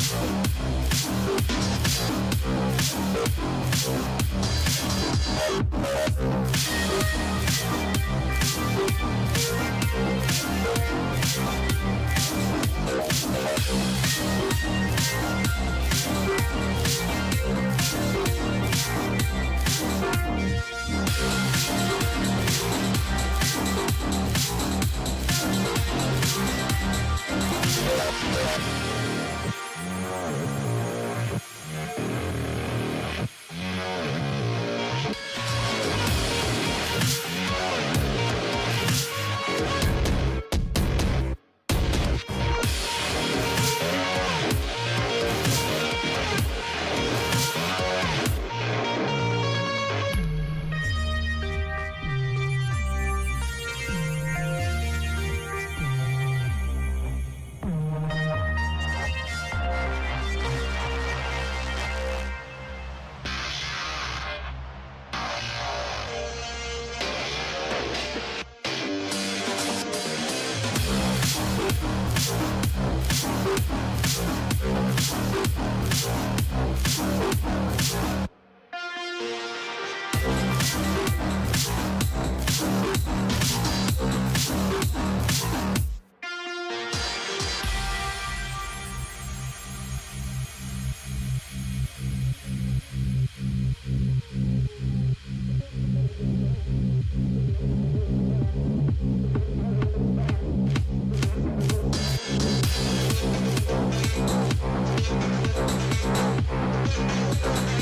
We'll be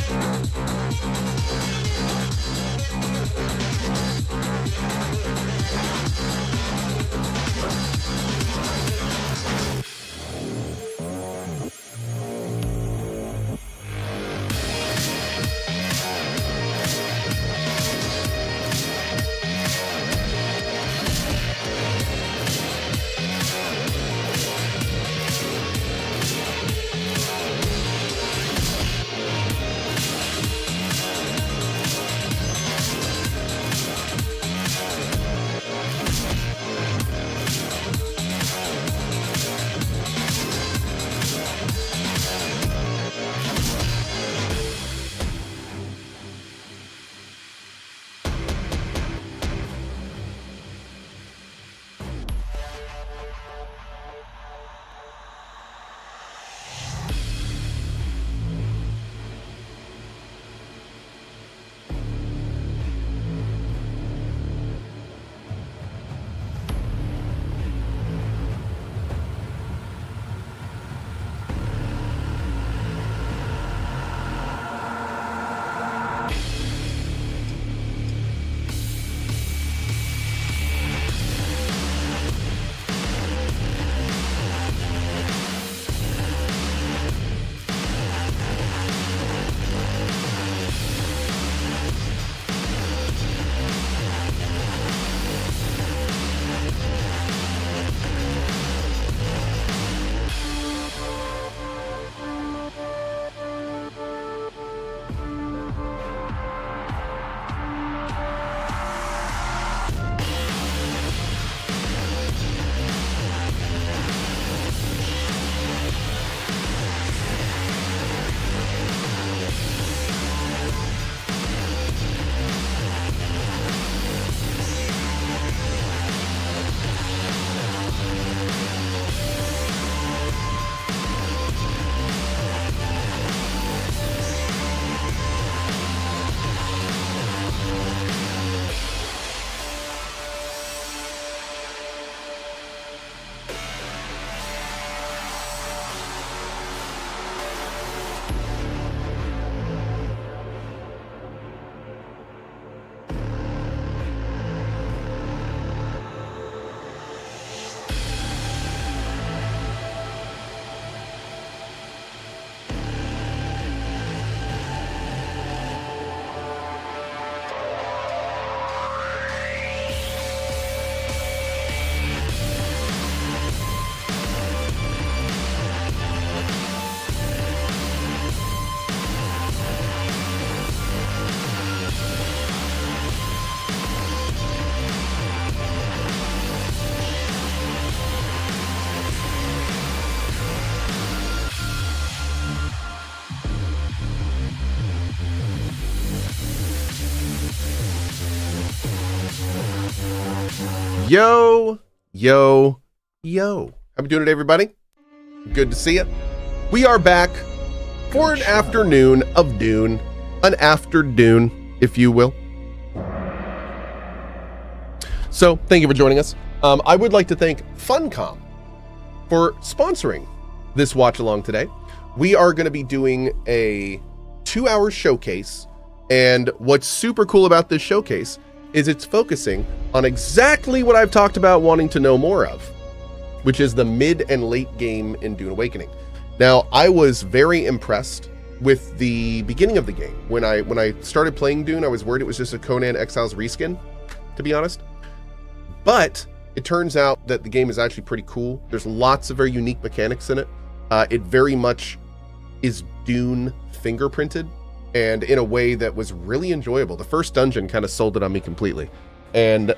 right back. Yo, yo, yo. How we doing today, everybody? Good to see you. We are back for an afternoon of Dune. An after Dune, if you will. So, thank you for joining us. I would like to thank Funcom for sponsoring this watch along today. We are going to be doing a 2-hour showcase, and what's super cool about this showcase is it's focusing on exactly what I've talked about wanting to know more of, which is the mid and late game in Dune Awakening. Now, I was very impressed with the beginning of the game. When I started playing Dune, I was worried it was just a Conan Exiles reskin, to be honest. But it turns out that the game is actually pretty cool. There's lots of very unique mechanics in it. It very much is Dune fingerprinted, and in a way that was really enjoyable. The first dungeon kind of sold it on me completely. And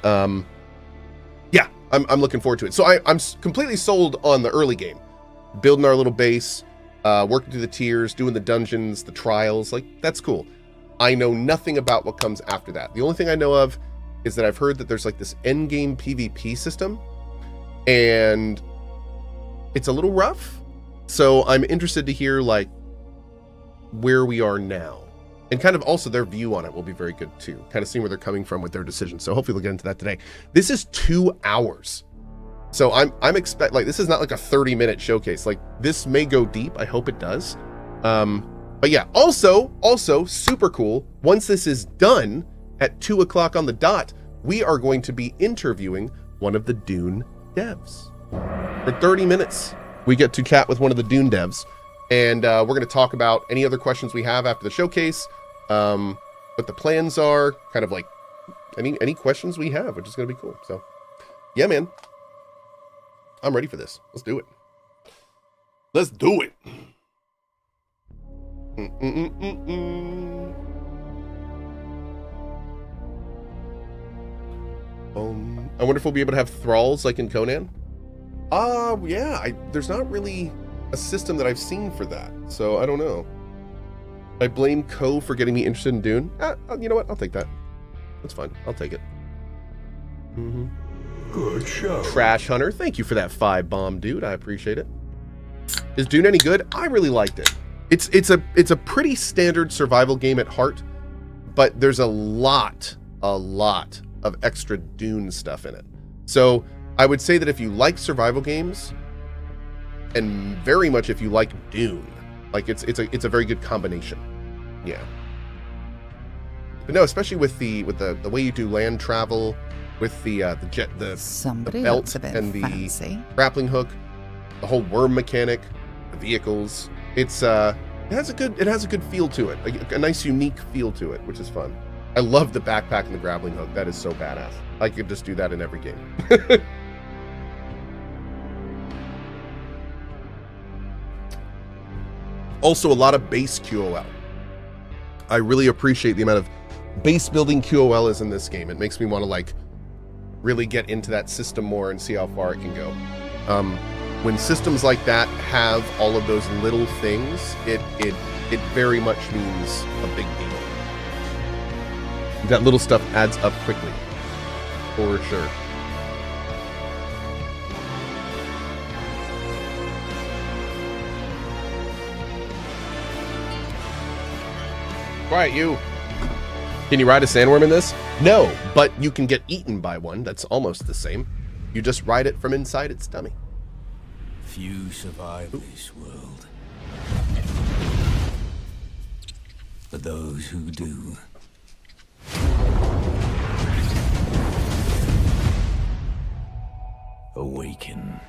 yeah, I'm looking forward to it. So I'm completely sold on the early game. Building our little base, working through the tiers, doing the dungeons, the trials, like that's cool. I know nothing about what comes after that. The only thing I know of is that I've heard that there's like this end game PvP system, and it's a little rough. So I'm interested to hear like where we are now, and kind of also their view on it will be very good too. Kind of seeing where they're coming from with their decision. So hopefully we'll get into that today. This is 2 hours. So I'm expect like this is not like a 30-minute showcase. Like this may go deep. I hope it does. But yeah, also super cool. Once this is done at 2 o'clock on the dot, we are going to be interviewing one of the Dune devs for 30 minutes. We get to chat with one of the Dune devs, and we're going to talk about any other questions we have after the showcase, what the plans are, kind of like any questions we have, which is going to be cool. So yeah, man, I'm ready for this. Let's do it. Let's do it. I wonder if we'll be able to have thralls like in Conan. Yeah, there's not really a system that I've seen for that, so I don't know. I blame Cohh for getting me interested in Dune. You know what? I'll take that. That's fine. I'll take it. Good show. Trash Hunter, thank you for that 5-bomb, dude. I appreciate it. Is Dune any good? I really liked it. It's a pretty standard survival game at heart, but there's a lot of extra Dune stuff in it. So I would say that if you like survival games, and very much if you like Dune, like it's a very good combination. Yeah. But no, especially with the way you do land travel, with the belt and the fancy grappling hook, the whole worm mechanic, the vehicles. It has a good feel to it, a nice unique feel to it, which is fun. I love the backpack and the grappling hook. That is so badass. I could just do that in every game. Also, a lot of base QOL. I really appreciate the amount of base building QOL is in this game. It makes me want to like really get into that system more and see how far it can go. When systems like that have all of those little things, it very much means a big deal. That little stuff adds up quickly, for sure. Quiet, you. Can you ride a sandworm in this? No, but you can get eaten by one. That's almost the same. You just ride it from inside its tummy. Few survive this world, but those who do awaken.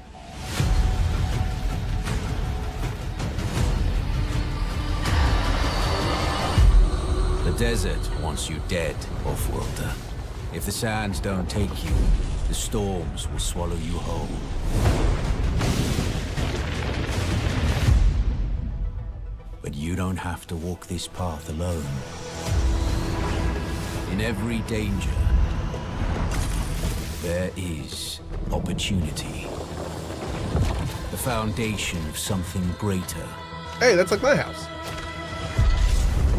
The desert wants you dead, off-worlder. If the sands don't take you, the storms will swallow you whole. But you don't have to walk this path alone. In every danger, there is opportunity. The foundation of something greater. Hey, that's like my house.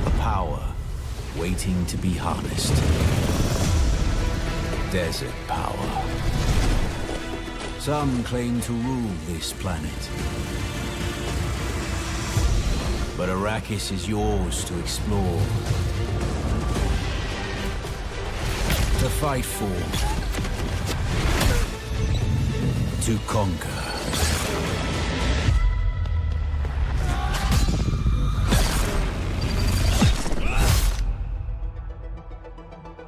A power waiting to be harnessed. Desert power. Some claim to rule this planet. But Arrakis is yours to explore. To fight for. To conquer.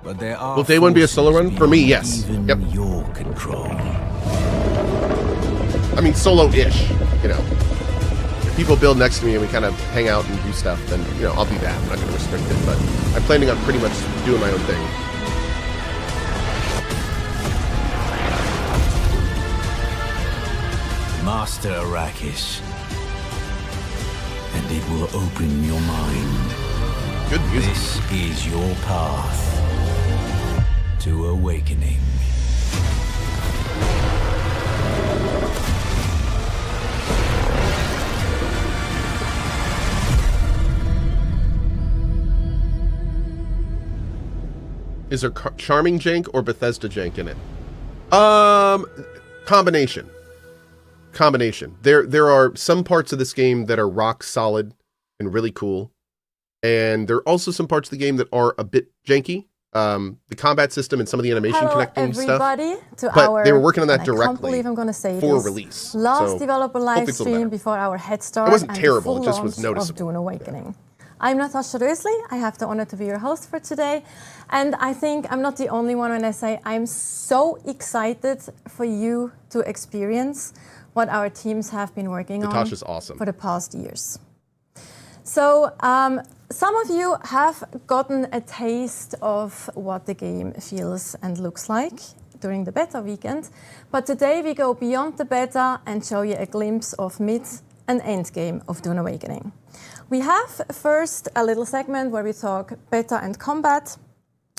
But there are Will day one be a solo run? For me, yes. Even Yep. your control. I mean, solo-ish, you know. If people build next to me and we kind of hang out and do stuff, then, you know, I'll do that. I'm not going to restrict it, but I'm planning on pretty much doing my own thing. Master Arrakis. And it will open your mind. Good music. This is your path to awakening. Is there Charming jank or Bethesda jank in it? Combination. There are some parts of this game that are rock solid and really cool. And there are also some parts of the game that are a bit janky. The combat system and some of the animation connecting stuff. But they were working on that directly. I can't believe I'm going to say for release. Last developer live stream before our head start. It wasn't terrible, it just was noticeable. Of Dune Awakening. I'm Natasha Rösli. I have the honor to be your host for today. And I think I'm not the only one when I say I'm so excited for you to experience what our teams have been working Natasha's on awesome. For the past years. So some of you have gotten a taste of what the game feels and looks like during the beta weekend. But today we go beyond the beta and show you a glimpse of mid and end game of Dune Awakening. We have first a little segment where we talk beta and combat.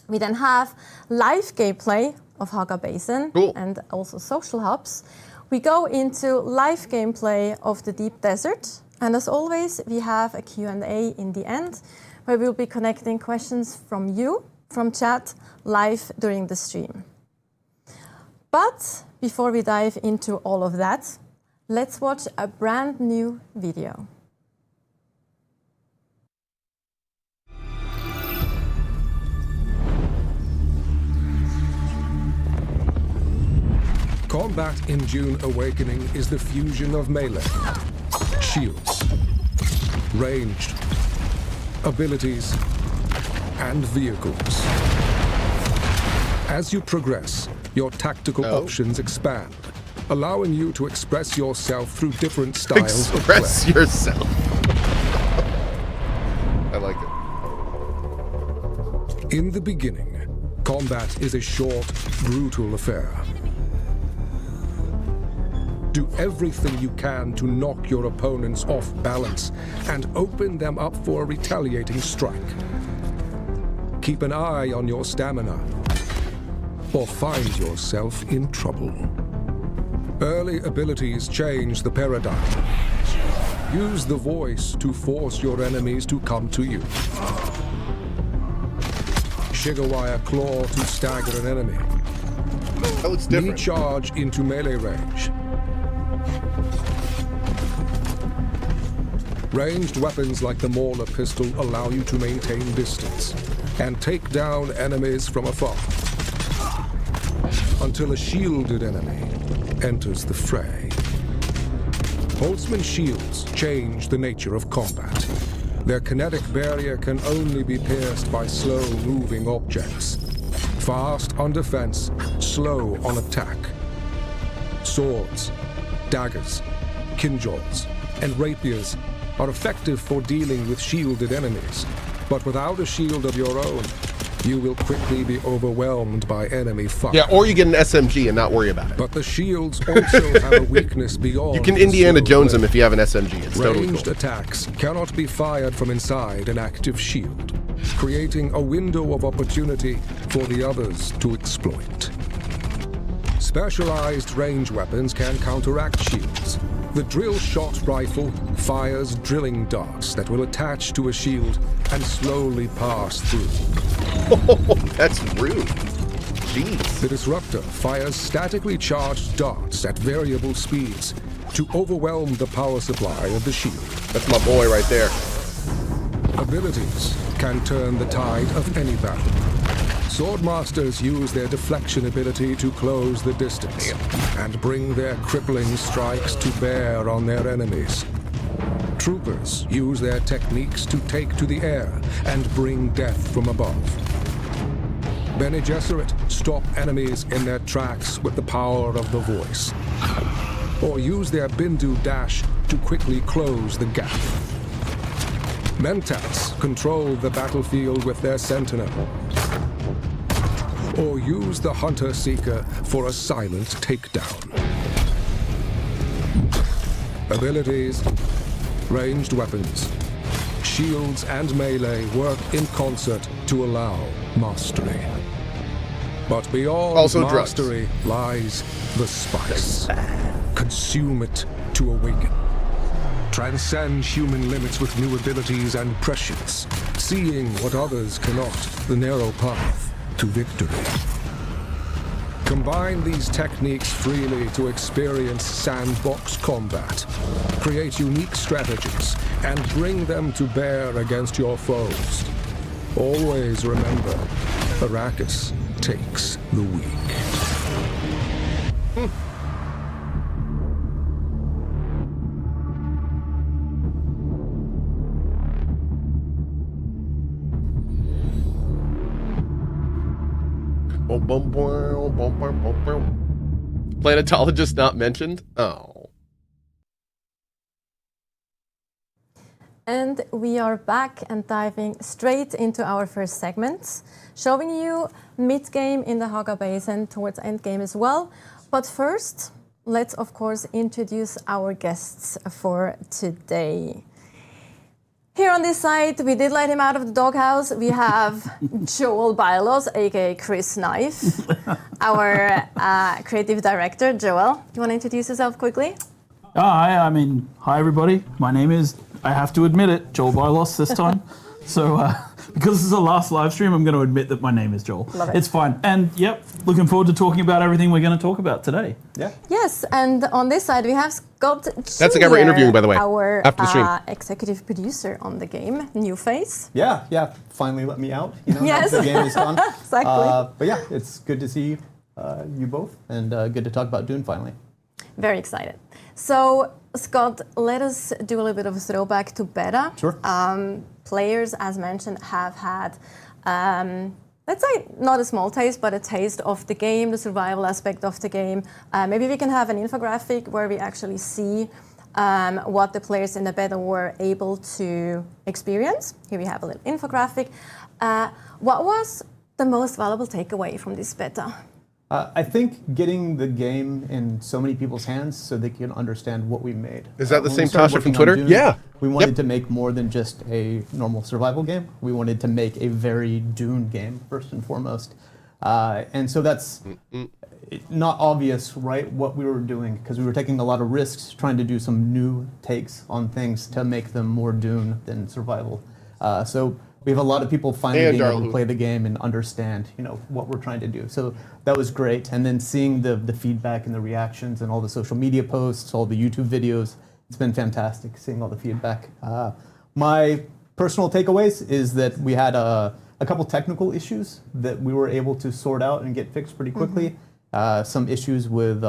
We then have live gameplay of Haga Basin and also social hubs. We go into live gameplay of the Deep Desert. And as always, we have a Q&A in the end where we'll be connecting questions from you, from chat, live during the stream. But before we dive into all of that, let's watch a brand new video. Combat in Dune Awakening is the fusion of melee, shields, ranged, abilities, and vehicles. As you progress, your tactical options expand, allowing you to express yourself through different styles of play. Express yourself. I like it. In the beginning, combat is a short, brutal affair. Do everything you can to knock your opponents off balance and open them up for a retaliating strike. Keep an eye on your stamina, or find yourself in trouble. Early abilities change the paradigm. Use the voice to force your enemies to come to you. Shigawire Claw to stagger an enemy. That looks different. Recharge into melee range. Ranged weapons like the Mauler pistol allow you to maintain distance and take down enemies from afar until a shielded enemy enters the fray. Boltzmann shields change the nature of combat. Their kinetic barrier can only be pierced by slow-moving objects. Fast on defense, slow on attack. Swords, daggers, kinjals, and rapiers are effective for dealing with shielded enemies, but without a shield of your own, you will quickly be overwhelmed by enemy fire. Yeah, or you get an SMG and not worry about it. But the shields also have a weakness beyond. You can Indiana Jones them if you have an SMG. It's totally Ranged cool. attacks cannot be fired from inside an active shield, creating a window of opportunity for the others to exploit. Specialized range weapons can counteract shields. The drill shot rifle fires drilling darts that will attach to a shield and slowly pass through. Oh, that's rude. Jeez. The disruptor fires statically charged darts at variable speeds to overwhelm the power supply of the shield. That's my boy right there. Abilities can turn the tide of any battle. Swordmasters use their deflection ability to close the distance and bring their crippling strikes to bear on their enemies. Troopers use their techniques to take to the air and bring death from above. Bene Gesserit stop enemies in their tracks with the power of the voice, or use their Bindu dash to quickly close the gap. Mentats control the battlefield with their sentinel, or use the Hunter-Seeker for a silent takedown. Abilities, ranged weapons, shields and melee work in concert to allow mastery. But beyond Also mastery lies the spice. Consume it to awaken. Transcend human limits with new abilities and prescience, seeing what others cannot, the narrow path to victory. Combine these techniques freely to experience sandbox combat. Create unique strategies and bring them to bear against your foes. Always remember, Arrakis takes the weak. Planetologist not mentioned? Oh. And we are back and diving straight into our first segment, showing you mid-game in the Haga Basin towards end-game as well. But first, let's of course introduce our guests for today. Here on this side, we did let him out of the doghouse. We have Joel Bylos, aka Chris Knife, our creative director. Joel, do you want to introduce yourself quickly? Hi everybody. My name is, I have to admit it, Joel Bylos this time. So because this is the last live stream, I'm going to admit that my name is Joel. Love it. It's fine. And yep, looking forward to talking about everything we're going to talk about today. Yeah. Yes, and on this side we have Scott Jr., That's the guy we're interviewing, by the way, our after the stream. executive producer on the game, new face. Yeah. Finally let me out. You know, Yes. the game is gone. Exactly. But yeah, it's good to see you both, and good to talk about Dune finally. Very excited. So, Scott, let us do a little bit of a throwback to beta. Sure. Players, as mentioned, have had, let's say, not a small taste, but a taste of the game, the survival aspect of the game. Maybe we can have an infographic where we actually see what the players in the beta were able to experience. Here we have a little infographic. What was the most valuable takeaway from this beta? I think getting the game in so many people's hands so they can understand what we made. Is that the When we same started Tasha from working on Twitter? Dune, Yeah. We wanted to make more than just a normal survival game. We wanted to make a very Dune game, first and foremost. And so that's not obvious, right, what we were doing, because we were taking a lot of risks trying to do some new takes on things to make them more Dune than survival. So we have a lot of people finally And being able Darlu. to play the game and understand, what we're trying to do. So that was great. And then seeing the feedback and the reactions and all the social media posts, all the YouTube videos, it's been fantastic seeing all the feedback. My personal takeaways is that we had a couple technical issues that we were able to sort out and get fixed pretty quickly. Some issues with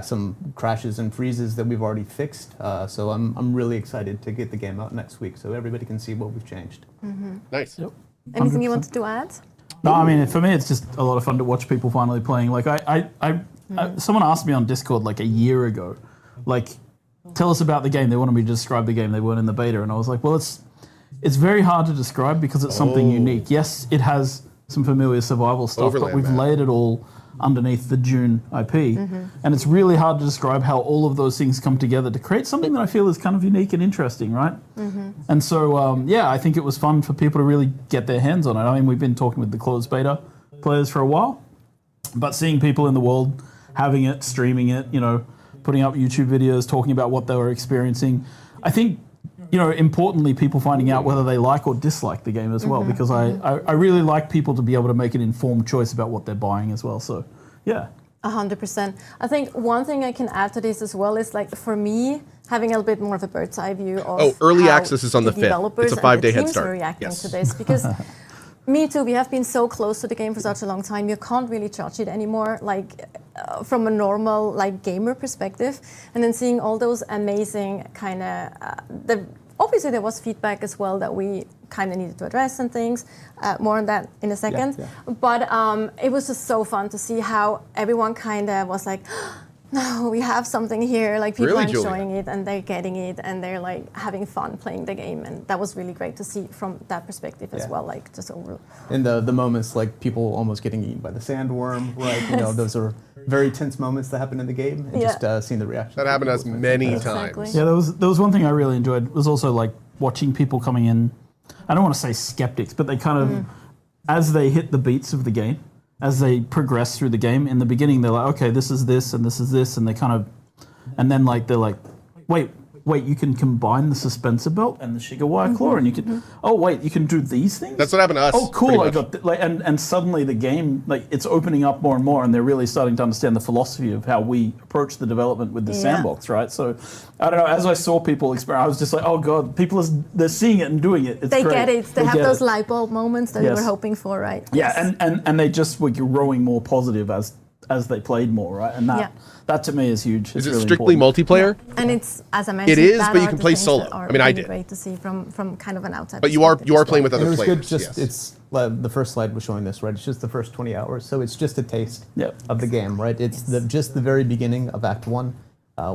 some crashes and freezes that we've already fixed. So I'm really excited to get the game out next week so everybody can see what we've changed. Nice. Yep. Anything you 100%. wanted to add? No, I mean, for me, it's just a lot of fun to watch people finally playing. Like, someone asked me on Discord like a year ago, like, tell us about the game. They wanted me to describe the game. They weren't in the beta, and I was like, well, it's very hard to describe because it's something unique. Yes, it has some familiar survival stuff, Overland but we've map. laid it all underneath the Dune IP, and it's really hard to describe how all of those things come together to create something that I feel is kind of unique and interesting, right? And so, I think it was fun for people to really get their hands on it. I mean, we've been talking with the closed beta players for a while, but seeing people in the world having it, streaming it, putting up YouTube videos, talking about what they were experiencing, I think importantly, people finding out whether they like or dislike the game as well, because I really like people to be able to make an informed choice about what they're buying as well. So, yeah. 100%. I think one thing I can add to this as well is like for me, having a little bit more of a bird's eye view of early how access is on the 5th. developers It's a and the 5-day head teams start. are reacting Yes. to this because me too, we have been so close to the game for such a long time, you can't really judge it anymore, like from a normal like gamer perspective. And then seeing all those amazing kind of, obviously there was feedback as well that we kind of needed to address and things, more on that in a second. Yeah. But it was just so fun to see how everyone kind of was like, no, we have something here, like people Really, are Julia? enjoying it and they're getting it and they're like having fun playing the game, and that was really great to see from that perspective as Yeah. well, like just overall. And the moments like people almost getting eaten by the sandworm, right? Those are very tense moments that happen in the game, and Yeah. just seeing the reaction. That happened to us many Exactly. times. Yeah, there was one thing I really enjoyed, was also like watching people coming in, I don't want to say skeptics, but they kind of, as they hit the beats of the game, as they progress through the game, in the beginning they're like, okay, this is this and this is this, and they kind of, and then like they're like, wait, you can combine the suspensor belt and the Shiga claw, and you can, oh wait, you can do these things? That's what happened to us. Oh, cool! I pretty much. got and suddenly the game, like, it's opening up more and more, and they're really starting to understand the philosophy of how we approach the development with the sandbox, right? So, I don't know. As I saw people experiment, I was just like, oh god, they're seeing it and doing it. It's They great. get it. They have get those it. light bulb moments that we Yes. were hoping for, right? Yeah, Yes. and they just were growing more positive as they played more, right? And that to me is huge. Is It's it really strictly important. multiplayer? And it's, as I mentioned, It is, that but you are can the play things solo. that are I mean, I really did. great to see from kind of an outside. But you are perspective as playing well. with other And it was players. good. Just yes. it's the first slide was showing this, right? It's just the first 20 hours, so it's just a taste Yep. of the game, right? It's just the very beginning of Act 1.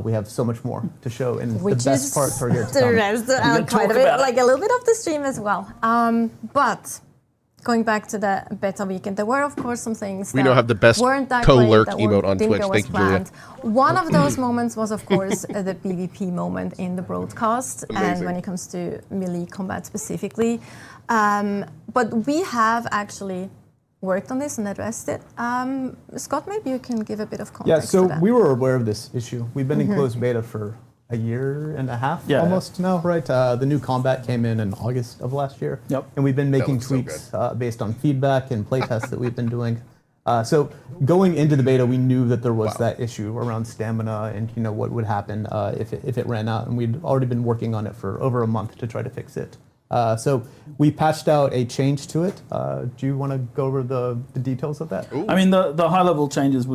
We have so much more to show, and Which the best is parts are yet to the come. rest, can quite talk a bit, about it. like a little bit of the stream as well. But going back to the beta weekend, there were of course some things We that now have the best weren't that co-lurk great, that emote on didn't Twitch. go Thank as you, Julia. planned. One of those moments was of course the PvP moment in the broadcast, and Amazing. when it comes to melee combat specifically. But we have actually worked on this and addressed it. Scott, maybe you can give a bit of Yeah, context so to that. we were aware of this issue. We've been in closed beta for a year and a half Yeah. almost now, right? The new combat came in August of last year. Yep. And we've been making looks so tweaks based on feedback and playtests that we've been doing. So going into the beta, we knew that there was that issue around stamina and what would happen if it ran out, and we'd already been working on it for over a month to try to fix it. So we patched out a change to it. Do you want to go over the details of that? I mean, the high level changes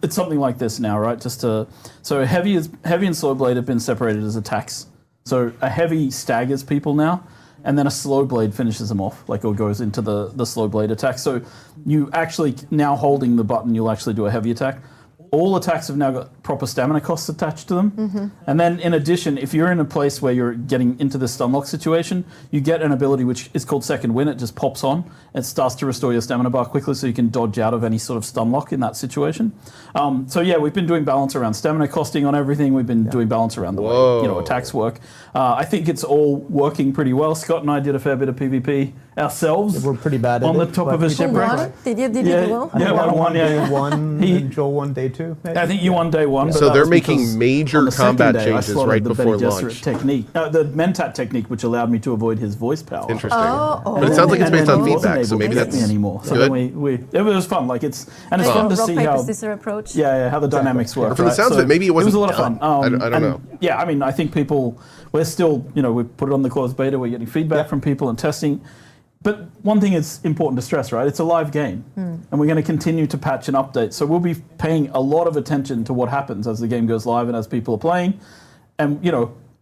it's something like this now, right? So heavy and slow blade have been separated as attacks. So a heavy staggers people now, and then a slow blade finishes them off, or goes into the slow blade attack. So you actually, now holding the button, you'll actually do a heavy attack. All attacks have now got proper stamina costs attached to them. And then in addition, if you're in a place where you're getting into the stun lock situation, you get an ability which is called Second Win. It just pops on. It starts to restore your stamina bar quickly so you can dodge out of any sort of stun lock in that situation. So yeah, we've been doing balance around stamina costing on everything. We've been doing balance around the way attacks work. I think it's all working pretty well. Scott and I did a fair bit of PvP ourselves. We're pretty bad at on it. the top but of a we Who can shipwreck. try. won? Did you do well? Yeah, one, yeah. Day one, He- and Joel won day two. Maybe? I think you won day one. but So that they're was making because major on the second combat day, I changes slotted right the before Bene Gesserit launch. technique, the Mentat technique, which allowed me to avoid his voice power. Interesting. Oh, But it sounds like it's And based then on he wasn't feedback, so able maybe to get that's me anymore. So good. then it was fun. Like it's fun to rock, see paper, how scissor approach. how the dynamics work. From the right? sounds of it, maybe it was wasn't a lot of done. fun. I don't and know. Yeah, I mean, I think we're still, we put it on the closed beta. We're getting feedback from people and testing. But one thing is important to stress, right? It's a live game, and we're going to continue to patch and update. So we'll be paying a lot of attention to what happens as the game goes live and as people are playing. And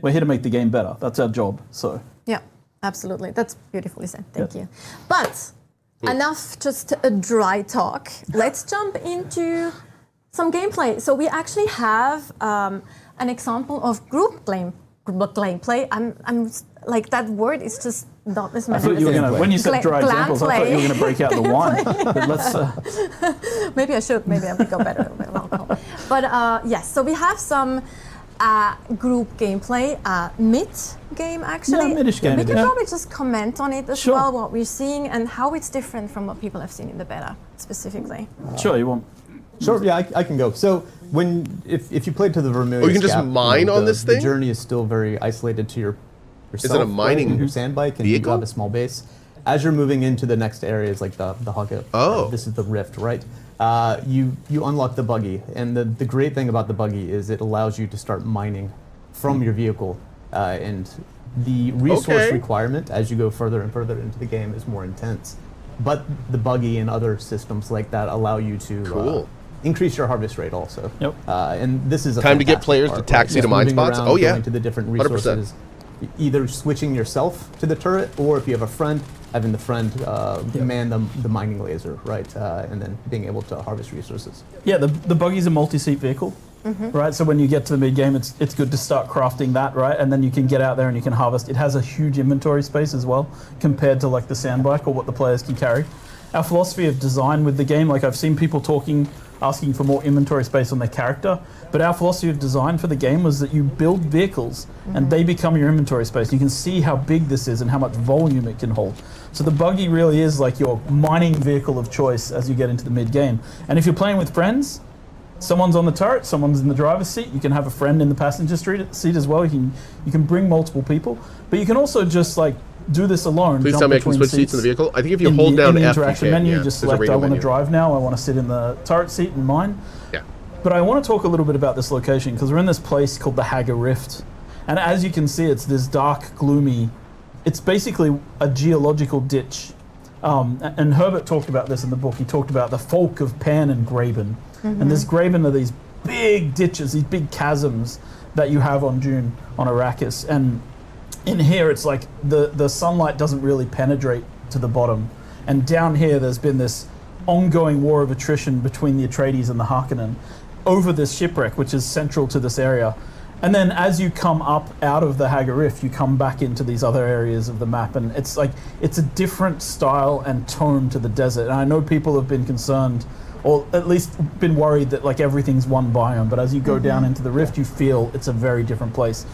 we're here to make the game better. That's our job. So Yeah, absolutely. That's beautifully said. Thank you. But enough just a dry talk. Let's jump into some gameplay. So we actually have an example of group gameplay. I'm like, that word is just not as I many. thought you were going to, when you said dry Glam examples, I thought you were going to break out the wine. But let's. Maybe I should. Maybe I would go better. Welcome. But yes, so we have some group gameplay, mid game actually. Yeah, mid-ish game, We can yeah. probably just comment on it as Sure. well, what we're seeing and how it's different from what people have seen in the beta specifically. Sure, you want. Sure, yeah, I can go. So if you played to the Vermilion, Oh, you can just mine on this the thing? journey is still very isolated to your yourself. Is it a mining right, your sand bike, and vehicle? you have a small base. As you're moving into the next areas, like the hog, this is the rift, right? You unlock the buggy, and the great thing about the buggy is it allows you to start mining from your vehicle, and the resource requirement as you go further and further into the game is more intense. But the buggy and other systems like that allow you to increase your harvest rate also. Yep. And this is a Time to get fantastic players part, to taxi right? to mine Moving spots? around, Oh, yeah. Going to the different 100%. resources, either switching yourself to the turret, or if you have a friend, having the friend man the mining laser, right? And then being able to harvest resources. Yeah, the buggy's a multi-seat vehicle, right? So when you get to the mid-game, it's good to start crafting that, right? And then you can get out there and you can harvest. It has a huge inventory space as well, compared to like the sand bike or what the players can carry. Our philosophy of design with the game, like I've seen people asking for more inventory space on their character, but our philosophy of design for the game was that you build vehicles and they become your inventory space. You can see how big this is and how much volume it can hold. So the buggy really is like your mining vehicle of choice as you get into the mid-game. And if you're playing with friends, someone's on the turret, someone's in the driver's seat, you can have a friend in the passenger seat as well. You can bring multiple people, but you can also just like do this alone. Please jump tell me I can between switch seats in the vehicle. I think if you hold in down the F, interaction you can. menu, Yeah, just there's a select I radio want to menu. drive now, I want to sit in the turret seat and mine. Yeah. But I want to talk a little bit about this location because we're in this place called the Hagar Rift. And as you can see, it's this dark, gloomy, it's basically a geological ditch. And Herbert talked about this in the book. He talked about the folk of Pan and Graben. And this Graben are these big ditches, these big chasms that you have on Dune, on Arrakis. And in here, it's like the sunlight doesn't really penetrate to the bottom. And down here, there's been this ongoing war of attrition between the Atreides and the Harkonnen over this shipwreck, which is central to this area. And then as you come up out of the Hagar Rift, you come back into these other areas of the map. And it's like, it's a different style and tone to the desert. And I know people have been concerned, or at least been worried that like everything's one biome. But as you go down into the Rift, you feel it's a very different place.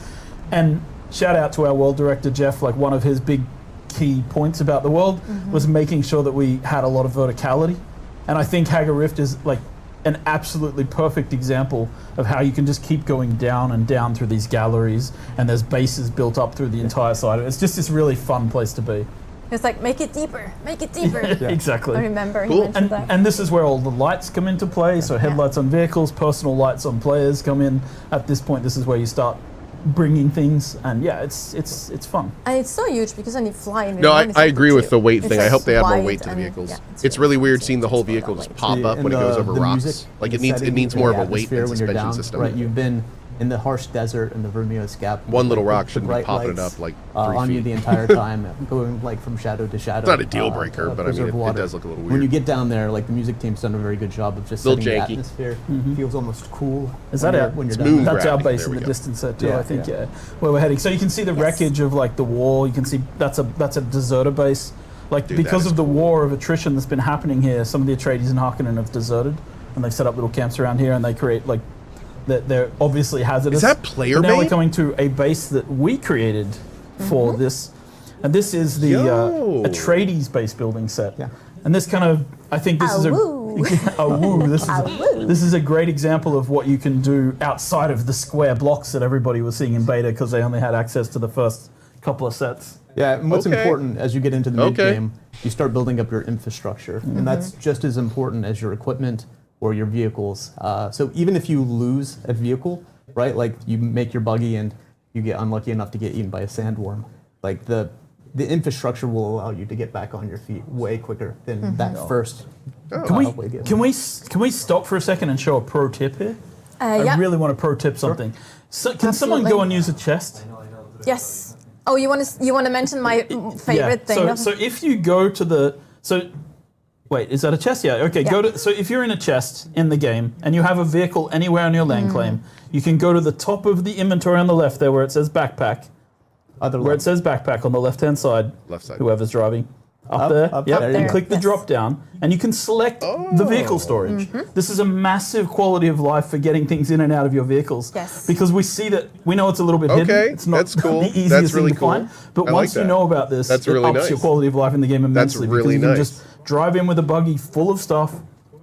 And shout out to our world director, Jeff, like one of his big key points about the world was making sure that we had a lot of verticality. And I think Hagar Rift is like an absolutely perfect example of how you can just keep going down and down through these galleries, and there's bases built up through the entire side of it. It's just this really fun place to be. It's like, make it deeper, make it deeper. Exactly. I remember he Cool. mentioned that. And this is where all the lights come into play. So headlights on vehicles, personal lights on players come in. At this point, this is where you start bringing things, and yeah, it's fun. And it's so huge because when you fly in No, real time, I it's agree like with the weight it's thing. I like hope they add more wide weight to the and- vehicles. yeah, It's really weird easy seeing the to whole put vehicle that just way. pop up when it goes over the rocks. music, Like the it needs setting, needs more of the a weight atmosphere and when you're suspension down, system. Right, you've been in the harsh desert and the Vermio Scap. One little like, rock the shouldn't be bright popping it lights, up like 3 on you feet. the entire time, going like from shadow to shadow. It's not a deal breaker, but I mean, preserve it water. does look a little When you weird. get down there, like the music team's done a very good job of just Little setting the janky. atmosphere. Feels almost cool. Is when that you're- it? when you're It's down moon there. That's our gravity, base there in we the go. distance there too. Yeah, I think yeah. where we're heading. So you can see the wreckage of like the wall. You can see that's a deserter base. Like Dude, that because is of the cool. war of attrition that's been happening here, some of the Atreides and Harkonnen have deserted, and they've set up little camps around here, and they create like they're obviously hazardous. Is that player But now we're made? coming to a base that we created for this, and this is the Yo. Atreides base building set. Yeah. And this kind of, I think this is a woo. woo. woo. This is a great example of what you can do outside of the square blocks that everybody was seeing in beta because they only had access to the first couple of sets. Yeah, and what's Okay. important as you get into the Okay. mid-game, you start building up your infrastructure, and that's just as important as your equipment or your vehicles. So even if you lose a vehicle, right, like you make your buggy and you get unlucky enough to get eaten by a sandworm, like the infrastructure will allow you to get back on your feet way quicker than that first. Can we stop for a second and show a pro tip here? I yeah. really want to pro tip something. So can someone Absolutely. go and use a chest? Yes. Oh, you want to mention my favorite thing? So if you go to the wait, is that a chest? Yeah. Okay. Yeah. Go to. So if you're in a chest in the game and you have a vehicle anywhere on your land claim, you can go to the top of the inventory on the left there where it says backpack. Where it says backpack on the left-hand side. Left side. Whoever's driving. Up there. up Yep. there, And yeah. click the Yes. drop down, and you can select the vehicle storage. This is a massive quality of life for getting things in and out of your vehicles. Yes. Because we see that we know it's a little bit hidden. Okay, It's not that's cool. the easiest That's thing really to find. cool. But I like once you that. know about this, That's it really ups nice. your quality of life in the game immensely. really because you can nice. just drive in with a buggy full of stuff,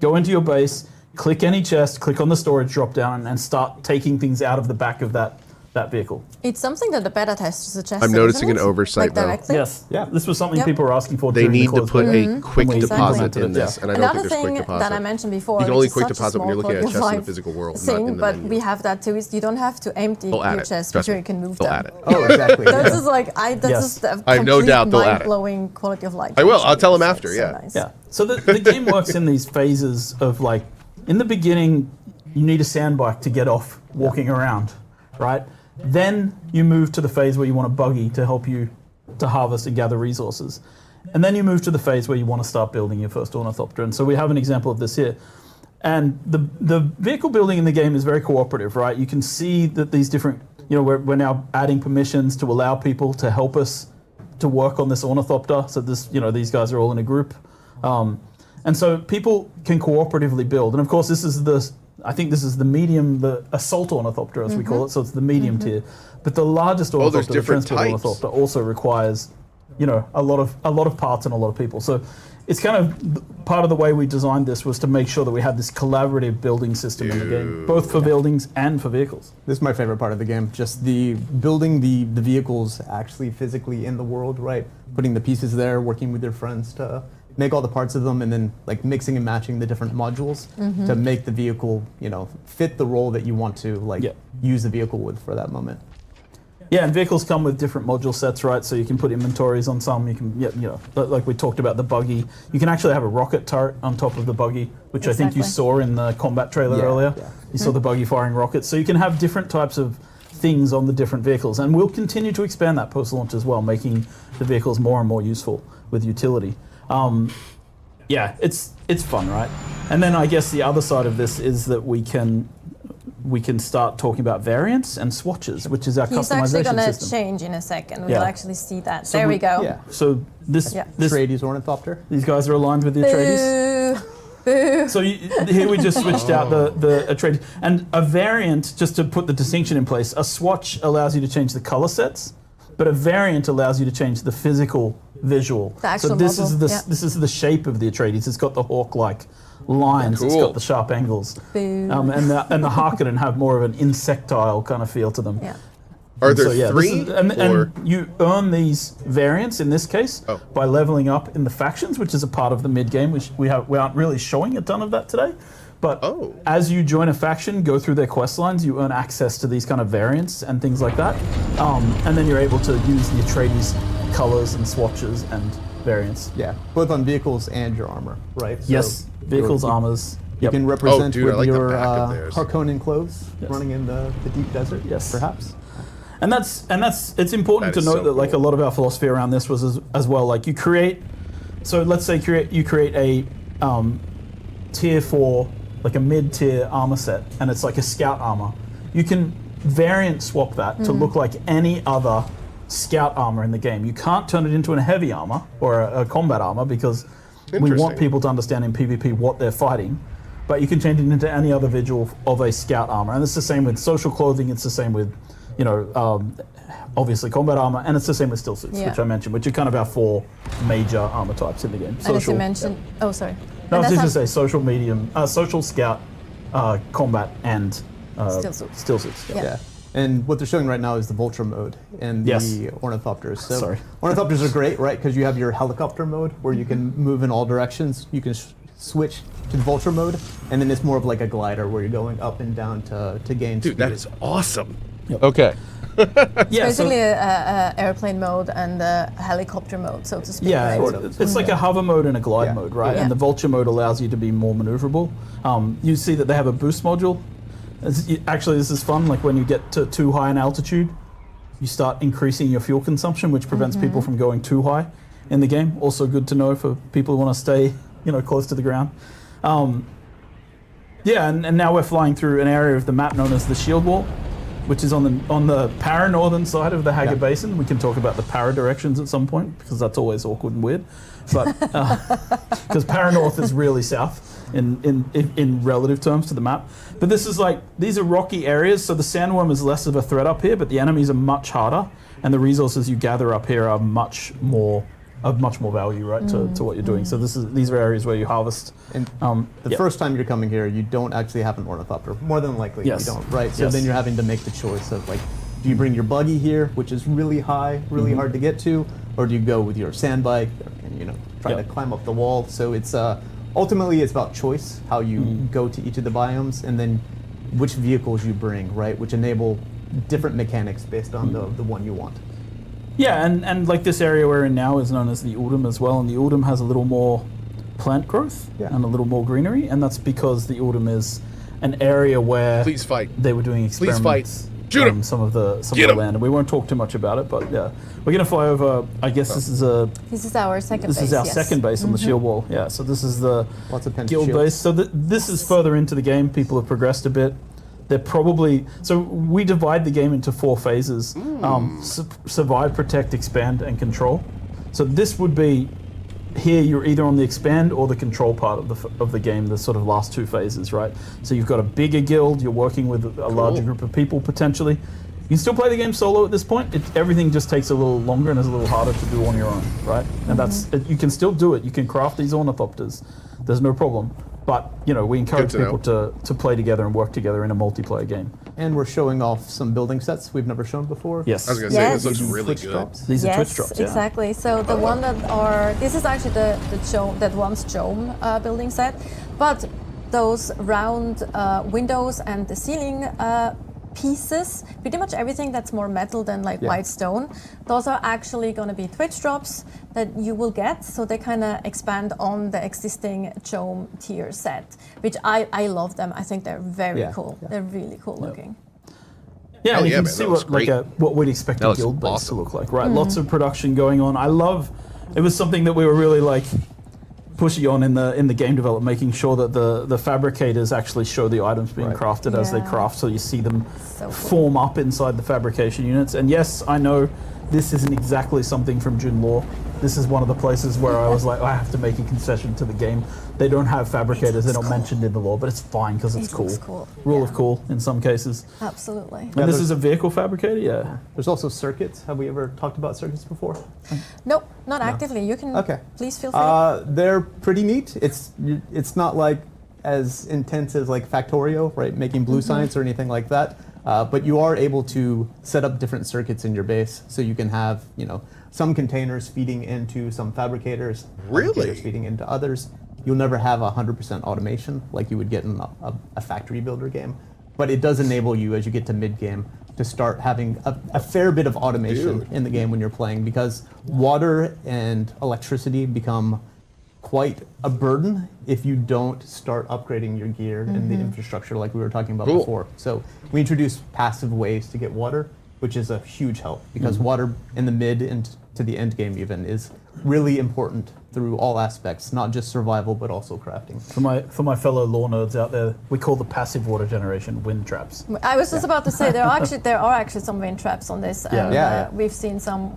go into your base, click any chest, click on the storage drop down, and start taking things out of the back of that that vehicle. It's something that the beta tester suggested. I'm noticing isn't an it? oversight, like though. directly? Yes. Yeah. This was something Yep. people were asking for. They during the need to cause put beta. a quick When we deposit implemented in it, this, yeah. and I don't Another think there's quick thing deposit. that I mentioned before, You can only which is quick such a deposit when you're small looking at a quality of chest in the life physical world, not thing, in the but menu. we have that too. Is you don't have to empty They'll add your it. chest Trust before me. you can move They'll them. add it. Oh, exactly. This is like that's Yes. just a I have no complete doubt they'll add it. mind-blowing quality of life. I will. I'll tell them So after, it's yeah. So nice. Yeah. So the game works in these phases of like, in the beginning, you need a sand bike to get off walking around, right? Then you move to the phase where you want a buggy to help you to harvest and gather resources. And then you move to the phase where you want to start building your first ornithopter. And so we have an example of this here. And the vehicle building in the game is very cooperative, right? You can see that these different, we're now adding permissions to allow people to help us to work on this ornithopter. So this, these guys are all in a group. And so people can cooperatively build. And of course, I think this is the medium, the assault ornithopter, as we call it. So it's the medium tier. But the largest ornithopter, there's the different transport types. ornithopter, also requires, a lot of parts and a lot of people. So it's kind of part of the way we designed this was to make sure that we had this collaborative building system in the game, both for buildings and for vehicles. This is my favorite part of the game, just the building the vehicles actually physically in the world, right? Putting the pieces there, working with your friends to make all the parts of them, and then like mixing and matching the different modules to make the vehicle, fit the role that you want to use the vehicle with for that moment. Yeah, and vehicles come with different module sets, right? So you can put inventories on some. You can, like we talked about the buggy. You can actually have a rocket turret on top of the buggy, which I think you Exactly. saw in the combat trailer earlier. Yeah. You saw the buggy firing rockets. So you can have different types of things on the different vehicles, and we'll continue to expand that post-launch as well, making the vehicles more and more useful with utility. Yeah, it's fun, right? And then I guess the other side of this is that we can start talking about variants and swatches, which is our He's actually customization going to system. change in a second. We'll Yeah. actually see that. So there we go. Yeah. So this, Yeah. this Atreides ornithopter. these guys are aligned with the Atreides. Boo. So here we just switched out the Atreides. And a variant, just to put the distinction in place, a swatch allows you to change the color sets, but a variant allows you to change the physical visual. The actual so this model, is this is the shape of the Atreides. It's got the hawk-like lines. It's Cool. got the sharp angles. Boo. And the Harkonnen have more of an insectile kind of feel to them. Yeah. Are And there so, yeah, this three? is- and or you earn these variants in this case Oh. by leveling up in the factions, which is a part of the mid game. Which we aren't really showing a ton of that today, but Oh. as you join a faction, go through their quest lines, you earn access to these kind of variants and things like that, and then you're able to use the Atreides colors and swatches and variants. Yeah, both on vehicles and your armor, right? So Yes, vehicles, you- armors. You Yep. can represent dude, I with like the your back of theirs. Harkonnen clothes Yes. running in the deep desert, Yes. perhaps. And it's important That to is note so that like a cool. lot of our philosophy around this was as well, like you create, so let's say you create a tier 4, like a mid-tier armor set, and it's like a scout armor. You can variant swap that to look like any other scout armor in the game. You can't turn it into a heavy armor or a combat armor because we want Interesting. people to understand in PvP what they're fighting. But you can change it into any other visual of a scout armor, and it's the same with social clothing. It's the same with, obviously combat armor, and it's the same with still suits, Yeah. which I mentioned, which are kind of our 4 major armor types in the game. And as you mentioned, oh sorry. No, I was And just that's going to say social medium, social scout, combat, and Still suits. Still suits. Yeah. Yeah. And what they're showing right now is the Vulture mode and Yes. the ornithopters. So Sorry. ornithopters are great, right? Because you have your helicopter mode where you can move in all directions. You can switch to the Vulture mode, and then it's more of like a glider where you're going up and down to gain dude, speed. that is awesome. Yep. Okay. Yeah, so- Basically a airplane mode and a helicopter mode, so to speak. Yeah, right? Sort of. it's like a hover mode and a glide Yeah. mode, right? Yeah. And the vulture mode allows you to be more maneuverable. You see that they have a boost module. Actually, this is fun. Like when you get to too high an altitude, you start increasing your fuel consumption, which prevents people from going too high in the game. Also good to know for people who want to stay, close to the ground. Yeah, and now we're flying through an area of the map known as the Shield Wall, which is on the para-northern side of the Hagar Yeah. Basin. We can talk about the para-directions at some point, because that's always awkward and weird. But because para-north is really south in relative terms to the map. But this is these are rocky areas, so the sandworm is less of a threat up here, but the enemies are much harder, and the resources you gather up here are much more value, right, to what you're doing. So these are areas where you harvest. And the yeah. first time you're coming here, you don't actually have an ornithopter. More than likely, Yes. you don't, right? So Yes. then you're having to make the choice of Do you bring your buggy here, which is really high, really hard to get to, or do you go with your sand bike and try to climb up the wall? So it's ultimately it's about choice, how you go to each of the biomes, and then which vehicles you bring, right, which enable different mechanics based on the one you want. Yeah, and like this area we're in now is known as the Uldum as well, and the Uldum has a little more plant growth and a little more greenery, and that's because the Uldum is an area where Please fight. they were doing Please experiments fight. Shoot him. some of the Get him. land, and we won't talk too much about it, but yeah, we're gonna fly over. I guess this is our second base on the shield wall. Yeah, so this is the Lots of guild shields. base. So this is further into the game. People have progressed a bit. They're probably so we divide the game into 4 phases: survive, protect, expand, and control. So this would be here. You're either on the expand or the control part of the game. The sort of last 2 phases, right? So you've got a bigger guild. You're working with a larger group of people potentially. You can still play the game solo at this point. Everything just takes a little longer and is a little harder to do on your own, right? And that's you can still do it. You can craft these ornithopters. There's no problem. But we encourage people to play together and work together in a multiplayer game. And we're showing off some building sets we've never shown before. Yes. I was going to say, Yes. this looks really Twitch good. drops. These are Yes, Twitch drops. Yeah. exactly. So the one this is actually that one's Jome building set, but those round windows and the ceiling pieces, pretty much everything that's more metal than white stone, those are actually going to be Twitch drops that you will get. So they kind of expand on the existing Jome tier set, which I love them. I think they're very cool. Yeah. They're really cool looking. Yeah, Hell you yeah, can man, see that looks great. what we'd expect That a looks guild base awesome. to look like, right? Lots of production going on. I love. It was something that we were really pushy on in the game development, making sure that the fabricators actually show the items being crafted as they craft, so you see them So cool. form up inside the fabrication units. And yes, I know this isn't exactly something from Dune lore. This is one of the places where I was like, I have to make a concession to the game. They don't have fabricators; they're not mentioned in the lore, but it's fine because it's cool. looks cool. Rule of cool in some cases. Absolutely. And this is a vehicle fabricator, yeah. There's also circuits. Have we ever talked about circuits before? Nope, not actively. You can. Okay. Please feel free. They're pretty neat. It's not like as intense as like Factorio, right? Making blue science or anything like that. But you are able to set up different circuits in your base, so you can have some containers feeding into some fabricators, Really? fabricators feeding into others. You'll never have 100% automation like you would get in a factory builder game, but it does enable you as you get to mid game to start having a fair bit of automation in the game when you're playing, because water and electricity become quite a burden if you don't start upgrading your gear and the infrastructure like we were talking about before. So we introduced passive ways to get water, which is a huge help, because water in the mid and to the end game even is really important through all aspects, not just survival but also crafting. For my fellow lore nerds out there, we call the passive water generation wind traps. I was just about to say there are actually some wind traps on this, and we've seen some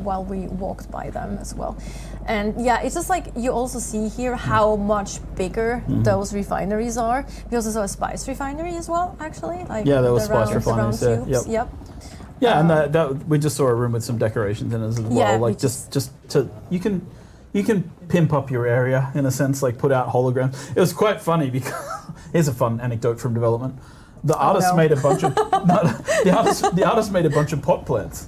while we walked by them as well. And yeah, it's just like you also see here how much bigger those refineries are. We also saw a spice refinery as well, actually. Yeah, there was the spice round refineries there. tubes. Yep. Yeah, and that we just saw a room with some decorations in it as well. Yeah, like just to you can pimp up your area in a sense, like put out holograms. It was quite funny because here's a fun anecdote from development. The artist made a bunch of the artist made a bunch of pot plants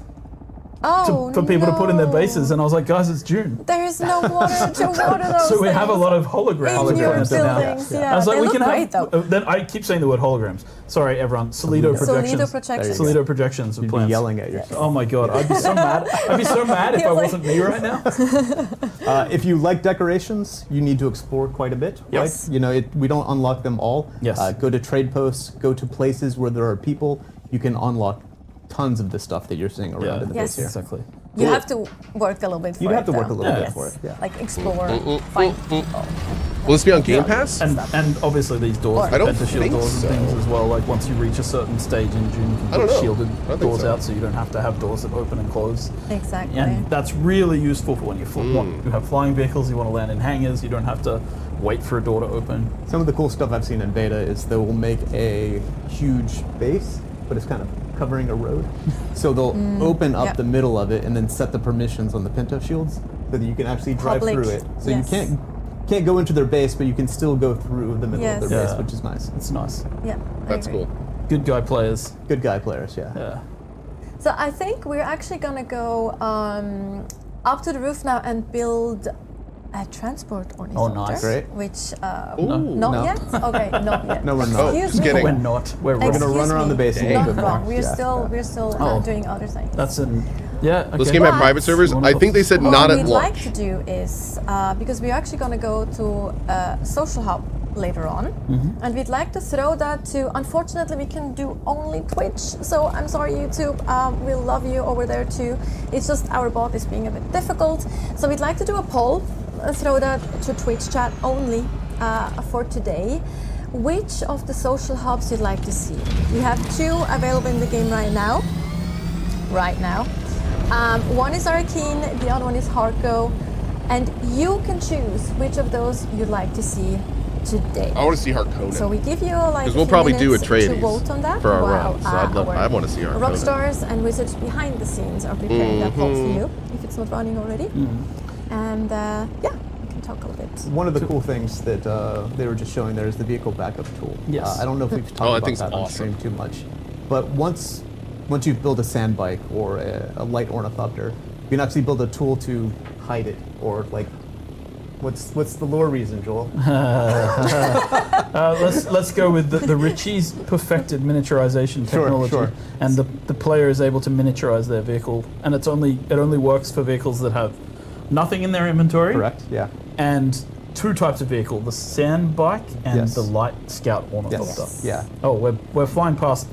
for people to put in their bases, and I was like, guys, it's June. There is no water to water those So we have a things lot of holograms in your plants now. buildings. Yeah, I was like, they we look can great have. though. Then I keep saying the word holograms. Sorry, everyone. Solido projections. Solido projections. Solido projections of You'd plants. be yelling at yourself. Oh my god, I'd be so mad. I'd be so mad if I wasn't me right now. If you like decorations, you need to explore quite a bit, Yes. right? We don't unlock them all. Yes. Go to trade posts, go to places where there are people. You can unlock tons of the stuff that you're seeing around in the Yes. base here. Exactly. You have to work a little bit for it. You'd have to work though. a little bit Yes. for it, yeah. Like explore, find people. Will this be on Game Pass? And obviously these doors, I don't better shield think doors so. and things as well. Like once you reach a certain stage in June, you I can don't put know. shielded I don't think doors so. out, so you don't have to have doors that open and close. Exactly. And that's really useful for when you have flying vehicles. You want to land in hangars. You don't have to wait for a door to open. Some of the cool stuff I've seen in beta is they will make a huge base, but it's kind of covering a road. So they'll open up Yep. the middle of it and then set the permissions on the Pinto shields so that you can actually drive Public, through it. So yes. you can't go into their base, but you can still go through the middle of their Yes. base, Yeah. which is nice. It's nice. Yeah. I That's agree. cool. Good guy players. Good guy players, yeah. Yeah. So I think we're actually gonna go up to the roof now and build a transport ornithopter. nice. Great. Which Ooh. not No. yet. Okay, not yet. No, we're not. Oh, Excuse just me. kidding. We're not. We're wrong. We're gonna run around the base a little Not bit more. wrong. We're Yeah, still yeah. we're still Oh. doing other things. That's an yeah. Okay. This game had But- private servers. I think they said What not at we'd launch. like to do is because we're actually going to go to a social hub later on, and we'd like to throw that to. Unfortunately, we can do only Twitch, so I'm sorry, YouTube. We love you over there too. It's just our bot is being a bit difficult, so we'd like to do a poll, throw that to Twitch chat only for today. Which of the social hubs you'd like to see? We have 2 available in the game right now. One is Arcane, the other one is Hardcore, and you can choose which of those you'd like to see today. I want to see Harkonnen. So we give you like Because we'll few probably do minutes a trade to vote on that for our while round, so I our want to see Harkonnen. rock stars and wizards behind the scenes are preparing that poll for you if it's not running already. And yeah, we can talk a little bit. One of the cool things that they were just showing there is the vehicle backup tool. Yes. I don't know if we've talked I about think it's that on awesome. stream too much, but once you've built a sand bike or a light ornithopter, you can actually build a tool to hide it, or like, what's the lore reason, Joel? Let's go with the Ritchie's perfected miniaturization technology, sure. and the player is able to miniaturize their vehicle, and it only works for vehicles that have nothing in their inventory. Correct. Yeah. And 2 types of vehicle: the sand bike and Yes. the light scout ornithopter. Yes. Yeah. Oh, we're flying past.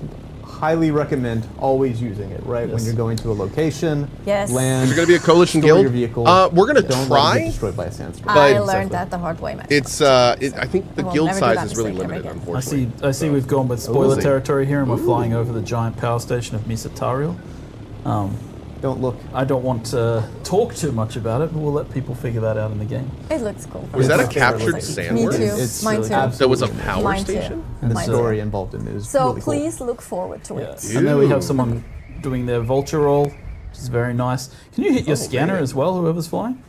Highly recommend always using it, right? When Yes. you're going to a location, Yes. land. Is there going to be a coalition store guild? your vehicle. We're going to Don't let it try. get destroyed by a sandstorm. I but- learned that the hard way myself. It's I think the I will guild never do size that is really mistake ever limited, again. unfortunately. I see. We've gone with we'll spoiler see. territory here, and we're flying over the giant power station of Misatariel. Don't look. I don't want to talk too much about it, but we'll let people figure that out in the game. It looks cool. Was that a It's captured really- sand Me worm? too. It's Mine really too. That was a absolutely power Mine too. station? And the Mine too. story involved in it is So really cool. please look forward to it. And then we have someone doing their vulture roll, which is very nice. Can you hit your scanner really? as well, whoever's flying?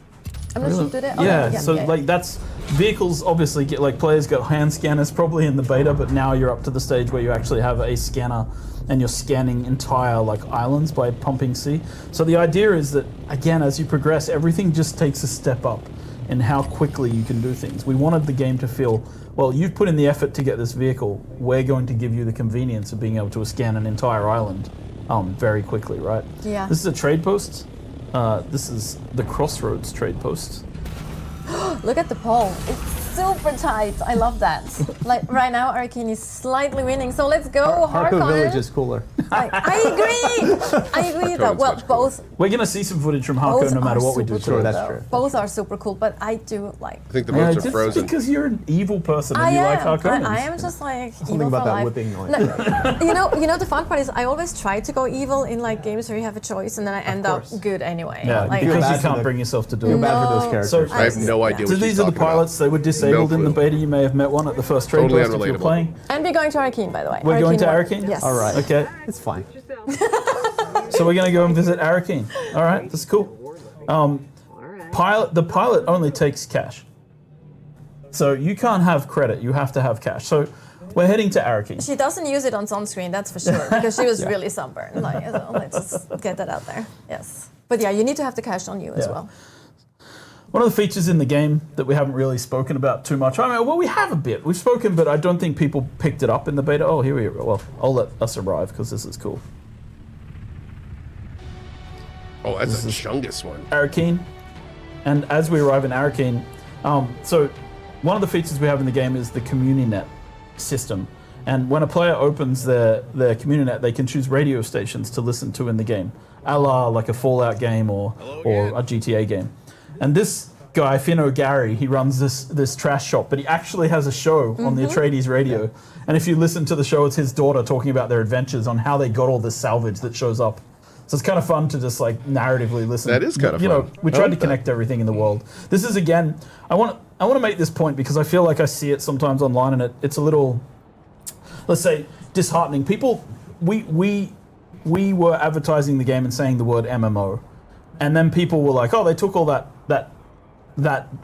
I'm not sure to do that. Oh, Yeah, so yeah. like that's vehicles obviously get like players got hand scanners probably in the beta, but now you're up to the stage where you actually have a scanner and you're scanning entire like islands by pumping C. So the idea is that again, as you progress, everything just takes a step up in how quickly you can do things. We wanted the game to feel, well, you've put in the effort to get this vehicle, we're going to give you the convenience of being able to scan an entire island very quickly, right? Yeah. This is a trade post. This is the Crossroads trade post. Look at the poll. It's super tight. I love that. Like right now, Arcane is slightly winning. So let's go, Harco Village Harkonnen. is cooler. I agree. I agree though. Harkonnen's Well, much cooler. both We're gonna see some footage from Harko no matter what we do. super Sure, cool, that's though. true. Both are super cool, but I do like. I think the Yeah, votes are just frozen. because you're an evil person and I you am. like Harkonnens. I am just like Something evil about for that life. whipping noise. No, you know the fun part is I always try to go evil in like games where you have a choice, and then I end up course. good anyway. Yeah, like, because bad you for can't the- bring yourself to do Feel it. bad for those No. characters. So- I have no idea So what she's these are the talking about. pilots. They were disabled No in the clue. beta. You may have met one at the first trade Totally post if you're unrelatable. playing. and we're going to Arcane, by the way. We're going to won. Arcane? Yes. All right. Okay, It's fine. so we're gonna go and visit Arakeen. All right, that's cool. The pilot only takes cash, so you can't have credit. You have to have cash. So we're heading to Arakeen. She doesn't use it on sunscreen, that's for sure, because she was really sunburned. Like, so let's just get that out there. Yes. But yeah, you need to have the cash on you as Yeah. well. One of the features in the game that we haven't really spoken about too much. I mean, well, we have a bit. We've spoken, but I don't think people picked it up in the beta. Oh, here we go. Well, I'll let us arrive because this is cool. Oh, that's a Chungus one. Arakeen. And as we arrive in Arakeen, so one of the features we have in the game is the CommuniNet system. And when a player opens their CommuniNet, they can choose radio stations to listen to in the game, a la like a Fallout game or a GTA game. And this guy, Finno Gary, he runs this trash shop, but he actually has a show on the Atreides radio. And if you listen to the show, it's his daughter talking about their adventures on how they got all this salvage that shows up. So it's kind of fun to just like narratively listen. That is kind of you know, fun. we I tried like to that. connect everything in the world. This is again, I want to make this point because I feel like I see it sometimes online, and it's a little, let's say, disheartening. People, we were advertising the game and saying the word MMO, and then people were like, oh, they took all that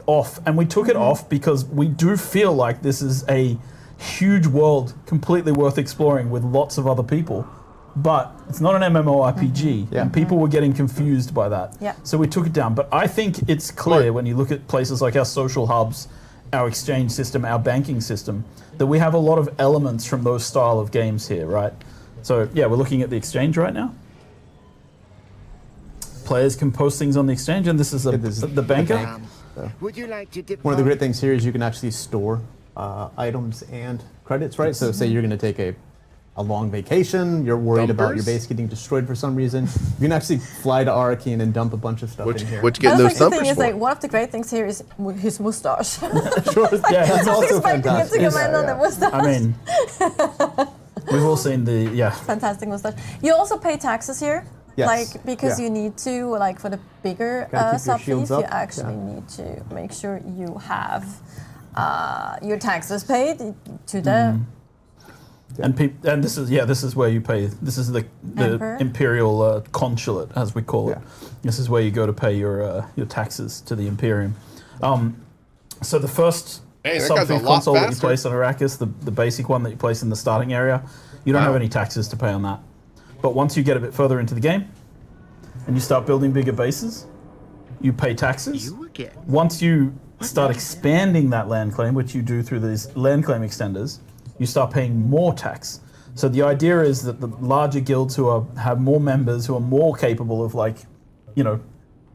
off, and we took it off because we do feel like this is a huge world completely worth exploring with lots of other people. but it's not an MMORPG, Yeah. and people were getting confused by that. Yeah. So we took it down. But I think it's clear when you look at places like our social hubs, our exchange system, our banking system, that we have a lot of elements from those style of games here, right? So yeah, we're looking at the exchange right now. Players can post things on the exchange, and this is the banker. Would you like to dip One of the great things here is you can actually store items and credits, right? So say you're going to take a long vacation, you're worried about your Dumpers? base getting destroyed for some reason, you can actually fly to Arrakeen and dump a bunch of stuff in here. Which getting I those think the thing thumpers is, for? like, one of the great things here is his mustache. Sure, Yeah, that's also Expecting it to fantastic. come in on the mustache. I mean, we've all seen the Fantastic mustache. You also pay taxes here. Yes. Like, because Yeah. you need to, like, for the bigger Gotta keep your sub shields fees, you up. actually need to make sure you have your taxes paid to the and this is where you pay. This is the Emperor? imperial consulate, as we call it. Yeah. This is where you go to pay your taxes to the Imperium. So the first Hey, that sub guy's a fee lot console that you faster. place on Arrakis, the basic one that you place in the starting area, you don't Wow. have any taxes to pay on that. But once you get a bit further into the game, and you start building bigger bases, you pay taxes. You again. Once you start expanding that land claim, which you do through these land claim extenders, you start paying more tax. So the idea is that the larger guilds have more members, who are more capable of, like,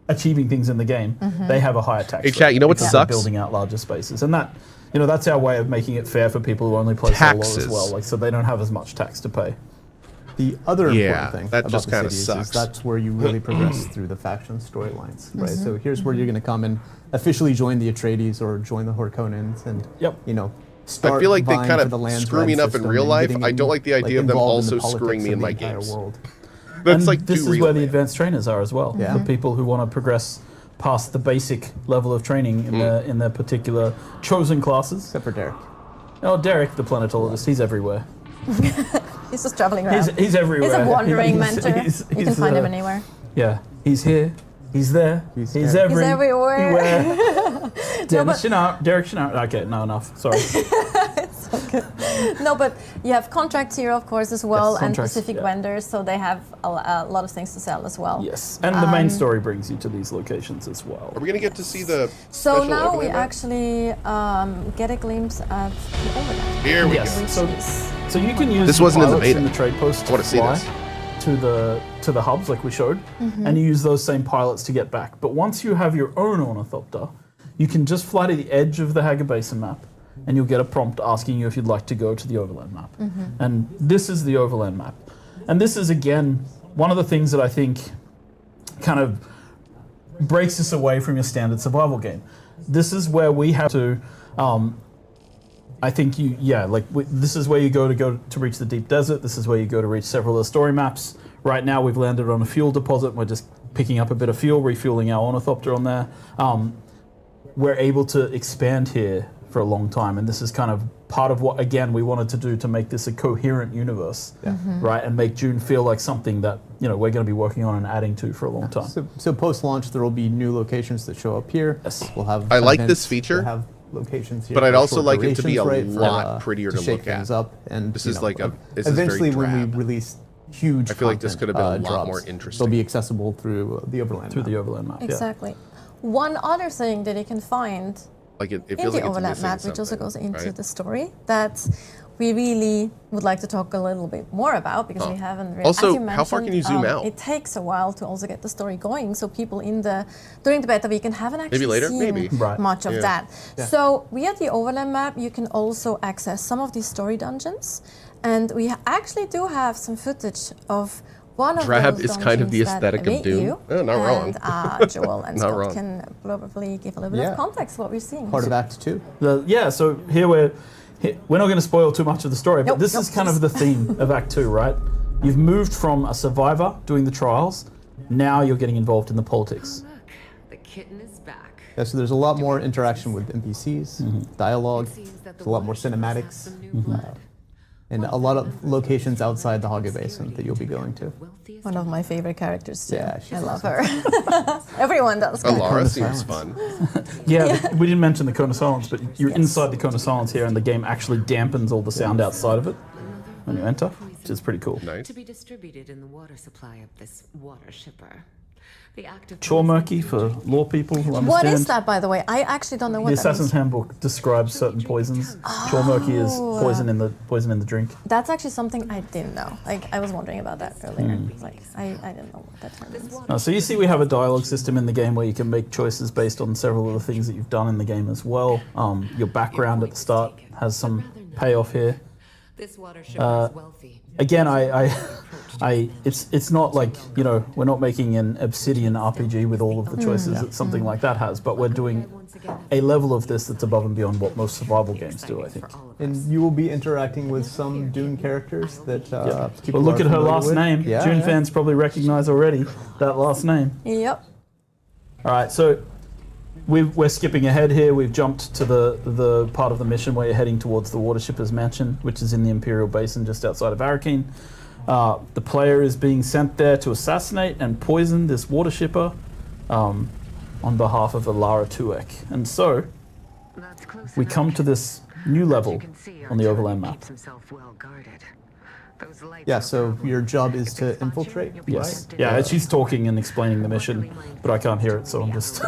achieving things in the game, they have a higher tax Hey, rate chat, you know what because they're sucks? building out larger spaces. And that's our way of making it fair for people who only play solo Taxes. as well, like, so they don't have as much tax to pay. The other Yeah, important thing that about just the kinda cities sucks. is that's where you really progress through the faction storylines, right? So here's where you're going to come and officially join the Atreides or join the Harkonnens and, Yep. start I feel like they vying kind for of the land's screw me rent enough in system real and life. getting I don't like the idea of them involved in the also screwing politics me in of my the entire games. world. That's And like this too is real. where the advanced trainers are as well. Yeah. For people who want to progress past the basic level of training in their particular chosen classes. Except for Derek. Oh, Derek, the planetologist, he's everywhere. He's just traveling around. He's everywhere. He's a wandering mentor. You can find him uh, anywhere. Yeah, he's here. He's there. He's everywhere. Derek Shinar. Okay, no, enough. Sorry. No, but you have contracts here, of course, as well, Yes, and contracts, specific yeah. vendors, so they have a lot of things to sell as well. Yes, and the main story brings you to these locations as well. Are we gonna get to see the So special now we overlay map? actually get a glimpse at the overlap. Here we Yes. go. So you can use This the wasn't in the pilots beta. the trade post I wanna to see fly this. to the hubs like we showed, and you use those same pilots to get back. But once you have your own ornithopter, you can just fly to the edge of the Hagar Basin map, and you'll get a prompt asking you if you'd like to go to the overland map. And this is the overland map. And this is, again, one of the things that I think kind of breaks us away from your standard survival game. This is where we have to, I think this is where you go to reach the deep desert. This is where you go to reach several of the story maps. Right now we've landed on a fuel deposit. We're just picking up a bit of fuel, refueling our ornithopter on there. We're able to expand here for a long time, and this is kind of part of what, again, we wanted to do to make this a coherent universe, right? And make Dune feel like something that, we're going to be working on and adding to for a long time. So post-launch, there will be new locations that show up here. Yes. We'll have I like events this feature, that have locations here but I'd for also short like it to be a durations, right, lot prettier to shake look at. things up. And This is like this is very eventually when we drab. release huge I feel like this content, could have been a lot drops, more interesting. They'll be accessible through the overland Through map. the overland map, yeah. Exactly. One other thing that you can find Like it in feels the like it's overlap missing map, which also something, goes into right? the story, that we really would like to talk a little bit more about, because we haven't really. Also, as you how far can you mentioned, zoom out? It takes a while to also get the story going, so people during the beta weekend haven't actually later? seen Maybe. Right. much of Yeah. that. So via the overlap map, you can also access some of these story dungeons, and we actually do have some footage of one of Drab those is kind of the dungeons that aesthetic of await Dune. you, Oh, not wrong. and Joel and Not Scott wrong. can probably give a little bit Yeah. of context what we're seeing. Part of Act 2. So here we're not going to spoil too much of the story, but Nope, this nope, is kind of the theme of Act 2, right? You've moved from a survivor doing the trials, now you're getting involved in the politics. Look, the kitten is back. Yeah, so there's a lot more interaction with NPCs, dialogue, Seems that the there's a lot more Watch must have cinematics, some new blood. and a lot of locations outside the Haga Basin that you'll be going to. Wealthiest One of my favorite characters too. Yeah, I love her. Everyone does. Alara of seems Silence. fun. Yeah, we didn't mention the Cone of Silence, but you're inside the Cone of Silence here, and the game actually dampens all the sound outside of it when you enter. which is pretty cool. Nice. To be distributed in the water supply of this water shipper. The active Chormurky for law people who understand. What is that, by the way? I actually don't know what The that Assassin's means. Handbook describes certain poisons. Chormurky is poison in the drink. That's actually something I didn't know. Like, I was wondering about that earlier. Like, I didn't know what that term is. So you see we have a dialogue system in the game where you can make choices based on several of the things that you've done in the game as well. Your background at the start has some payoff here. This water shipper is wealthy. Again, it's not like, we're not making an Obsidian RPG with all of the choices that something like that has, but we're doing a level of this that's above and beyond what most survival games do, I think. And you will be interacting with some Dune characters that people Well, look are at her familiar last with. name. Yeah, Dune yeah. fans probably recognize already that last name. Yep. All right, so we're skipping ahead here. We've jumped to the part of the mission where you're heading towards the water shipper's mansion, which is in the Imperial Basin just outside of Arakeen. The player is being sent there to assassinate and poison this water shipper on behalf of Alara Tuek. And so we come to this new level on the Overland map. Yeah, so your job is to infiltrate, Yes. right? Yeah, she's talking and explaining the mission, but I can't hear it, so I'm just...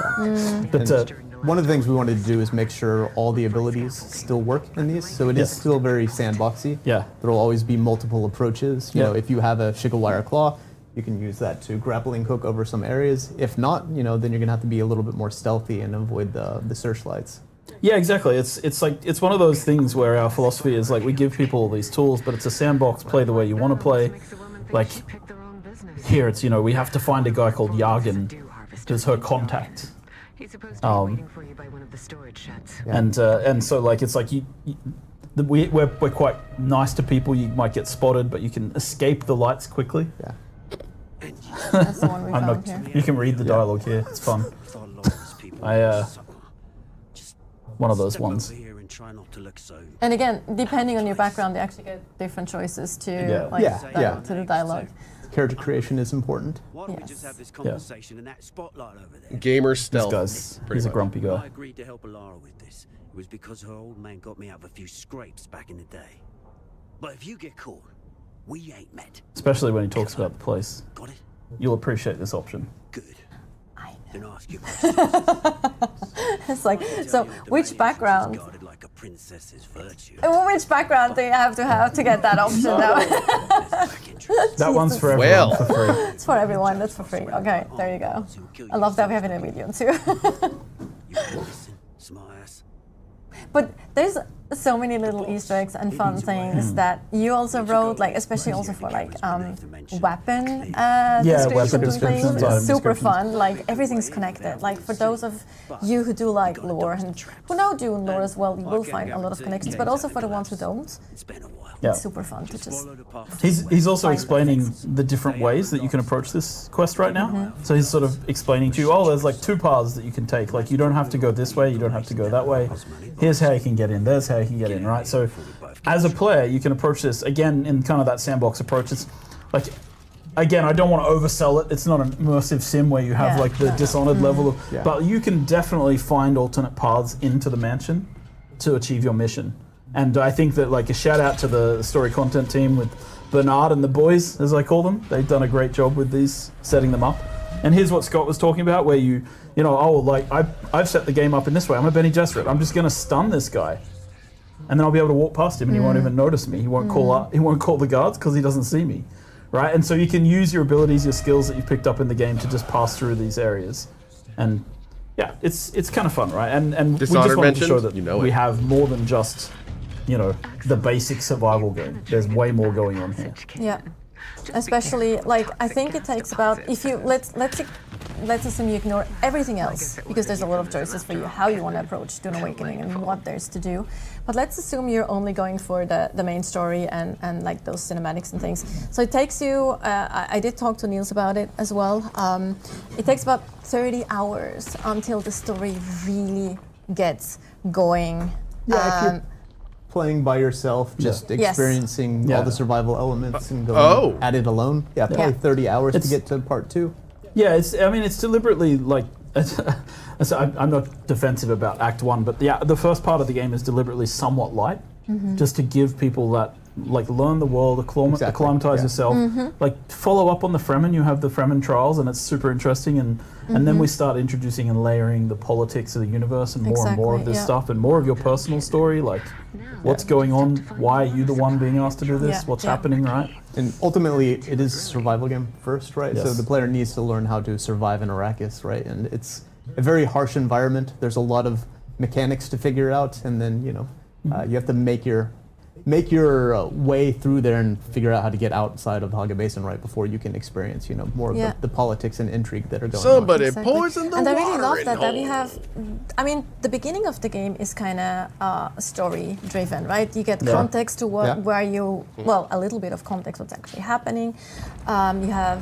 But One of the things we wanted to do is make sure all the abilities still work in these, so it is still very sandboxy. Yeah. There will always be multiple approaches. You Yeah. know, if you have a Shigawire Claw, you can use that to grappling hook over some areas. If not, then you're gonna have to be a little bit more stealthy and avoid the searchlights. Yeah, exactly. It's one of those things where our philosophy is like we give people all these tools, but it's a sandbox. Play the way you want to play. Like here, it's we have to find a guy called Yargan, who's her contact. He's supposed to be waiting for you by one of the storage sheds. And so like it's like we're quite nice to people. You might get spotted, but you can escape the lights quickly. Yeah. That's the one we found here. You can read the dialogue here. It's fun. One of those ones. And again, depending on your background, they actually get different choices to to the dialogue. Character creation is important. Why don't we just have this Yeah. conversation in that spotlight over there? Gamer This stealth. guy's pretty he's a much. grumpy I guy. agreed to help Alara with this. It was because her old man got me out of a few scrapes back in the day. But if you get caught, we ain't met. Especially when he talks about the place. Got it? You'll appreciate this option. Good. Then ask you. It's like, so which background? Guarded like a princess's virtue. Which background do you have to get that option though? That one's for Well. everyone for free. It's for everyone, that's for free. Okay, there you go. I love that we have it in a video too. You listen, smart ass. But there's so many little Easter eggs and fun things that you also wrote, like especially also for like weapon descriptions weapon and descriptions, things. item Super descriptions. fun. Like everything's connected. Like for those of you who do like lore and who know Dune lore as well, you will find a lot of connections. But also for the ones who don't, It's been a while. Yeah. it's super fun to just. Follow the path. He's also Find explaining things. the different ways that you can approach this quest right now. So he's sort of explaining to you, there's like two paths that you can take. Like you don't have to go this way, you don't have to go that way. Here's how you can get in, there's how you can get in, right? So as a player, you can approach this, again, in kind of that sandbox approach. It's like, again, I don't want to oversell it. It's not an immersive sim where you have Yeah, like the Dishonored level, Yeah. but you can definitely find alternate paths into the mansion to achieve your mission. And I think that like a shout out to the story content team with Bernard and the boys, as I call them. They've done a great job with these, setting them up. And here's what Scott was talking about, where I've set the game up in this way. I'm a Bene Gesserit. I'm just going to stun this guy, and then I'll be able to walk past him, and he won't even notice me. He won't call up. He won't call the guards because he doesn't see me, right? And so you can use your abilities, your skills that you've picked up in the game to just pass through these areas, and yeah, it's kind of fun, right? And we just Dishonored wanted to show mentioned? that You know we it. have more than just the basic survival game. There's way more going on here. Yeah, especially like I think it takes about if you let's assume you ignore everything else because there's a lot of choices for you how you want to approach Dune Awakening and what there's to do. But let's assume you're only going for the main story and like those cinematics and things. So it takes you. I did talk to Niels about it as well. It takes about 30 hours until the story really gets going. Yeah, if you're playing by yourself, just Yes. experiencing Yeah. all the survival elements and going at it alone. Yeah, probably Yeah. 30 hours It's- to get to part 2. Yeah, it's deliberately like. I'm not defensive about Act 1, but the first part of the game is deliberately somewhat light, just to give people that like learn the world, acclimatize yourself, like follow up on the Fremen. You have the Fremen trials, and it's super interesting. And then we start introducing and layering the politics of the universe and more of this stuff, and more of your personal story, like what's going on, why are you the one being asked to do this, what's happening, right? And ultimately, it is a survival game first, right? Yes. So the player needs to learn how to survive in Arrakis, right? And it's a very harsh environment. There's a lot of mechanics to figure out, and then you have to make your way through there and figure out how to get outside of the Haga Basin right before you can experience more of the politics and intrigue that are going on. Somebody poisoned the water. And I really love that we hole. have, I mean, the beginning of the game is kind of story driven, right? You get context to where you, well, a little bit of context what's actually happening. You have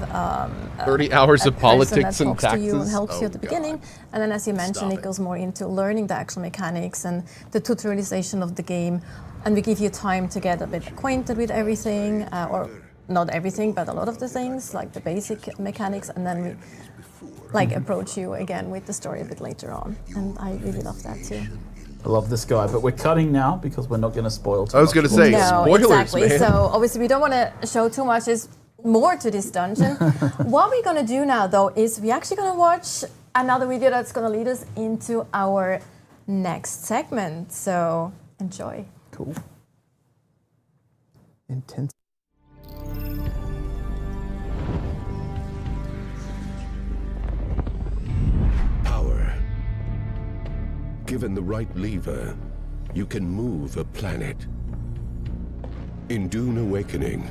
30 hours of politics and that talks to you and taxes. helps you at the beginning. And then as you mentioned, it goes more into learning the actual mechanics and the tutorialization of the game. And we give you time to get a bit acquainted with everything, or not everything, but a lot of the things, like the basic mechanics, and then we approach you again with the story a bit later on. And I really love that too. I love this guy, but we're cutting now because we're not going to spoil too much. I was going to say, spoilers, exactly. man. So obviously we don't want to show too much. There's more to this dungeon. What we're going to do now, though, is we're actually going to watch another video that's going to lead us into our next segment. So enjoy. Cool. Intense. Power. Given the right lever, you can move a planet. In Dune Awakening,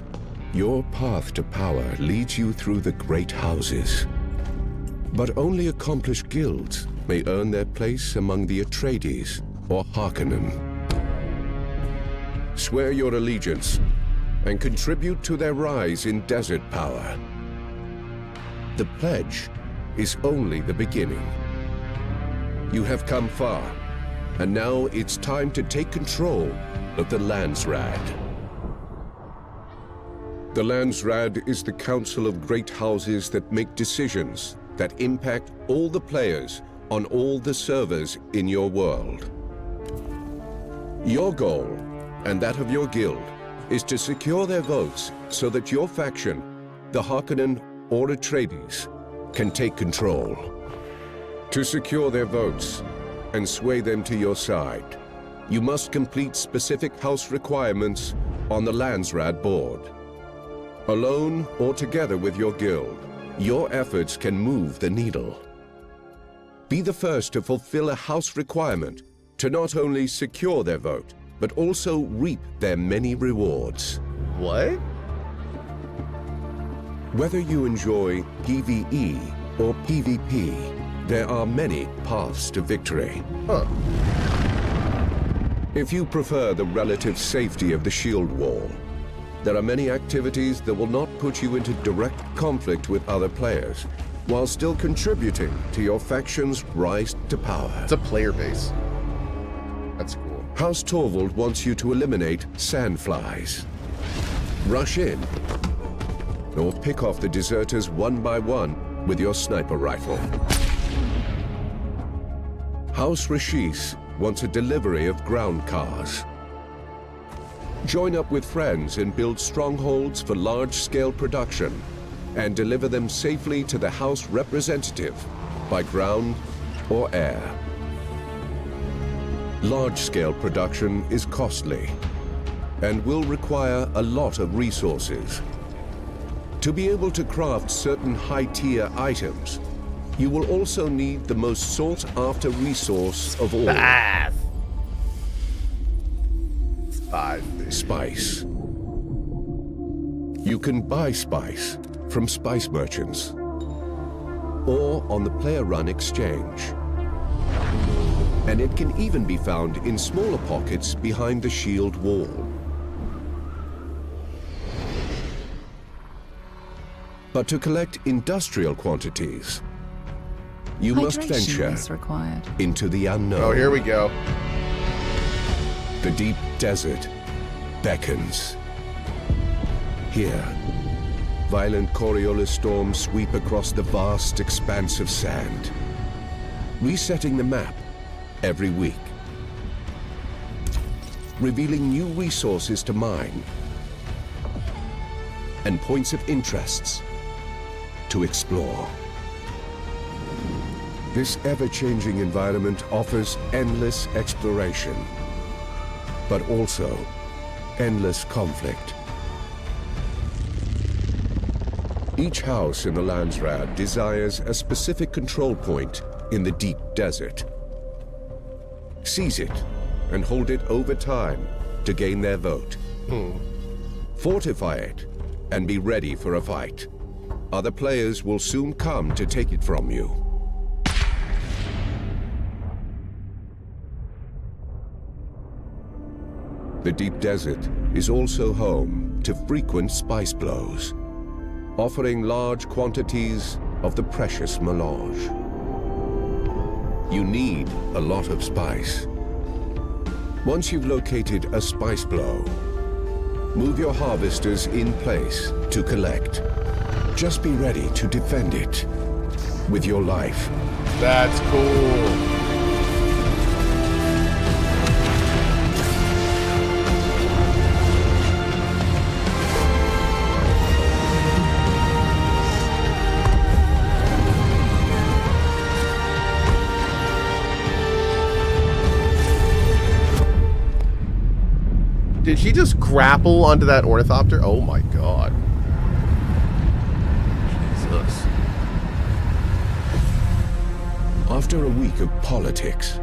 your path to power leads you through the great houses. But only accomplished guilds may earn their place among the Atreides or Harkonnen. Swear your allegiance and contribute to their rise in desert power. The pledge is only the beginning. You have come far, and now it's time to take control of the Landsraad. The Landsraad is the council of great houses that make decisions that impact all the players on all the servers in your world. Your goal, and that of your guild, is to secure their votes so that your faction, the Harkonnen or Atreides, can take control. To secure their votes and sway them to your side, you must complete specific house requirements on the Landsraad board. Alone or together with your guild, your efforts can move the needle. Be the first to fulfill a house requirement to not only secure their vote, but also reap their many rewards. What? Whether you enjoy PvE or PvP, there are many paths to victory. Huh. If you prefer the relative safety of the shield wall, there are many activities that will not put you into direct conflict with other players, while still contributing to your faction's rise to power. It's a player base. That's cool. House Torvald wants you to eliminate sandflies. Rush in, or pick off the deserters one by one with your sniper rifle. House Rashis wants a delivery of ground cars. Join up with friends and build strongholds for large-scale production and deliver them safely to the House representative by ground or air. Large-scale production is costly and will require a lot of resources. To be able to craft certain high-tier items, you will also need the most sought-after resource of all. Spice. You can buy spice from spice merchants or on the player-run exchange. And it can even be found in smaller pockets behind the shield wall. But to collect industrial quantities, you must venture into the unknown. Oh, here we go. The deep desert beckons. Here, violent Coriolis storms sweep across the vast expanse of sand, resetting the map every week, revealing new resources to mine and points of interests to explore. This ever-changing environment offers endless exploration, but also endless conflict. Each house in the Landsraad desires a specific control point in the deep desert. Seize it and hold it over time to gain their vote. Fortify it and be ready for a fight. Other players will soon come to take it from you. The deep desert is also home to frequent spice blows, offering large quantities of the precious melange. You need a lot of spice. Once you've located a spice blow, move your harvesters in place to collect. Just be ready to defend it with your life. That's cool. Did she just grapple onto that ornithopter? Oh my god. Jesus. After a week of politics,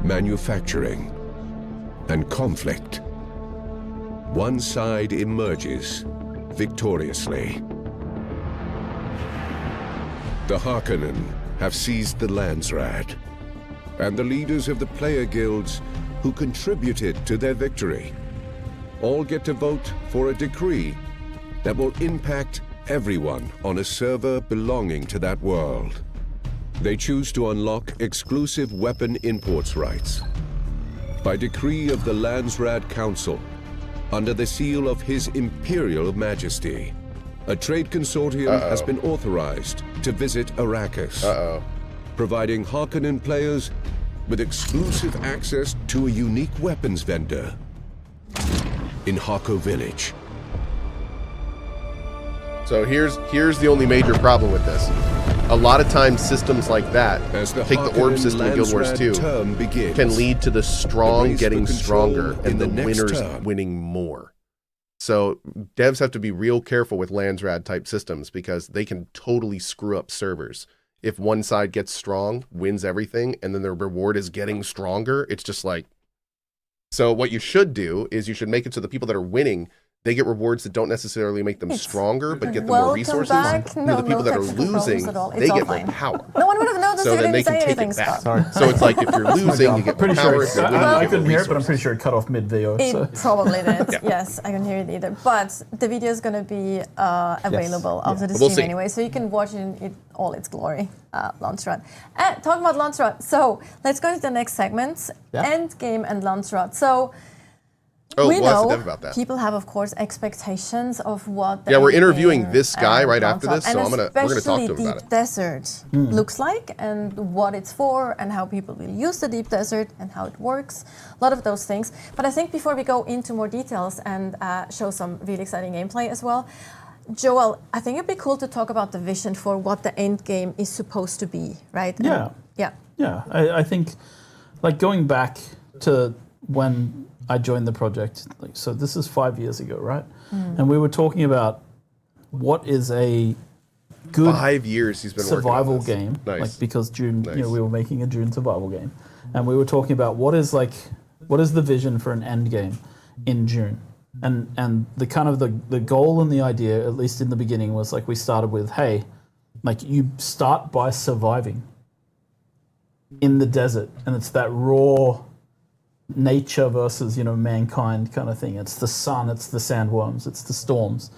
manufacturing, and conflict, one side emerges victoriously. The Harkonnen have seized the Landsraad, and the leaders of the player guilds who contributed to their victory all get to vote for a decree that will impact everyone on a server belonging to that world. They choose to unlock exclusive weapon imports rights. By decree of the Landsraad Council, under the seal of His Imperial Majesty, a trade consortium has been authorized to visit Arrakis, providing Harkonnen players with exclusive access to a unique weapons vendor in Hako Village. So here's the only major problem with this. A lot of times systems like that, take the orb system in Guild Wars 2, can lead to the strong getting stronger and the winners winning more. So devs have to be real careful with Landsraad type systems because they can totally screw up servers. If one side gets strong, wins everything, and then the reward is getting stronger, it's just like... So what you should do is you should make it so the people that are winning, they get rewards that don't necessarily make them stronger, but get them more resources. No, the people that are losing, they get more power. No one would have noticed. So then they can take it back. So it's like if you're losing, you get more power. If you're winning, I you get couldn't more hear it, but I'm resources. pretty sure it cut off mid-VO. It probably did. Yes, I couldn't hear it either. But the video is going to be available after the stream anyway, so you can watch it in all its glory. Landsraad. Talking about Landsraad, so let's go to the next segment. Endgame and Landsraad. So we know about that. people have, of course, expectations of what. Yeah, we're interviewing this guy right after this, so we're going to talk to him about it. Deep Desert looks like, and what it's for, and how people will use the Deep Desert, and how it works. A lot of those things. But I think before we go into more details and show some really exciting gameplay as well, Joel, I think it'd be cool to talk about the vision for what the end game is supposed to be, right? Yeah. Yeah. I think, like, going back to when I joined the project, like, so this is 5 years ago, right? And we were talking about what is a good 5 years he's been survival working on game, this. like, because Dune, you know, we were making a Dune survival game, and we were talking about what is the vision for an end game in Dune. And the kind of the goal and the idea, at least in the beginning, was like we started with, hey, like you start by surviving in the desert, and it's that raw nature versus, you know, mankind kind of thing. It's the sun, it's the sandworms, it's the storms.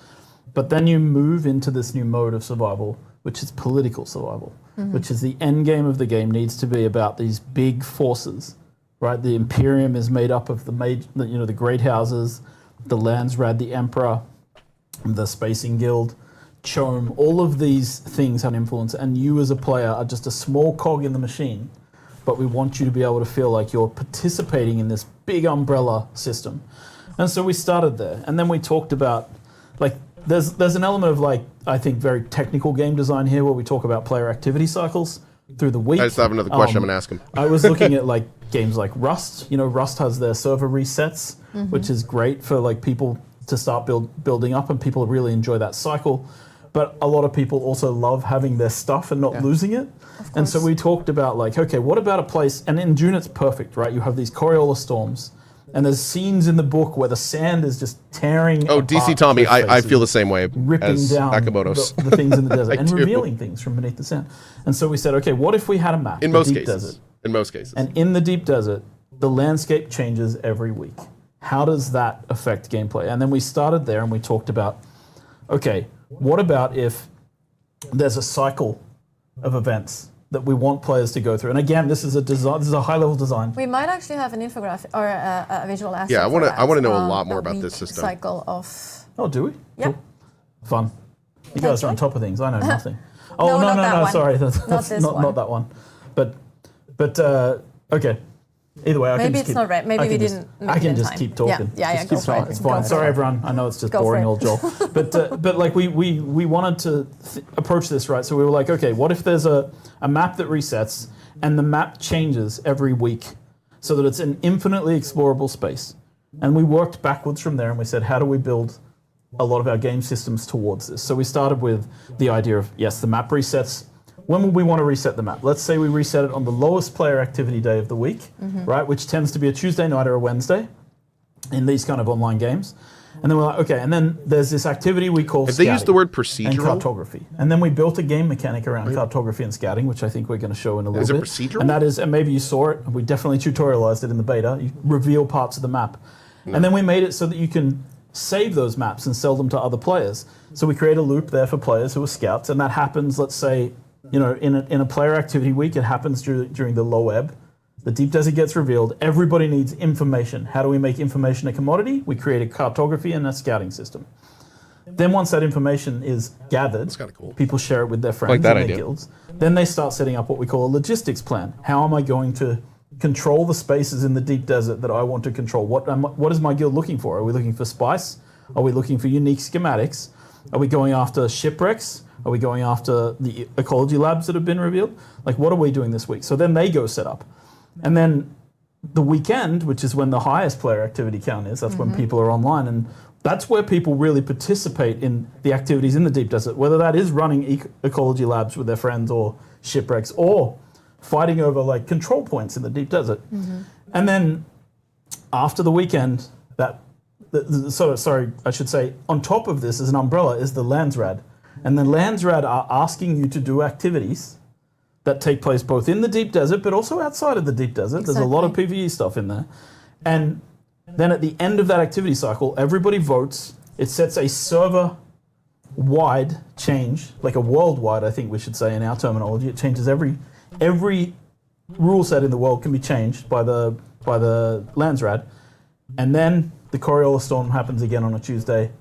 But then you move into this new mode of survival, which is political survival, which is the end game of the game needs to be about these big forces, right? The Imperium is made up of the great houses, the Landsraad, the Emperor, the Spacing Guild, Chom, all of these things have an influence, and you as a player are just a small cog in the machine, but we want you to be able to feel like you're participating in this big umbrella system. And so we started there, and then we talked about, like, there's an element of like, I think, very technical game design here where we talk about player activity cycles through the week. I just have another question I'm going to ask him. I was looking at like games like Rust. You know, Rust has their server resets, which is great for like people to start building up, and people really enjoy that cycle. But a lot of people also love having their stuff and not losing it. And so we talked about like, okay, what about a place, and in Dune it's perfect, right? You have these Coriolis storms, and there's scenes in the book where the sand is just tearing apart DC Tommy, cliff I faces, feel the same way ripping as down Akamoto's. the things in the desert and do. revealing things from beneath the sand. And so we said, okay, what if we had a map In the most deep cases. desert? In most cases. And in the deep desert, the landscape changes every week. How does that affect gameplay? And then we started there and we talked about, okay, what about if there's a cycle of events that we want players to go through? And again, this is a design. This is a high-level design. We might actually have an infographic or a visual asset. Yeah, I want to know a lot more that about week this system. Cycle of. Oh, do we? Yep. Cool. Fun. You guys are on top of things. I know nothing. No, Oh not that one. Sorry, that's Not this one. not that one. But okay. Either way, I can Maybe just it's keep, not right. Maybe I we can just- didn't. Make I it can in just time. keep talking. Yeah, Just go keep for it. talking. It's Go fine. for Sorry, it. everyone. I know it's just Go for boring it. old Joel. But like we wanted to approach this right. So we were like, okay, what if there's a map that resets and the map changes every week so that it's an infinitely explorable space? And we worked backwards from there and we said, how do we build a lot of our game systems towards this? So we started with the idea of, yes, the map resets. When would we want to reset the map? Let's say we reset it on the lowest player activity day of the week, right? Which tends to be a Tuesday night or a Wednesday in these kind of online games. And then we're like, okay, and then there's this activity we call If they use the scouting word and procedural, cartography. And then we built a game mechanic around cartography and scouting, which I think we're going to show in a little Is it bit. procedural? And that is, and maybe you saw it, we definitely tutorialized it in the beta. You reveal parts of the map. And then we made it so that you can save those maps and sell them to other players. So we create a loop there for players who are scouts, and that happens, let's say, you know, in a player activity week, it happens during the low ebb. The deep desert gets revealed. Everybody needs information. How do we make information a commodity? We create a cartography and a scouting system. Then once that information is gathered, That's kinda cool. people share it with their friends Like that and their idea. guilds. Then they start setting up what we call a logistics plan. How am I going to control the spaces in the deep desert that I want to control? What is my guild looking for? Are we looking for spice? Are we looking for unique schematics? Are we going after shipwrecks? Are we going after the ecology labs that have been revealed? Like, what are we doing this week? So then they go set up. And then the weekend, which is when the highest player activity count is, that's when people are online. And that's where people really participate in the activities in the deep desert, whether that is running ecology labs with their friends or shipwrecks or fighting over like control points in the deep desert. And then after the weekend, I should say, on top of this as an umbrella is the Landsrad. And the Landsrad are asking you to do activities that take place both in the deep desert, but also outside of the deep desert. There's a lot of PvE stuff in there. And then at the end of that activity cycle, everybody votes. It sets a server-wide change, like a worldwide, I think we should say in our terminology. It changes every rule set in the world can be changed by the Landsrad. And then the Coriolis Storm happens again on a Tuesday,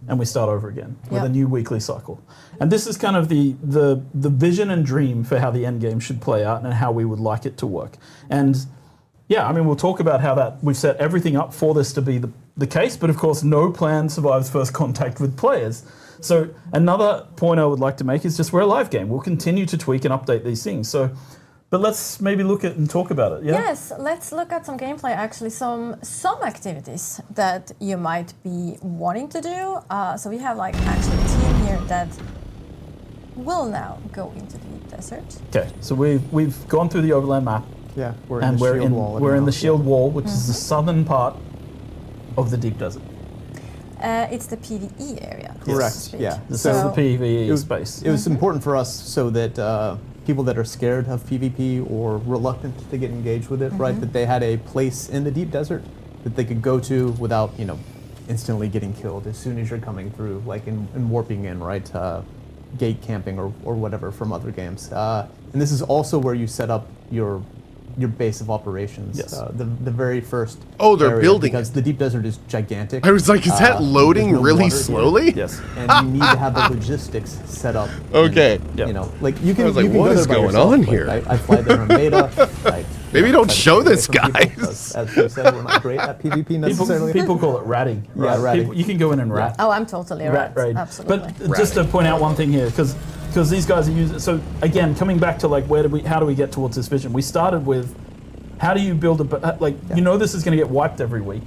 and we start over again with a new weekly cycle. And this is kind of the vision and dream for how the end game should play out and how we would like it to work. And yeah, I mean, we'll talk about how that we've set everything up for this to be the case, but of course, no plan survives first contact with players. So another point I would like to make is just we're a live game. We'll continue to tweak and update these things. But let's maybe look at and talk about it. Yeah? Yes, let's look at some gameplay. Actually, some activities that you might be wanting to do. So we have like actually a team here that will now go into the deep desert. Okay, so we've gone through the overland map. Yeah, we're And in the shield wall. we're in the shield wall, which is the southern part of the deep desert. It's the PvE area. Correct. so to speak. Yeah. This So is the PvE it- space. It was important for us so that people that are scared of PvP or reluctant to get engaged with it, right, that they had a place in the deep desert that they could go to without, instantly getting killed as soon as you're coming through, like in warping in, right, gate camping or whatever from other games. And this is also where you set up your base of operations. Yes. The very first. Oh, they're area, building because it. the deep desert is gigantic. I was like, is that loading there's no really water here. slowly? Yes. And you need to have the logistics set up. Okay. And, like you can. I was like, you can what go is there by going yourself, on like, here? I fly there in beta. Like Maybe don't show away this, from people, guys. 'cause as we said, we're not great at PvP necessarily. People call it ratting. Yeah, right? ratting. People, you can go in and rat. Oh, I'm totally Rat right. raid. Absolutely. But just to point out one thing here, because these guys are using. So again, coming back to like how do we get towards this vision? We started with how do you build this is going to get wiped every week.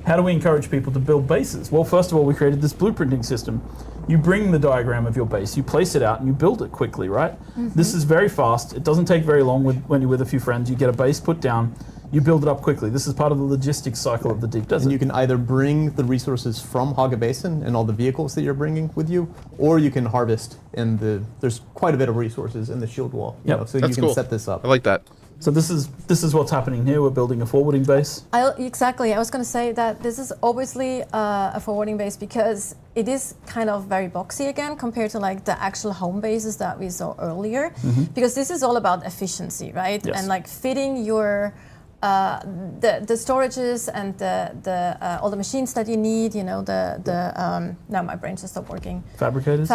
How do we encourage people to build bases? Well, first of all, we created this blueprinting system. You bring the diagram of your base, you place it out, and you build it quickly, right? This is very fast. It doesn't take very long when you're with a few friends. You get a base put down, you build it up quickly. This is part of the logistics cycle of the Deep Desert. And you can either bring the resources from Haga Basin and all the vehicles that you're bringing with you, or you can harvest there's quite a bit of resources in the shield wall. So That's you can cool. set this up. I like that. So this is what's happening here. We're building a forwarding base. Exactly. I was going to say that this is obviously a forwarding base because it is kind of very boxy again compared to like the actual home bases that we saw earlier. Because this is all about efficiency, right? Yes. And like fitting your the storages and the all the machines that you need. Now my brain just stopped working. Fabricators.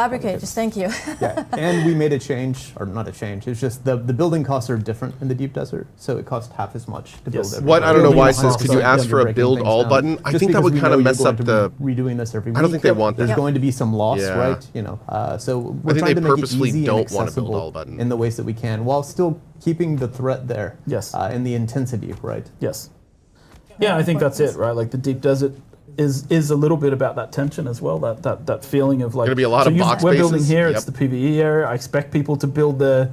Thank you. Yeah, and we made a change, or not a change. It's just the building costs are different in the Deep Desert, so it costs half as much to build everything. What I don't know why it Building says, could you costs ask are for a breaking build things all down. button? I Just think that because would we kind know of you're mess going up to the. be redoing this every week. I don't think they want that. There's going to be some loss, Yeah. right? So we're I think trying they to make it purposefully easy don't and want to build accessible all button. in the ways that we can, while still keeping the threat there. Yes. And the intensity, right? Yes. Yeah, I think that's it, right? Like the Deep Desert is a little bit about that tension as well, that feeling of like. Gonna be a lot of box We're building bases. here. Yep. It's the PVE area. I expect people to build their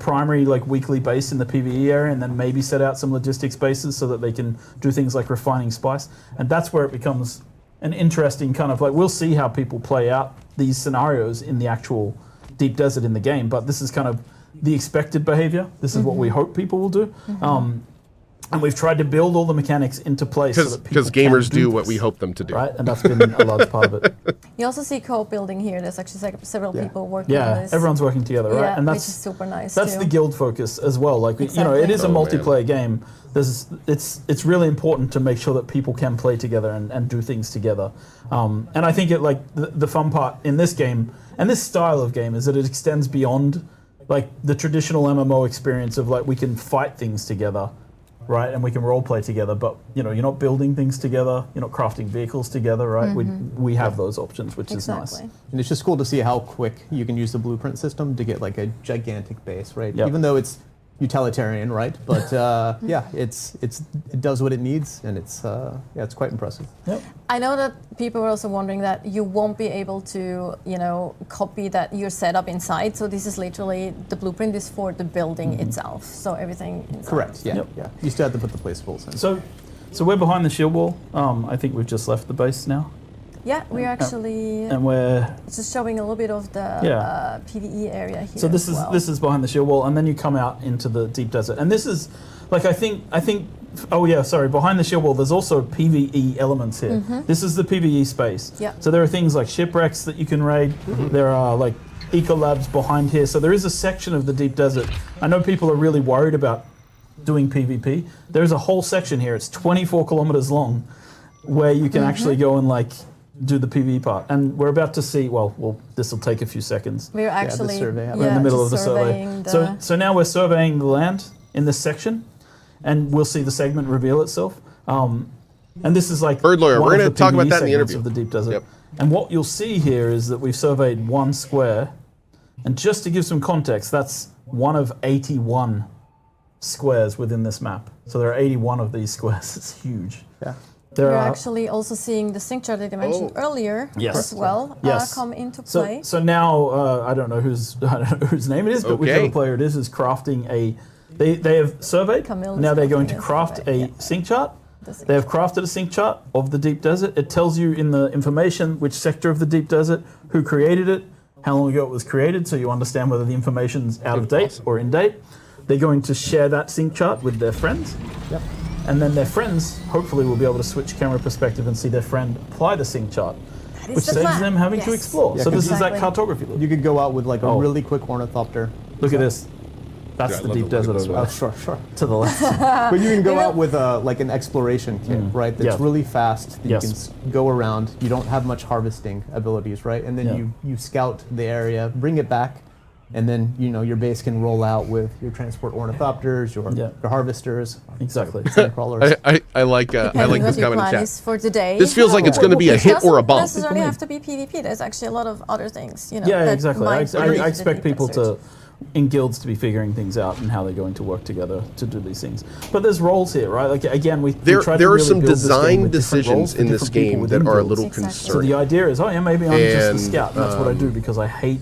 primary like weekly base in the PVE area, and then maybe set out some logistics bases so that they can do things like refining spice. And that's where it becomes an interesting kind of like we'll see how people play out these scenarios in the actual Deep Desert in the game. But this is kind of the expected behavior. This is what we hope people will do. And we've tried to build all the mechanics into place Because gamers do what we hope them to do. right? And that's been a large part of it. You also see Cohh building here. There's actually several people working on Yeah, this. everyone's working together, right? Yeah, And which is super nice. That's too. the guild focus as well. Like it is a Oh, man. multiplayer game. It's really important to make sure that people can play together and do things together. And I think the fun part in this game and this style of game is that it extends beyond like the traditional MMO experience of like we can fight things together. Right, and we can role play together, but you're not building things together, you're not crafting vehicles together, right? We have those options, which is nice. And it's just cool to see how quick you can use the blueprint system to get like a gigantic base, right? Yep. Even though it's utilitarian, right? But it does what it needs, and it's quite impressive. Yep. I know that people were also wondering that you won't be able to, copy your setup inside. So this is literally the blueprint is for the building itself. So everything inside. Correct. Yeah. Yep. Yeah. You still have to put the placeables in. So we're behind the shield wall. I think we've just left the base now, Yeah, we're actually and we're just showing a little bit of the PvE area here. So this as well. this is behind the shield wall, and then you come out into the Deep Desert, and this is like I think. Oh yeah, sorry. Behind the shield wall, there's also PVE elements here. This is the PVE space. Yeah. So there are things like shipwrecks that you can raid. There are like eco labs behind here. So there is a section of the Deep Desert. I know people are really worried about doing PvP. There's a whole section here. It's 24 kilometers long, where you can actually go and like do the PvE part. And we're about to see. Well, this will take a few seconds. We're actually survey. We're in the middle of the surveying survey. So now we're surveying the land in this section, and we'll see the segment reveal itself. And this is like Bird Lawyer, one we're of gonna the talk about PvE that in the segments interview. of the Deep Desert. Yep. And what you'll see here is that we've surveyed one square, and just to give some context, that's one of 81 squares within this map. So there are 81 of these squares. It's huge. Yeah. There We're are actually also seeing the sync chart that you mentioned earlier Yes. as well Yes. come into play. So now I don't know whose name it is, but whichever player it is crafting a. They have surveyed. Camille is Now they're going to crafting a craft survey, a sync chart. The sync They have crafted a sync chart of the Deep Desert. It tells you in the information which sector of the Deep Desert, who created it, how long ago it was created, so you understand whether the information's out of date or in date. They're going to share that sync chart with their friends. Yep. And then their friends, hopefully, will be able to switch camera perspective and see their friend apply the sync chart, That is which the saves plan. them having to Yes. explore. Yeah, So this is exactly. that cartography loop. You could go out with like a Oh. really quick ornithopter. Look at this. That's Yeah, I the love Deep the look Desert of this over one. there. Sure. To the left. But you can go out with like an exploration kit, right? That's Yeah. really fast. That Yes. You can go around. You don't have much harvesting abilities, right? And then Yeah. you scout the area, bring it back, And then your base can roll out with your transport ornithopters, your harvesters, exactly, crawlers. I like this comment in plan chat. is for today. This feels like it's going to be a hit or a bump. It doesn't necessarily have to be PvP. There's actually a lot of other things. Yeah, exactly. I expect people to in guilds to be figuring things out and how they're going to work together to do these things. But there's roles here, right? Like again, we try to there are really some build this game design with different roles decisions for in this different people game within that are a guilds. little Exactly. So concerning. the idea is, maybe I'm just a And, scout, and that's what I do because I hate.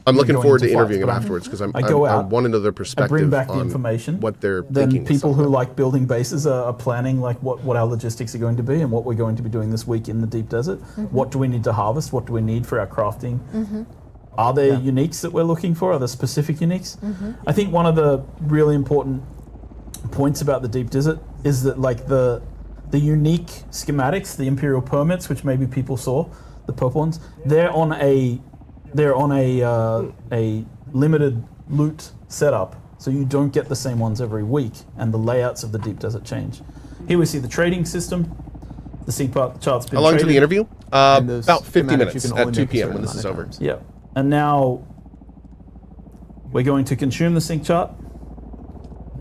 I'm looking going forward to into interviewing fights, him but afterwards because I go I out, want another I perspective bring back the on information. what they're Then thinking. with people some who of it. like building bases are planning like what our logistics are going to be and what we're going to be doing this week in the deep desert. What do we need to harvest? What do we need for our crafting? Are there uniques that we're looking for? Are there specific uniques? I think one of the really important points about the deep desert is that like the unique schematics, the Imperial permits, which maybe people saw, the purple ones, they're on a limited loot setup, so you don't get the same ones every week, and the layouts of the deep desert change. Here we see the trading system. The sync chart's been How long to traded. the interview? those About 50 schematics you minutes can at only 2 make a p.m. certain when this amount is of over. times. Yeah, and now we're going to consume the sync chart,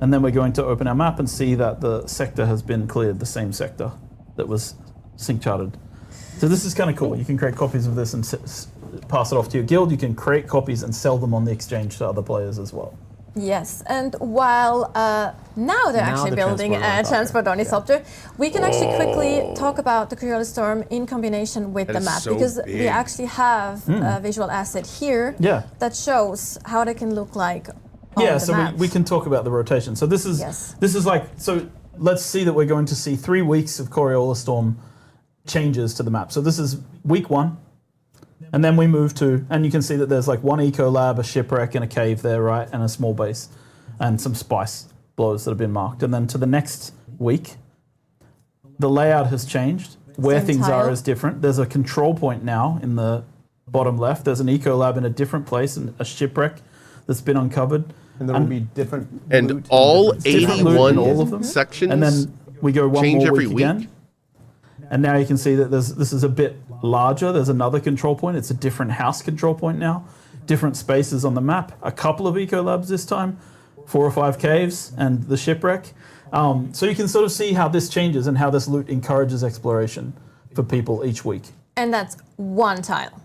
and then we're going to open our map and see that the sector has been cleared, the same sector that was sync charted. So this is kind of cool. You can create copies of this and pass it off to your guild. You can create copies and sell them on the exchange to other players as well. Yes, and while now they're actually the building a transport transport ornithopter, we can actually quickly talk about the Curious Storm in combination with That the is map, so because big. we actually have a visual asset here that shows how they can look like on Yeah, the so map. we can talk about the rotation. So this is so let's see that we're going to see 3 weeks of Coriolis Storm changes to the map. So this is week 1. And then we move to, and you can see that there's like one eco lab, a shipwreck, and a cave there, right? And a small base, and some spice blows that have been marked. And then to the next week, the layout has changed. Where Same things tile. are is different. There's a control point now in the bottom left. There's an eco lab in a different place, and a shipwreck that's been uncovered. And there will be different And loot all different 81 all of them. sections And then we go one change more every week week. again. And now you can see that this is a bit larger. There's another control point. It's a different house control point now. Different spaces on the map. A couple of eco labs this time. 4 or 5 caves and the shipwreck. So you can sort of see how this changes and how this loot encourages exploration for people each week. And that's one tile.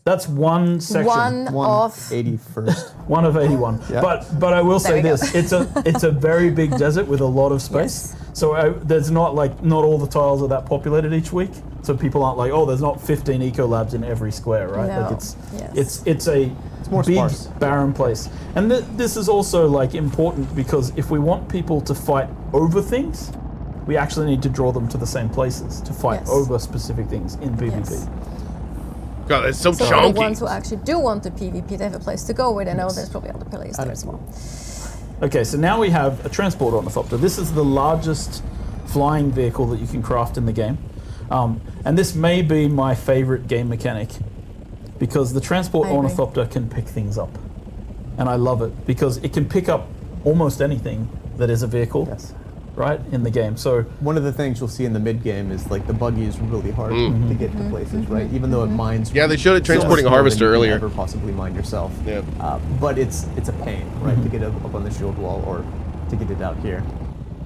That's one section. One of 81st. One of 81. Yeah. But I will say we go. this: it's a very big desert with a lot of space. So there's not all the tiles are that populated each week. So people aren't like, oh, there's not 15 eco labs in every square, right? No. Like it's a more big sparse. barren place. And this is also like important because if we want people to fight over things, we actually need to draw them to the same places to fight Yes. over specific things in PvP. Yes. God, that's so So for chunky. the ones who actually do want the PvP, they have a place to go where they know there's probably other players there as well. Okay, so now we have a transport ornithopter. This is the largest flying vehicle that you can craft in the game. And this may be my favorite game mechanic because the transport I agree. ornithopter can pick things up. And I love it because it can pick up almost anything that is a vehicle, right, in the game. So One of the things you'll see in the mid game is like the buggy is really hard to get to places, right? Even though it mines. Yeah, they showed it transporting a slower harvester than you earlier. can ever possibly mine yourself. Yeah. But it's a pain, right, to get up on the shield wall or to get it out here.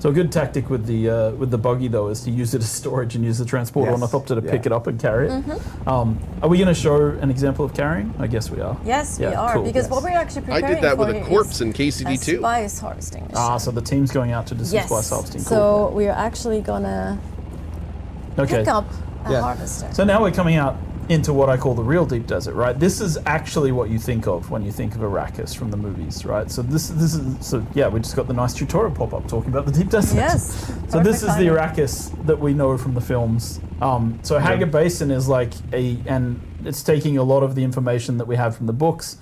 So a good tactic with the buggy though is to use it as storage and use the transport Yes, ornithopter to pick yeah. it up and carry it. Are we going to show an example of carrying? I guess we are. Yes, we Yeah, are, cool. because what we're actually I preparing did that with for a here corpse is in a KCD2. spice harvesting mission. So the team's going out to do some Yes, spice harvesting. Cool. so we're actually gonna Okay. pick up a Yeah. harvester. So now we're coming out into what I call the real deep desert, right? This is actually what you think of when you think of Arrakis from the movies, right? So this is we just got the nice tutorial pop up talking about the deep desert. Yes. So this is the timing. Arrakis that we know from the films. So Hagar Basin is like and it's taking a lot of the information that we have from the books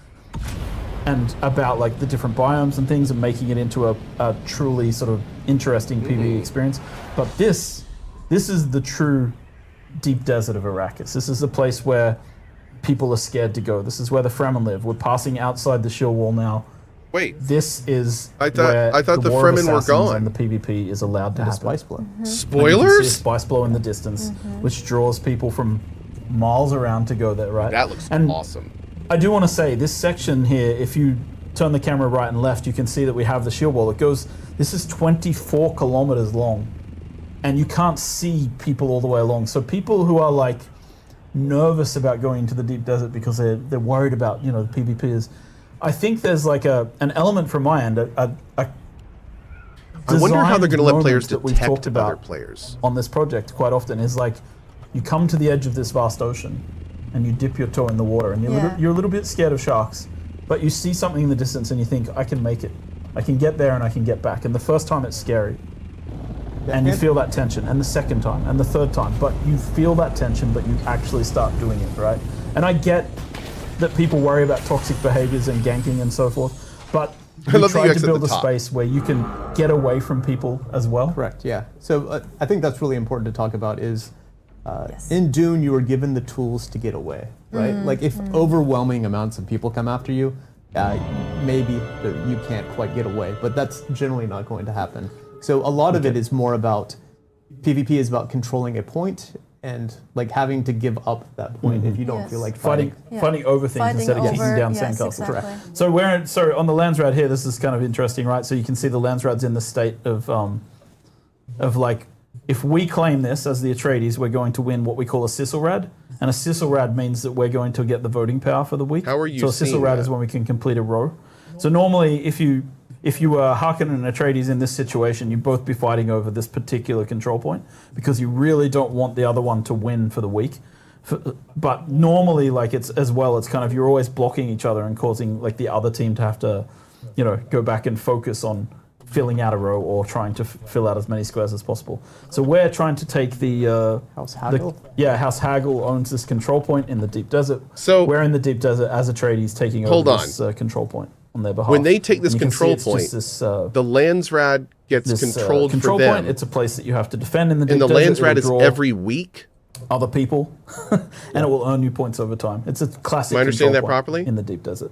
and about like the different biomes and things and making it into a truly sort of interesting PvE experience. But this is the true deep desert of Arrakis. This is the place where people are scared to go. This is where the Fremen live. We're passing outside the shield wall now. Wait, This is I thought the War of Fremen were Assassins gone. and the PvP is allowed to To have happen. spice blow. And you can see a spoilers? spice blow in the distance, which draws people from miles around to go there, right? That looks and awesome. I do want to say this section here, if you turn the camera right and left, you can see that we have the shield wall. It goes, this is 24 kilometers long, and you can't see people all the way along. So people who are like nervous about going into the deep desert because they're worried about, you know, the PvP is, I think there's like an element from my end, I wonder how they're going to let players that we've talked detect about other players on this project quite often is like, you come to the edge of this vast ocean and you dip your toe in the water and you're a little bit scared of sharks, but you see something in the distance and you think, I can make it. I can get there and I can get back. And the first time it's scary. And you feel that tension. And the second time and the third time. But you feel that tension, but you actually start doing it, right? And I get that people worry about toxic behaviors and ganking and so forth, but we tried to build a space where you can get away from people as well. Correct, yeah. So I think that's really important to talk about is in Dune, you were given the tools to get away, right? Like if overwhelming amounts of people come after you, maybe you can't quite get away, but that's generally not going to happen. So a lot of it is more about, PvP is about controlling a point and like having to give up that point if you don't feel like fighting over things instead of kicking down sandcastles. Exactly. So on the Landsrad here, this is kind of interesting, right? So you can see the Landsrad's in the state of like, if we claim this as the Atreides, we're going to win what we call a Sisselrad. And a Sisselrad means that we're going to get the voting power for the week. How are you So a seeing Sisselrad that? is when we can complete a row. So normally, if you were Harkonnen and Atreides in this situation, you'd both be fighting over this particular control point because you really don't want the other one to win for the week. But normally, like it's kind of, you're always blocking each other and causing like the other team to have to, you know, go back and focus on filling out a row or trying to fill out as many squares as possible. So we're trying to take the House Haggle? House Haggle owns this control point in the deep desert. So we're in the deep desert as Atreides taking over this control point on their behalf. When they take this And you can control see it's point, just this, the Landsrad gets controlled control for them. point. It's a place that you have to defend in the deep And the desert. Landsrad It'll is draw every week? other people, and it will earn you points over time. It's a classic. Am I understanding that control point properly? in the deep desert.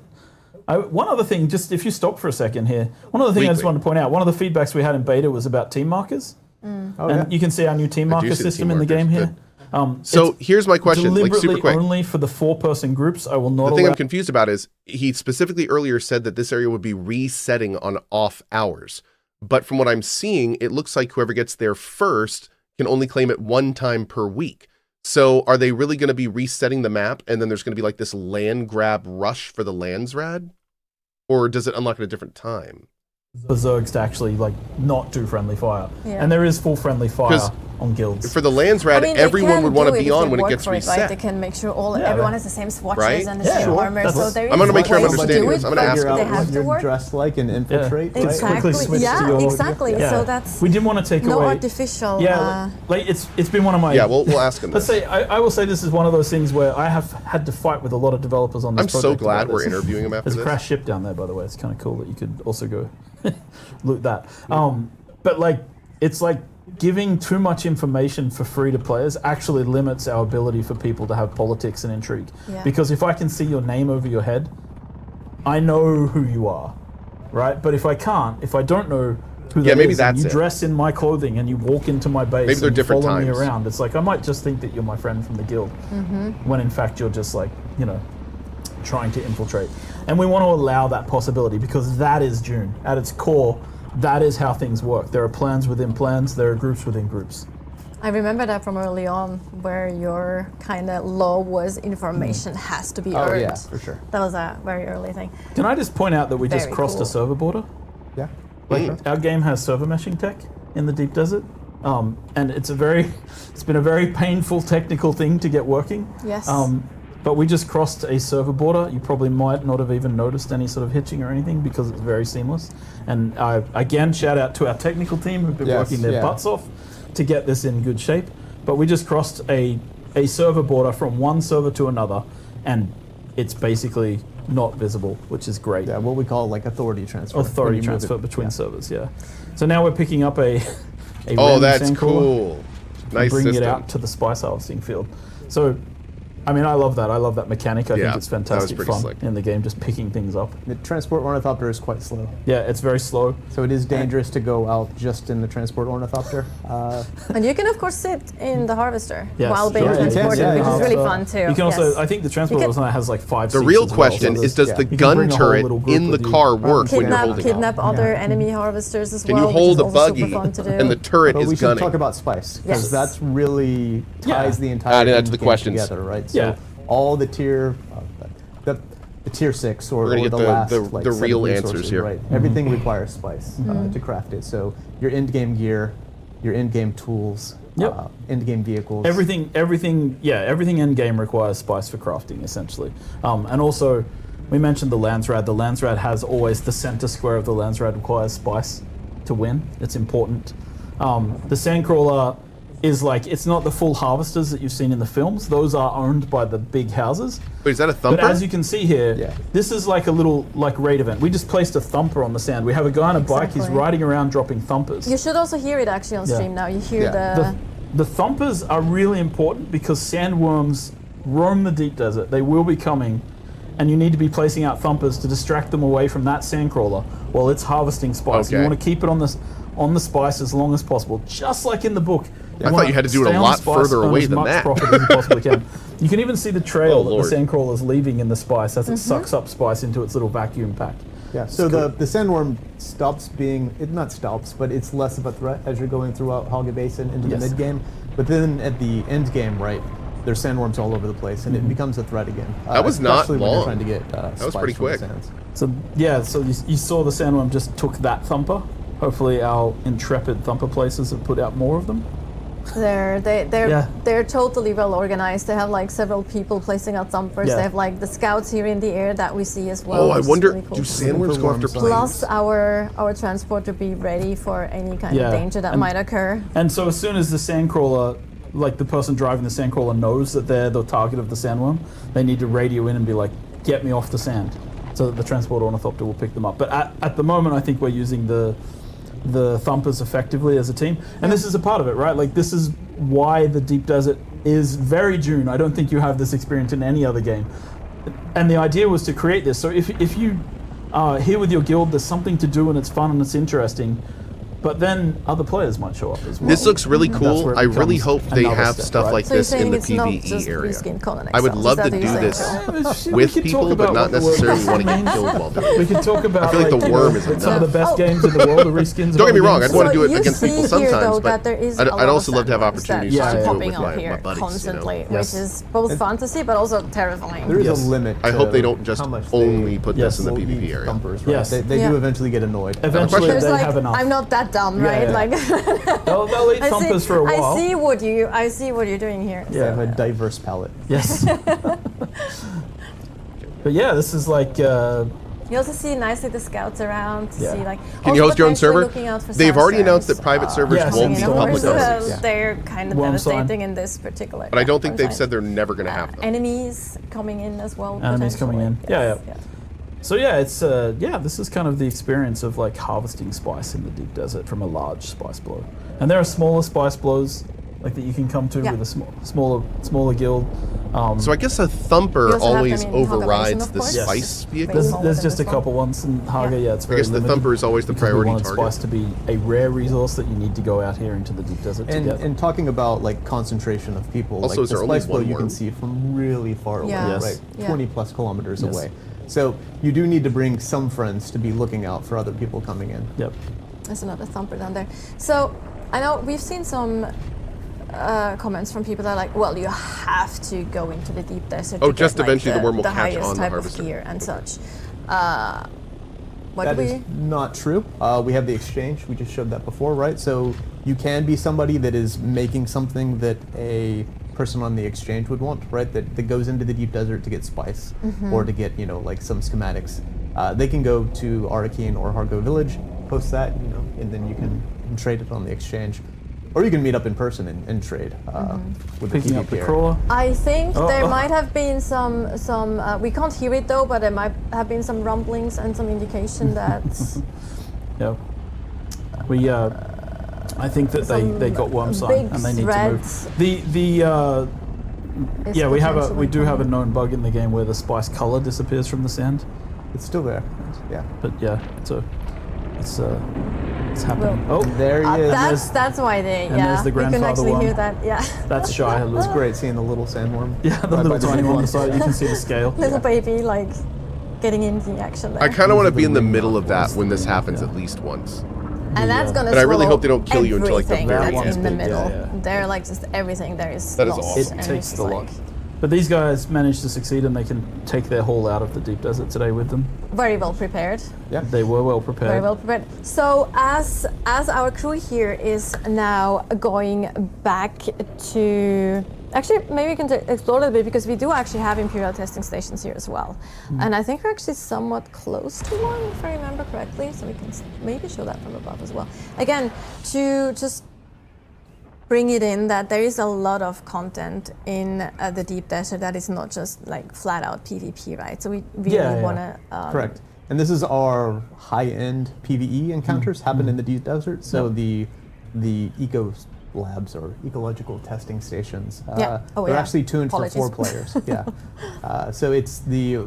One other thing, just if you stop for a second here, one other thing I just wanted to point out, one of the feedbacks we had in beta was about team markers. And you can see our new team marker system in the game here. So here's my question, like deliberately super quick. only for the 4-person groups. I will not The thing allow... I'm confused about is he specifically earlier said that this area would be resetting on off hours. But from what I'm seeing, it looks like whoever gets there first can only claim it one time per week. So are they really going to be resetting the map and then there's going to be like this land grab rush for the Landsrad? Or does it unlock at a different time? Berserks to actually like not do friendly fire. And there is full friendly fire on guilds. For the Landsrad, everyone would want to be on when it gets reset. Right? They can make sure everyone has the same swatches and the same armor. So there is I'm going to make sure I'm ways to understanding do this. it, I'm going to ask but they them. have to work. Dress like and infiltrate. Right? Exactly. Exactly. Yeah. So that's we didn't want to take no away artificial. Like it's been one of my. Yeah, we'll ask them. Let's say I will say this is one of those things where I have had to fight with a lot of developers on this project. I'm so glad about we're this. interviewing them after There's this. a crashed ship down there, by the way. It's kind of cool that you could also go loot that. But like it's like giving too much information for free to players actually limits our ability for people to have politics and intrigue. Because if I can see your name over your head, I know who you are, right? But if I can't, if I don't know who that maybe is, that's and you it. dress in my clothing and you walk into my base Maybe they're and you different follow me times. around, it's like I might just think that you're my friend from the guild, when in fact you're just like, you know, trying to infiltrate. And we want to allow that possibility because that is Dune. At its core, that is how things work. There are plans within plans, there are groups within groups. I remember that from early on, where your kind of law was information has to be earned. Oh yeah, for sure. That was a very early thing. Can I just point out that we just Very crossed cool. a server border? Yeah. Like our game has server meshing tech in the deep desert, and it's been a very painful technical thing to get working. Yes. But we just crossed a server border. You probably might not have even noticed any sort of hitching or anything because it's very seamless. And again, shout out to our technical team who've been working their butts off to get this in good shape. But we just crossed a server border from one server to another, and it's basically not visible, which is great. Yeah, what we call like authority transfer. Authority transfer between servers, So now we're picking up a Oh, random that's sand crawler cool. and Nice bringing system. it out to the spice harvesting field. So I mean, I love that. I love that mechanic. I Yeah, think it's that was fantastic pretty fun slick. in the game, just picking things up. The transport ornithopter is quite slow. Yeah, it's very slow. So it is dangerous to go out just in the transport ornithopter. And you can, of course, sit in the harvester Yes, while being sure. transported, Yeah, which is really So fun too. You can also, Yes. I think the transport You can- has like 5 The seats real as well, question so is, there's- does the you can gun bring a whole turret little group in the with you. car work when you're holding it? Kidnap other enemy harvesters as Can well. you hold a which is also buggy super fun to do. and the turret But we is should gunning? talk about spice, because Yes. that's really ties the entire Adding that to the game questions. together, right? So Yeah. all the tier, the tier 6 or, We're gonna or get the the- last the- like, the set of real resources, answers here. Right. Everything requires spice to craft it. So your end-game gear, your end-game tools, Yep. end-game vehicles. Everything in game requires spice for crafting, essentially. And also, we mentioned the Landsrad. The Landsrad has always the center square of the Landsrad requires spice to win. It's important. The Sandcrawler is like, it's not the full harvesters that you've seen in the films. Those are owned by the big houses. Wait, is that a thumper? But as you can see here, Yeah. this is like a little raid event. We just placed a thumper on the sand. We have a guy on a bike. He's Exactly. riding around dropping thumpers. You should also hear it actually on Yeah. stream now. You hear Yeah. The thumpers are really important because sandworms roam the deep desert. They will be coming, and you need to be placing out thumpers to distract them away from that sandcrawler while it's harvesting spice. Okay. You want to keep it on the spice as long as possible, just like in the book. I thought you had to do it a stay on lot the spice, further earn away as than much that. profit as you possibly can. You can even see the trail Oh, that Lord. the sandcrawler is leaving in the spice as it sucks up spice into its little vacuum pack. Yeah, so the sandworm stops being, it not stops, but it's less of a threat as you're going throughout Hogga Basin into Yes. the mid game. But then at the end game, right, there's sandworms all over the place, and it becomes a threat again. That was not especially when you're long. trying to get That was spice pretty from the quick. sands. So yeah, so you saw the sandworm just took that thumper. Hopefully our intrepid thumper places have put out more of them. Yeah. They're totally well organized. They have like several people placing out thumpers. Yeah. They have like the scouts here in the air that we see as well. Oh, I which is wonder, really cool do to see. sandworms go after Plus planes? Plus our transport to be ready for any kind Yeah, of danger that and- might occur. And so as soon as the sandcrawler, like the person driving the sandcrawler knows that they're the target of the sandworm, they need to radio in and be like, get me off the sand, so that the transport ornithopter will pick them up. But at the moment, I think we're using the thumpers effectively as a team. And this is a part of it, right? Like, this is why the deep desert is very Dune. I don't think you have this experience in any other game. And the idea was to create this. So if you are here with your guild, there's something to do and it's fun and it's interesting. But then other players might show up as well. This looks really That's cool. where it I really becomes hope they another have step, stuff right? like So you're this in saying the it's not PvE just area. reskin colon I would exams, love is to that do what you're this saying? We with could talk people, but about not what the world necessarily want to get means. killed while doing it. We could talk about. I feel like the you worm know, is some of enough. the best games in the world, the reskins. of Don't get me all the wrong, I'd games. want to do it you against see people here, sometimes, though, but that there is I'd a lot also of love to have sandworms opportunities that to are do it popping with up my here buddies. constantly, You know? Yes. which is both fantasy but also terrifying. There is Yes. a limit. I to hope they don't just how much only put Yes. this in the will eat PvP area. thumpers, right? Yes. They Yeah. do eventually get annoyed. Eventually, There's they like, have enough. I'm not that dumb, Yeah, right? yeah. Like They'll eat thumpers for a while. I see what you're doing here. They have a diverse palette. Yes. But yeah, this is like. You also see nicely the scouts around to Yeah. see like. Can you also host your own potentially server? looking out for They've already sandstorms, announced that private servers Yes. won't and be of public course, servers. Yeah. they're kind of Worm sign. devastating in this particular. But I don't think they've worm said sign. they're never going to have them. Enemies coming in as well. Enemies coming in. potentially. Yeah, yeah. So yeah, it's this is kind of the experience of like harvesting spice in the deep desert from a large spice blow. And there are smaller spice blows like that you can come to Yeah. with a smaller guild. So I guess a You thumper also have always them in Hogga overrides Basin, of the course. Yes. spice vehicle. There's, smaller there's than just a this one. couple ones in Hogga. Yeah, it's I very guess the limited thumper is always the because we priority wanted target. spice to be a rare resource that you need to go out here into the deep desert to get. And talking about like concentration of people, Also, like is the there only spice blow one you worm? can see from really far away, Yeah. Yes. right? Yeah. 20 plus kilometers Yes. away. So you do need to bring some friends to be looking out for other people coming in. Yep. There's another thumper down there. So I know we've seen some comments from people that are like, well, you have to go into the deep desert. Oh, to just get, like, eventually the worm will catch highest on the type harvester. of gear and such. What That do is we? not true. We have the exchange. We just showed that before, right? So you can be somebody that is making something that a person on the exchange would want, right? That goes into the deep desert to get spice or to get, like some schematics. They can go to Arakeen or Hargo Village, post that, and then you can trade it on the exchange. Or you can meet up in person and trade with the Picking up the PvP. crawler. I think Oh, there oh. might have been some. We can't hear it though, but there might have been some rumblings and some indication that Yeah. We I think that they got worm sign big and they need threads. to move. is Yeah, we potentially do have a coming. known bug in the game where the spice color disappears from the sand. It's still there. Yeah. But yeah, so it's happening. Well, oh, There he is. That's why they. And Yeah, there's the we can grandfather actually one. hear that. Yeah. that's Shy. It was great seeing the little sandworm. Yeah, the right little by tiny big one on the side. You can see the scale. Little baby like getting into the action there. I kind of want to be in the ring middle of that ones. when this happens at least once. and that's gonna. But I really swallow hope they don't kill you until, like, the everything very that's end. in the Yeah, middle. yeah. They're like just everything there is. That is lost, awesome. and It it's takes just the like lot. But these guys managed to succeed and they can take their haul out of the deep desert today with them. very well prepared. They were well prepared. Very well prepared. So as our crew here is now going back to, actually maybe we can explore a little bit because we do actually have Imperial testing stations here as well, and I think we're actually somewhat close to one if I remember correctly. So we can maybe show that from above as well. Again, to just bring it in that there is a lot of content in the deep desert that is not just like flat out PvP, right? So we really want to Correct. And this is our high-end PvE encounters happen in the deep desert. So the eco labs or ecological testing stations, they're actually tuned for 4 players. Yeah. So it's the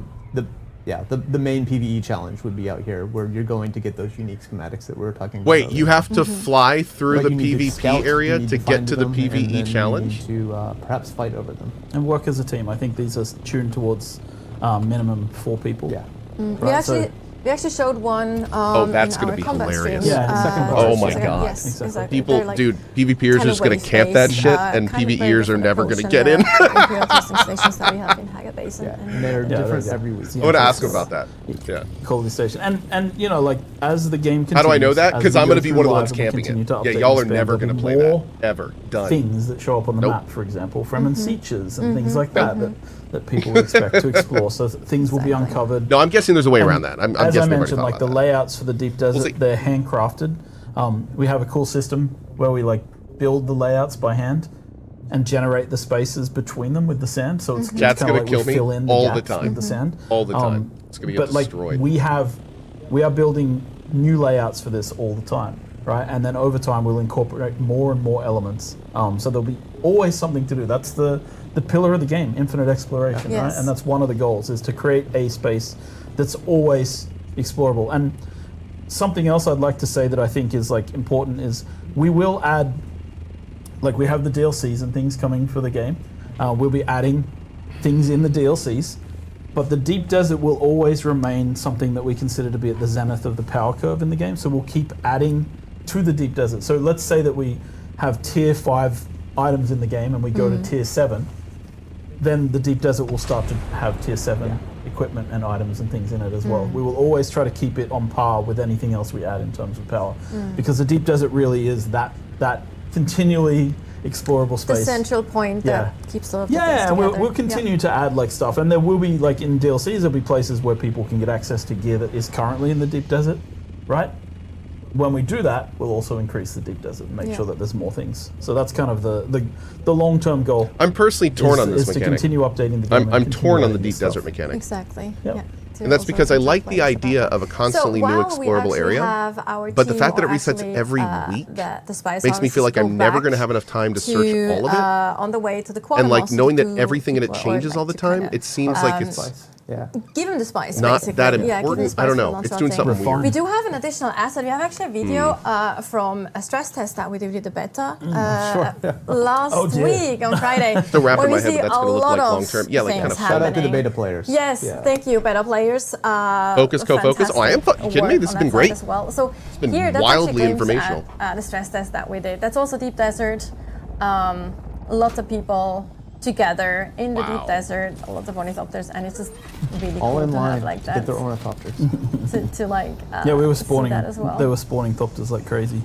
main PvE challenge would be out here where you're going to get those unique schematics that we were talking about. Wait, you have to fly through Right, the you need to scout, PvP area you need to find get to the them, and then PvE you challenge? need to perhaps fight over them. And work as a team. I think these are tuned towards minimum 4 people. Yeah. We actually showed one that's in gonna our be combat hilarious. stream. Yeah, second part. Oh my second- God. Yes, Exactly. exactly. People, They're like dude, PvPers are kind just of gonna camp that waste-based, shit, and kind of very PvEers are different never gonna approach get than in. the Imperial testing stations that we have in Haggard Basin. Yeah. And And they're different those- every week. I want to ask him about that. Yeah. Quality station. And you know, like as the game continues. How do I know that? as Because we I'm go going to be through one of the live ones and we camping continue it. to Yeah, update y'all and are expand, never there'll going to be play that. more Ever. Done. things that show up on the Nope. map, for example, Fremen Sieges and things like that people would expect to explore. So things will be Exactly. uncovered. No, I'm guessing there's a way around that. I'm As guessing I they've already mentioned, thought like about the that. layouts for the deep desert, see. they're handcrafted. We have a cool system where we like build the layouts by hand and generate the spaces between them with the sand. So it's That's kind of gonna like kill we me fill in the all the gaps time. with the sand All the time. It's gonna get but destroyed. like we are building new layouts for this all the time, right? And then over time we'll incorporate more and more elements. So there'll be always something to do. That's the pillar of the game, infinite exploration, right? Yes. And that's one of the goals, is to create a space that's always explorable. And something else I'd like to say that I think is like important is we will add, like we have the DLCs and things coming for the game. We'll be adding things in the DLCs, but the deep desert will always remain something that we consider to be at the zenith of the power curve in the game. So we'll keep adding to the deep desert. So let's say that we have tier 5 items in the game and we go to tier 7, then the deep desert will start to have tier 7 equipment and items and things in it as well. We will always try to keep it on par with anything else we add in terms of power, because the deep desert really is that continually explorable the space. central point that keeps all of the things Yeah, and together. we'll continue to add like stuff, and there will be like in DLCs there'll be places where people can get access to gear that is currently in the deep desert, right? When we do that, we'll also increase the deep desert and make sure that there's more things. So that's kind of the long-term goal. I'm personally torn on this is to mechanic. continue updating the game. I'm torn on the deep desert mechanic. Exactly. Yep. Yeah. And that's because I like the idea of a constantly new explorable area. But the fact that it resets every week makes me feel like I'm never going to have enough time to search all of it. On the way to the And like quartermaster knowing that to everything in it people, or changes like all the to kind time, of, it seems like it's give him the spice, not basically. that Yeah, give him the important. spice I don't for know. launch It's doing something. something weird. We do have an additional asset. We have actually a video from a stress test that we did with the beta last week on Friday. Still wrapping where my we head see what that's a going to look lot like of long term. Yeah, like kind of things Shout out to the happening. beta players. Yes, thank you, beta players. Focus, co-focus. Oh, I am fantastic you kidding me? work This has on been that side great. as well. So been here, that's wildly actually glimpse informational. at the stress test that we did. That's also deep desert. Lots of people together in the deep desert, a lot of ornithopters, and it's just really All cool in to line have like to that. get their ornithopters. to like Yeah, we were see spawning. that as well. They were spawning thopters like crazy.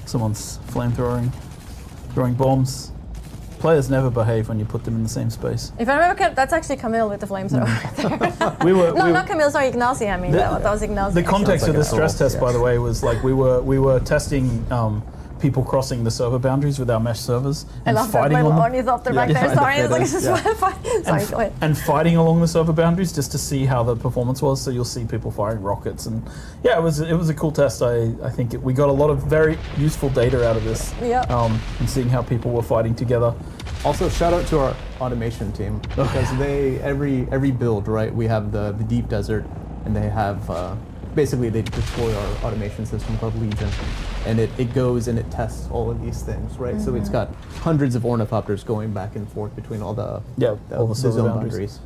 Someone's flamethrowing, throwing bombs. Players never behave when you put them in the same space. If I remember, that's actually Camille with the flamethrower. We were. Not Camille, sorry, Ignacy. I mean, that was Ignacy. The context of like this a stress troll, test, by the way, was like we were testing people crossing the server boundaries with our mesh servers I and love that fighting little on them. ornithopter back there. Sorry, it's like, it's just sorry, go ahead. And fighting along the server boundaries just to see how the performance was. So you'll see people firing rockets, and yeah, it was a cool test. I think we got a lot of very useful data out of this. Yep. And seeing how people were fighting together. Also, shout out to our automation team because they every build, right? We have the deep desert, and they have basically they deploy our automation system called Legion, and it goes and it tests all of these things, right? So it's got hundreds of ornithopters going back and forth between all the zone boundaries.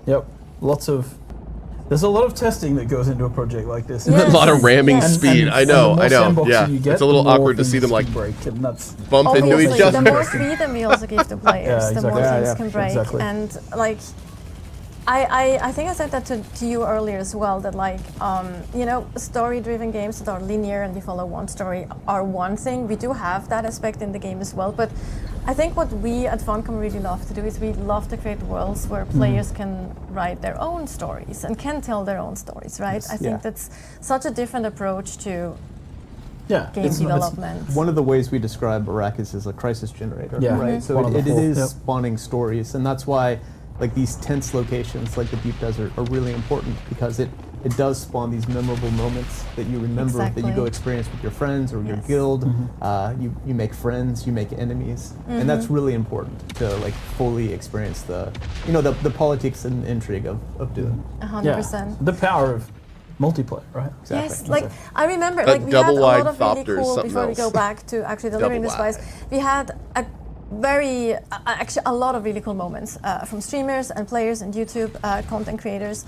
Yep, there's a lot of testing that goes into a project like this. A lot of ramming speed. I know. Yeah, it's a little the more awkward to see them things like can break, and that's bump into Obviously, each the more other. freedom we also give the players, the more things can break. exactly. And like, I think I said that to you earlier as well, that like, story-driven games that are linear and you follow one story are one thing. We do have that aspect in the game as well, but I think what we at Funcom really love to do is we love to create worlds where players can write their own stories and can tell their own stories, right? I think that's such a different approach to game development. It's one of the ways we describe Arrakis as a crisis generator, right? So it is spawning stories, and that's why like these tense locations like the deep desert are really important, because it does spawn these memorable moments that you remember, that you go experience with your friends or your guild. You make friends, you make enemies, and that's really important to like fully experience the politics and intrigue of Dune. 100%. The power of multiplayer, right? Exactly. Yes, like I remember, That like we had a lot double-wide of really thopter is cool. something Before we else. go back to actually delivering the spice, we had actually a lot of really cool moments from streamers and players and YouTube content creators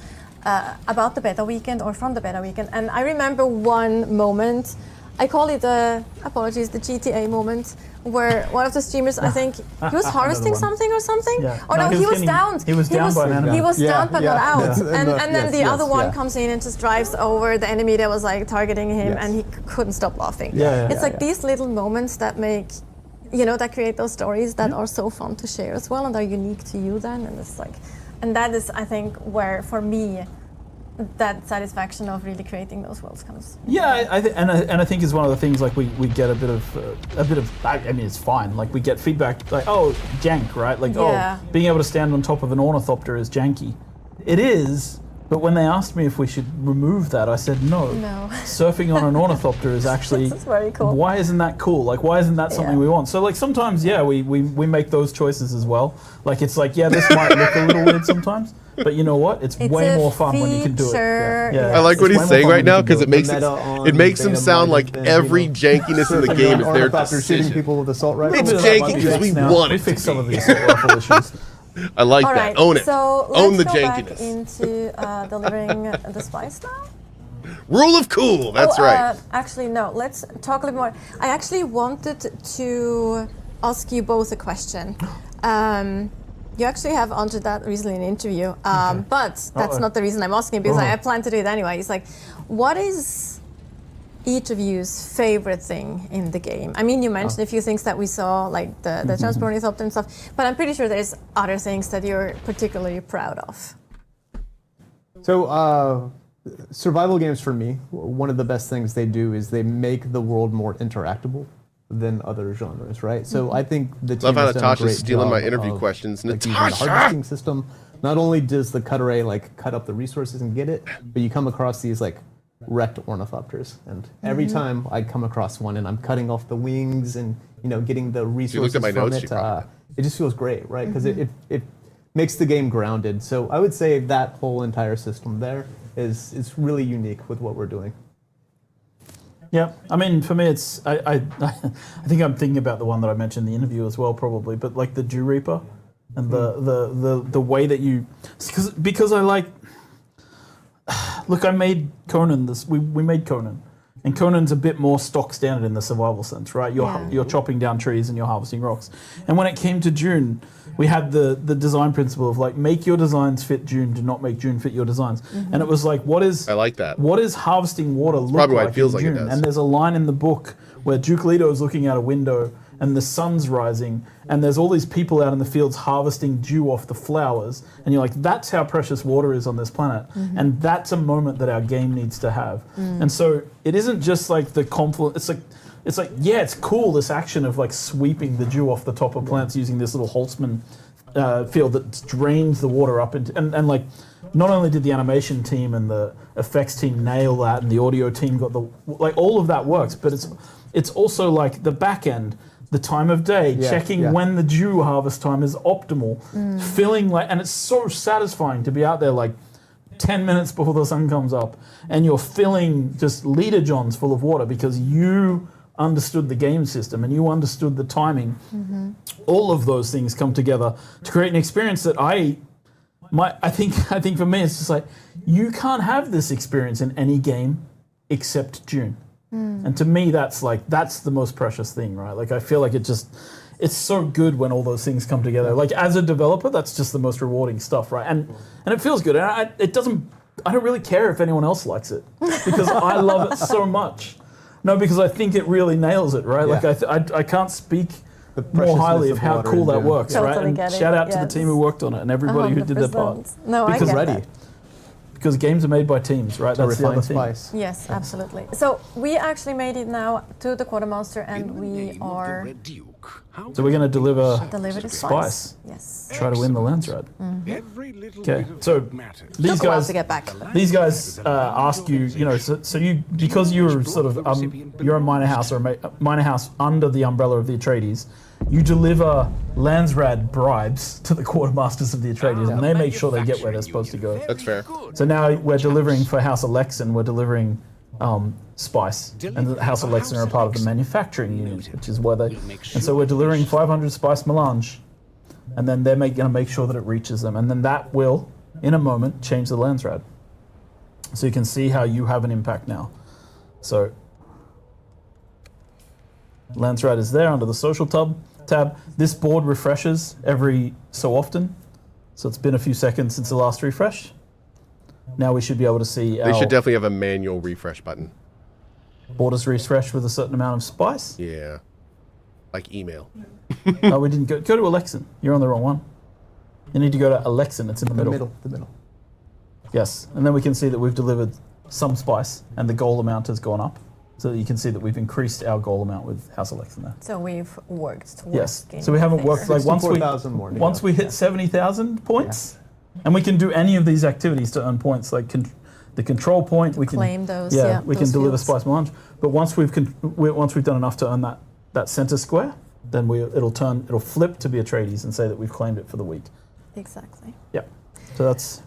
about the beta weekend or from the beta weekend. And I remember one moment, I call it the GTA moment, where one of the streamers, I think he was harvesting something or something. Yeah. Oh no, he was downed. He was downed by an enemy. He was downed but not out. Yeah. And then the other one comes in and just drives over the enemy that was like targeting him, and he couldn't stop laughing. It's like these little moments that make, that create those stories that are so fun to share as well and are unique to you then. And it's like, and that is, I think, where for me, that satisfaction of really creating those worlds comes. Yeah, I think it's one of the things, like we get a bit of I mean, it's fine. Like we get feedback like, oh, jank, right? Like, being able to stand on top of an ornithopter is janky. It is, but when they asked me if we should remove that, I said no. No. Surfing on an ornithopter is actually That's very cool. Why isn't that cool? Like, why isn't that something we want? So like sometimes, we make those choices as well. Like it's like, this might look a little weird sometimes, but you know what? It's way more fun when you can do it. I like what he's saying right now, because it makes him sound like every jankiness in the game is their decision. Shooting people with assault rifles. It's janky because we want it. We fixed some of the assault rifle issues. I like All that. right, Own it. So Own the let's go back jankiness. into delivering the spice now. Rule of cool. That's right. Actually, no. Let's talk a little more. I actually wanted to ask you both a question. You actually have answered that recently in an interview, but that's not the reason I'm asking, because I plan to do it anyway. It's like, what is each of you's favorite thing in the game? I mean, you mentioned a few things that we saw, like the transport ornithopter and stuff, but I'm pretty sure there's other things that you're particularly proud of. So, survival games for me, one of the best things they do is they make the world more interactable than other genres, right? So I think the team has done a Natasha's great stealing job my interview of, questions. like, using the harvesting system. Not only does the cut array like cut up the resources and get it, but you come across these like wrecked ornithopters, and every time I come across one and I'm cutting off the wings and getting the resources at my from notes, it just feels great, right? Because it makes the game grounded. So I would say that whole entire system there is really unique with what we're doing. Yeah, I mean, for me, it's I think I'm thinking about the one that I mentioned in the interview as well, probably, but like the Dew Reaper and the way that you, because I like. Look, I made Conan. We made Conan, and Conan's a bit more stock standard in the survival sense, right? You're chopping down trees and you're harvesting rocks. And when it came to Dune, we had the design principle of like, make your designs fit Dune, do not make Dune fit your designs. And it was like, I like that. What is harvesting water look probably like why it feels in like it Dune? does. And there's a line in the book where Duke Leto is looking out a window and the sun's rising, and there's all these people out in the fields harvesting dew off the flowers, and you're like, that's how precious water is on this planet, and that's a moment that our game needs to have. And so it isn't just like the confluence. It's like it's cool, this action of like sweeping the dew off the top of plants using this little Holtzman field that drains the water up into, and like, not only did the animation team and the effects team nail that, and the audio team got all of that works, but it's also like the back end. the time of day, Yeah, checking yeah. when the dew harvest time is optimal, feeling like, and it's so satisfying to be out there like 10 minutes before the sun comes up and you're filling just liter johns full of water because you understood the game system and you understood the timing. All of those things come together to create an experience that I think for me it's just like, you can't have this experience in any game except Dune. And to me, that's the most precious thing, right? Like, I feel like it's so good when all those things come together. Like, as a developer, that's just the most rewarding stuff, right? And it feels good. And I don't really care if anyone else likes it because I love it so much. No, because I think it really nails it, right? Yeah. Like, I can't speak more highly of how water cool in that Dune. works, right? Totally And get it, shout out to the yes. team who worked on it and everybody who did their part. 100%. No, I Because get ready. that. Because games are made by teams, right? To That's the other refine thing. spice. Yes, absolutely. So we actually made it now to the quartermaster, and we are So we're going to deliver delivered the spice. spice. Yes. Try to win the Landsrad. Every little Okay, bit of so good matter. these Took a while guys, to get back. these guys ask you, so you, because you're sort of, you're a minor house or a minor house under the umbrella of the Atreides, you deliver Landsrad bribes to the quartermasters of the Atreides, and they make sure they get where they're supposed to go. That's fair. So now we're delivering for House Alexan, we're delivering spice, and the House Alexan are a part of the manufacturing unit, which is where they, and so we're delivering 500 spice melange, and then they're going to make sure that it reaches them, and then that will, in a moment, change the Landsrad. So you can see how you have an impact now. So Landsrad is there under the social tab. This board refreshes every so often, so it's been a few seconds since the last refresh. Now we should be able to see They our should definitely have a manual refresh button. borders refresh with a certain amount of spice. Yeah. Like email. Oh, we didn't go to Alexan. You're on the wrong one. You need to go to Alexan. It's in the middle. The middle. Yes, and then we can see that we've delivered some spice, and the goal amount has gone up. So that you can see that we've increased our goal amount with House Alexan there. So we've worked towards Yes. gaining So we haven't favor. worked like once 64,000 more to once go. we hit 70,000 points, and we can do any of these activities to earn points, like the control point. We claim can those, yeah, we can those deliver fields. spice melange. But once we've done enough to earn that center square, then it'll flip to be Atreides and say that we've claimed it for the week. Exactly. Yeah. So that's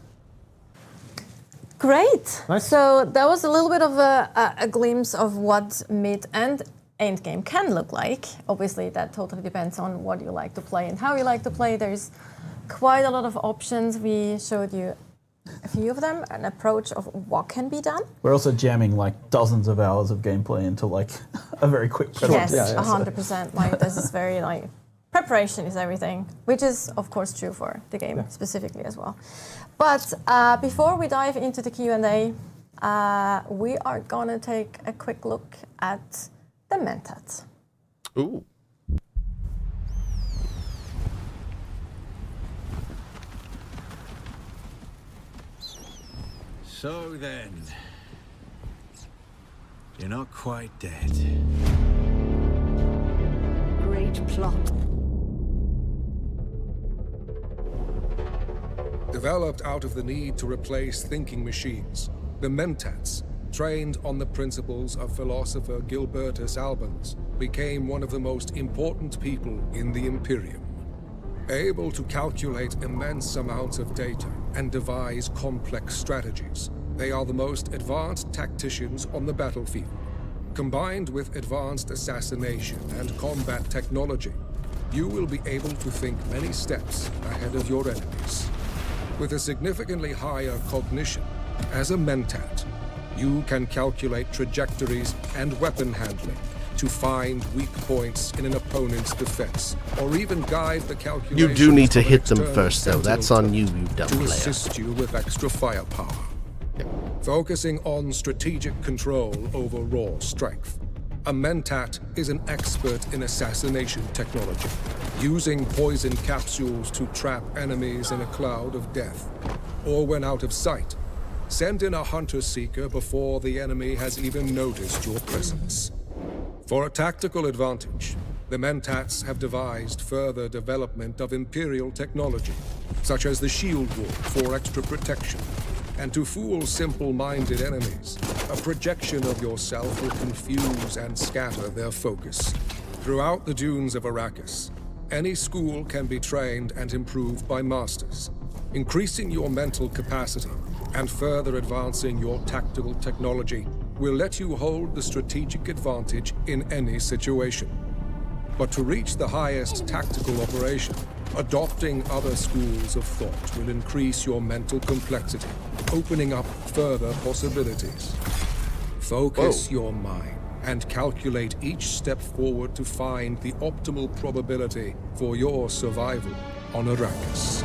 Great. Nice. So that was a little bit of a glimpse of what mid and end game can look like. Obviously, that totally depends on what you like to play and how you like to play. There's quite a lot of options. We showed you a few of them, an approach of what can be done. we're also jamming like dozens of hours of gameplay into like a very quick presentation. Yes, 100%. Like this is very like preparation is everything, which is of course true for the game specifically as well. But before we dive into the Q&A, we are gonna take a quick look at the Mentat. Ooh. So then, you're not quite dead. Great plot. Developed out of the need to replace thinking machines, the Mentats, trained on the principles of philosopher Gilbertus Albans, became one of the most important people in the Imperium. Able to calculate immense amounts of data and devise complex strategies, they are the most advanced tacticians on the battlefield. Combined with advanced assassination and combat technology, you will be able to think many steps ahead of your enemies. With a significantly higher cognition, as a Mentat, you can calculate trajectories and weapon handling to find weak points in an opponent's defense, or even guide the calculations. You do need to of hit them external first, though. That's on you, you dumb to player. assist you with extra firepower. Focusing on strategic control over raw strength. A Mentat is an expert in assassination technology, using poison capsules to trap enemies in a cloud of death. Or when out of sight, send in a hunter-seeker before the enemy has even noticed your presence. For a tactical advantage, the Mentats have devised further development of Imperial technology, such as the shield wall for extra protection. And to fool simple-minded enemies, a projection of yourself will confuse and scatter their focus. Throughout the dunes of Arrakis, any school can be trained and improved by masters, increasing your mental capacity and further advancing your tactical technology will let you hold the strategic advantage in any situation. But to reach the highest tactical operation, adopting other schools of thought will increase your mental complexity, opening up further possibilities. Focus your mind and calculate each step forward to find the optimal probability for your survival on Arrakis.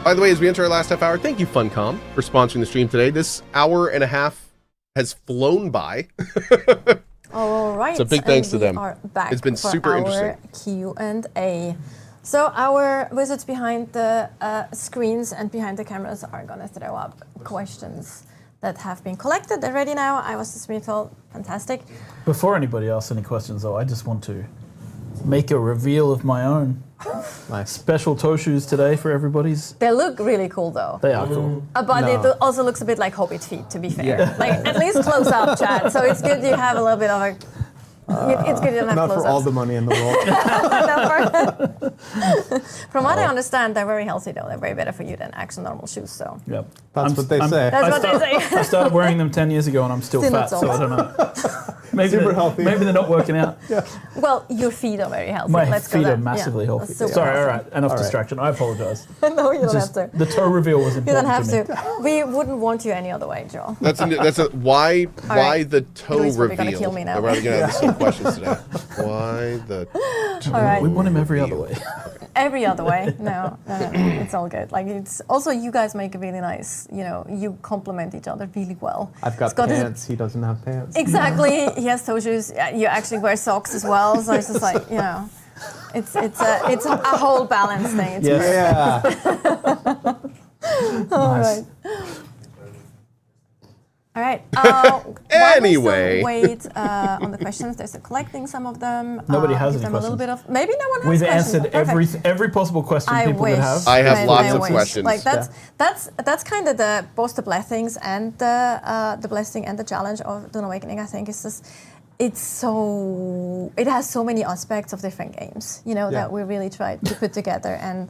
By the way, as we enter our last half hour, thank you, Funcom, for sponsoring the stream today. This hour and a half has flown by. All right. So big thanks to them. We are back It's been for super our interesting. Q&A. So our wizards behind the screens and behind the cameras are going to throw up questions that have been collected. They're ready now. I was just being told, fantastic. Before anybody asks any questions, though, I just want to make a reveal of my own. Nice. Special toe shoes today for everybody's. They look really cool, though. They are cool. But No. it also looks a bit like Hobbit feet, to be fair. Yeah. Like, at least close up, Chad. So it's good you have a little bit of a... it's good you don't have Not close for all the money in the world. From what I understand, they're very healthy, though. They're very better for you than actual normal shoes, so... Yep. That's what they say. That's what they say. I started wearing them 10 years ago and I'm still Still fat, not so I don't know. Maybe Super they're, healthy. Maybe they're not working out. Well, your feet are very healthy. My Let's go feet there. are massively Yeah. healthy. Super Sorry, all healthy. right. Enough distraction. I apologize. No, you don't Just have to. the toe reveal was You important don't have to me. to. We wouldn't want you any other way, Joel. Why right. the toe Louis probably reveal? gonna kill me now. We're going to have some questions today. Why the toe All right. We want him every reveal? other way. Every other way. No, it's all good. Like, it's also, you guys make it really nice. You know, you complement each other really well. I've got It's got this- pants. He doesn't have pants. Exactly. He has toe shoes. You actually wear socks as well. So it's just like, you know, it's a whole balance thing. It's Yes. Yeah. all Nice. right. All right. Anyway. While we still wait on the questions. They're still collecting some of them. Nobody has give any them a little questions. bit of. Maybe no one has We've questions. answered Perfect. every possible question I people wish. could have. I have lots of wish. questions. Like that's kind of the both the blessings and the blessing and the challenge of Dune Awakening. I think is just it has so many aspects of different games. You know that we really tried to put together and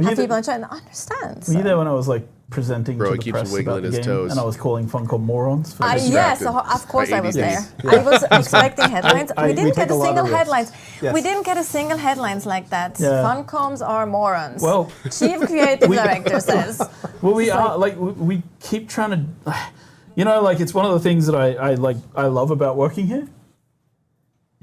have people try and understand. Were you there when I was like presenting Bro, to he the keeps press about wiggling the his game, toes. and I was calling Funcom morons for this? Yes, distracted of course by I was ADD. there. I was expecting headlines. We we didn't take get a a lot single of risks. headlines. Yes. We didn't get a single headlines like that. Yeah. Funcoms are morons. Well, Chief Creative Director says. well, we are like we keep trying to, you know, like it's one of the things that I love about working here.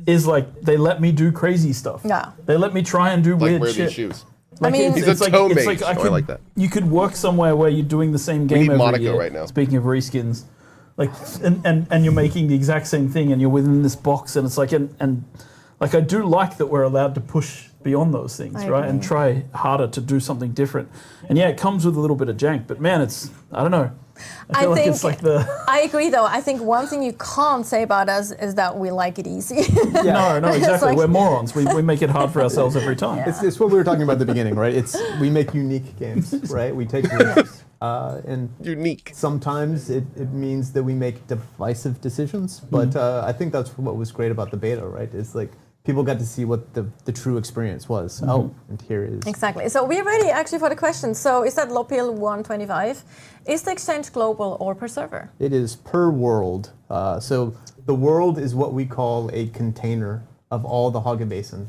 Is like they let me do crazy stuff. Yeah. They let me try and do Like weird wear shit. these shoes. Like, I mean- He's a toe mage. I Oh, I like that. You could work somewhere where you're doing the same game need every Monaco year. right now. Speaking of reskins, like and you're making the exact same thing and you're within this box and it's like and like I do like that we're allowed to push beyond those things, I right? And agree. try harder to do something different. And yeah, it comes with a little bit of jank, but man, it's I don't know. I feel like think it's like the I agree, though. I think one thing you can't say about us is that we like it easy. no, exactly. like- We're morons. We make it hard for ourselves every time. It's what we were talking about at the beginning, right? We make unique games, right? We take risks, and Unique. sometimes it means that we make divisive decisions. But I think that's what was great about the beta, right? It's like people got to see what the true experience was. Oh, and here is Exactly. So we're ready, actually, for the question. So is that Lopil 125? Is the exchange global or per server? It is per world. So the world is what we call a container of all the Haga Basin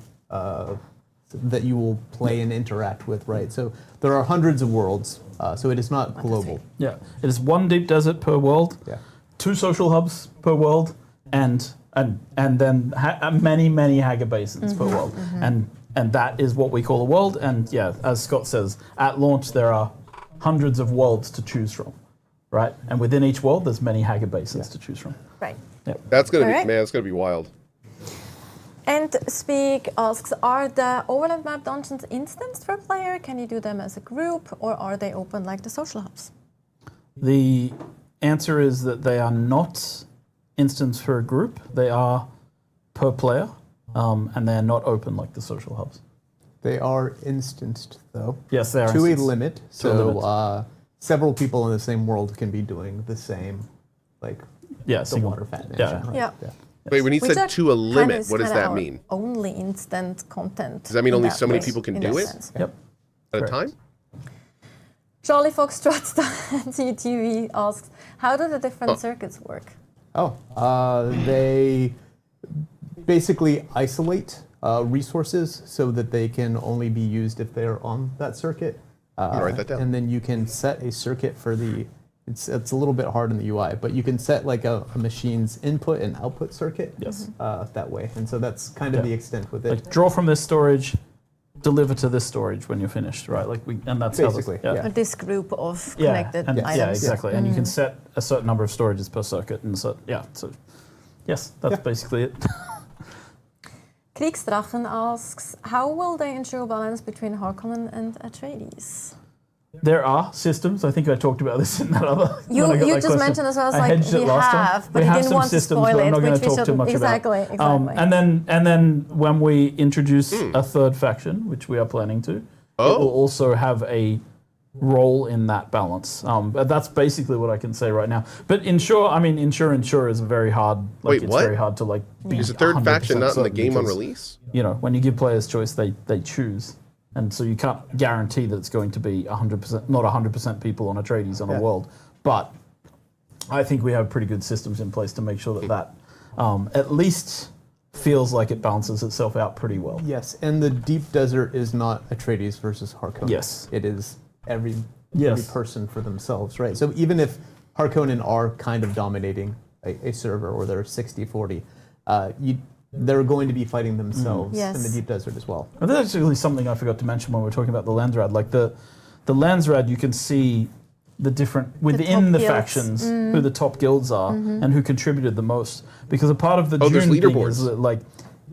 that you will play and interact with, right? So there are hundreds of worlds, so it is not global. Yeah, it is one deep desert per world, Yeah. 2 social hubs per world, and then many Haga basins per world, and that is what we call a world. And yeah, as Scott says, at launch there are hundreds of worlds to choose from, right? And within each world, there's many Haga basins to choose from. Right. That's gonna be Alright. man. It's gonna be wild. And Speak asks, are the overland map dungeons instanced per player? Can you do them as a group, or are they open like the social hubs? The answer is that they are not instance for a group. They are per player, and they are not open like the social hubs. They are instanced, though. Yes, they are To a instanced. limit. To a So limit. several people in the same world can be doing the same, like Yeah, the single. water fat Yeah. mansion. Right? Yeah. Wait, when you Which said are to a kind limit, of what does kinda that our mean? Only instant content. Does that mean in only that so many way, people can in do that it? sense. Yep. At a Correct. time? Charlie Foxtrot TV asks, how do the different circuits work? They basically isolate resources so that they can only be used if they're on that circuit. gonna write that down. And then you can set a circuit for the. It's a little bit hard in the UI, but you can set like a machine's input and output circuit. Yes. That way, and so that's kind of Yeah. the extent with it. Like draw from this storage, deliver to this storage when you're finished, right? Like and that's Basically, how this, yeah. This group of Yeah, connected and, items. yeah, exactly. And you can set a certain number of storages per circuit, and so so yes, that's basically it. Kriegsdrachen asks, how will they ensure balance between Harkonnen and Atreides? There are systems. I think I talked about this in that other. You when I got you that just question. mentioned as well as I like hedged it we last time. have, but We you have didn't some want to systems, spoil but I'm it, not going which to we talk too shouldn't. much Exactly, about. exactly. And then when we introduce a third faction, which we are planning to, it will also have a role in that balance. But that's basically what I can say right now. But ensure is very hard. Like, Wait, it's what? very hard to like be. Is the third 100% faction not in the certain game on because, release? You know, when you give players choice, they choose. And so you can't guarantee that it's going to be 100%, not 100% people on Atreides on a world. But I think we have pretty good systems in place to make sure that at least feels like it balances itself out pretty well. Yes, and the deep desert is not Atreides versus Harkonnen. Yes. It is every Yes. person for themselves, right? So even if Harkonnen are kind of dominating a server, or they're 60-40, they're going to be fighting themselves Yes. in the deep desert as well. And that's actually something I forgot to mention when we were talking about the Landsrad. Like the Landsrad, you can see the different within top the guilds. factions who the top guilds are and who contributed the most. Because a part of the Oh, there's Dune thing leaderboards. is that like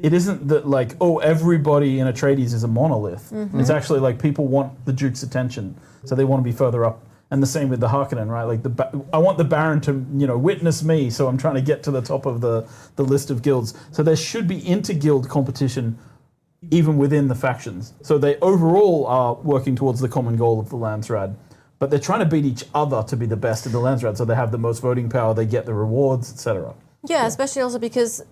it isn't that like everybody in Atreides is a monolith. It's actually like people want the Duke's attention, so they want to be further up. And the same with the Harkonnen, right? Like I want the Baron to witness me, so I'm trying to get to the top of the list of guilds. So there should be inter-guild competition even within the factions. So they overall are working towards the common goal of the Landsrad, but they're trying to beat each other to be the best in the Landsrad. So they have the most voting power, they get the rewards, etc. Yeah, especially also because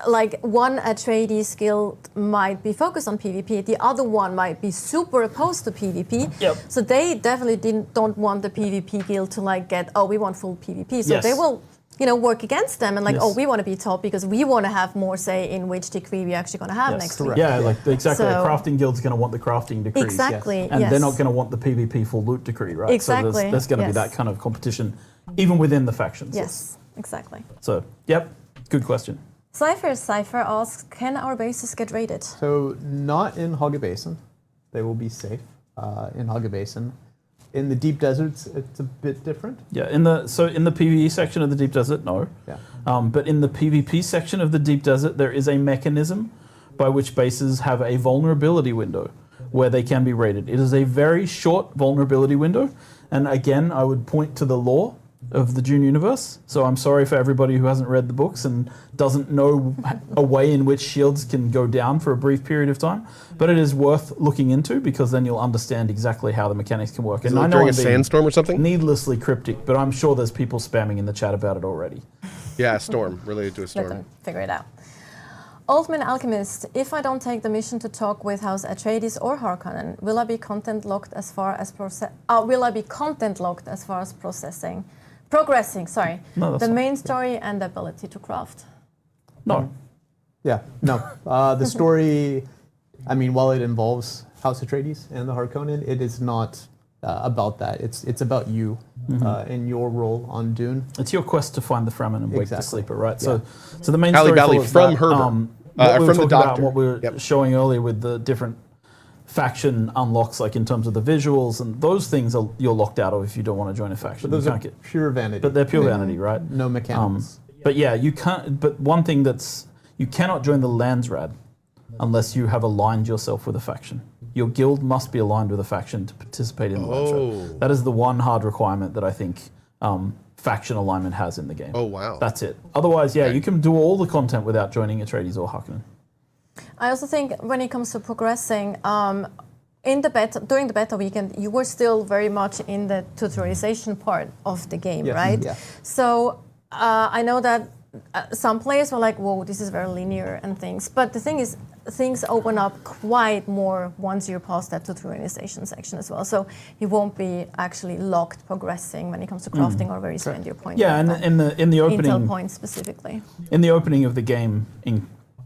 like one Atreides guild might be focused on PvP, the other one might be super opposed to PvP. Yep. So they definitely don't want the PvP guild to like get, we want full PvP. So Yes. they will, work against them and like, Yes. we want to be top because we want to have more say in which decree we're actually going to have next week. Yeah, like exactly. So- a crafting guild's going to want the crafting decrees. Exactly, And yes. they're not going to want the PvP full loot decree, right? So Exactly, there's going to be yes. that kind of competition even within the factions. Yes, exactly. So, yep, good question. Cypher asks, can our bases get raided? So not in Hogga Basin. They will be safe in Hogga Basin. In the deep deserts, it's a bit different. Yeah, in the PvE section of the Deep Desert, no. Yeah. But in the PvP section of the Deep Desert, there is a mechanism by which bases have a vulnerability window where they can be raided. It is a very short vulnerability window, and again, I would point to the lore of the Dune universe. So I'm sorry for everybody who hasn't read the books and doesn't know a way in which shields can go down for a brief period of time. But it is worth looking into because then you'll understand exactly how the mechanics can work. Is And it I know during a I'm being sandstorm or something? needlessly cryptic, but I'm sure there's people spamming in the chat about it already. Yeah, a storm related to a Let storm. them figure it out. Altman Alchemist, if I don't take the mission to talk with House Atreides or Harkonnen, will I be content locked as far as progressing, sorry, No, that's the fine. main story and the ability to craft? No. Yeah, no. The story, while it involves House Atreides and the Harkonnen, it is not about that. It's about you and your role on Dune. It's your quest to find the Fremen and wake the Exactly. sleeper, right? Yeah. So the main Halle story Bailey follows from that, Herbert. what we were From the talking about Doctor. and what we were Yep. showing earlier with the different faction unlocks, like in terms of the visuals and those things, you're locked out of if you don't want to join a faction. But those You are can't get, pure vanity. but they're pure vanity, right? No mechanics. But yeah, you can't. But one thing you cannot join the Landsrad unless you have aligned yourself with a faction. Your guild must be aligned with a faction to participate in the Landsrad. That is the one hard requirement that I think faction alignment has in the game. Oh, wow. That's it. Otherwise, yeah, you can do all the content without joining Atreides or Harkonnen. I also think when it comes to progressing, during the beta weekend, you were still very much in the tutorialization part of the game, Yes. right? Yeah. So I know that some players were like, whoa, this is very linear and things. But the thing is, things open up quite more once you're past that tutorialization section as well. So you won't be actually locked progressing when it comes to crafting or where you spend your points. Yeah, and in the opening, Intel points specifically. in the opening of the game,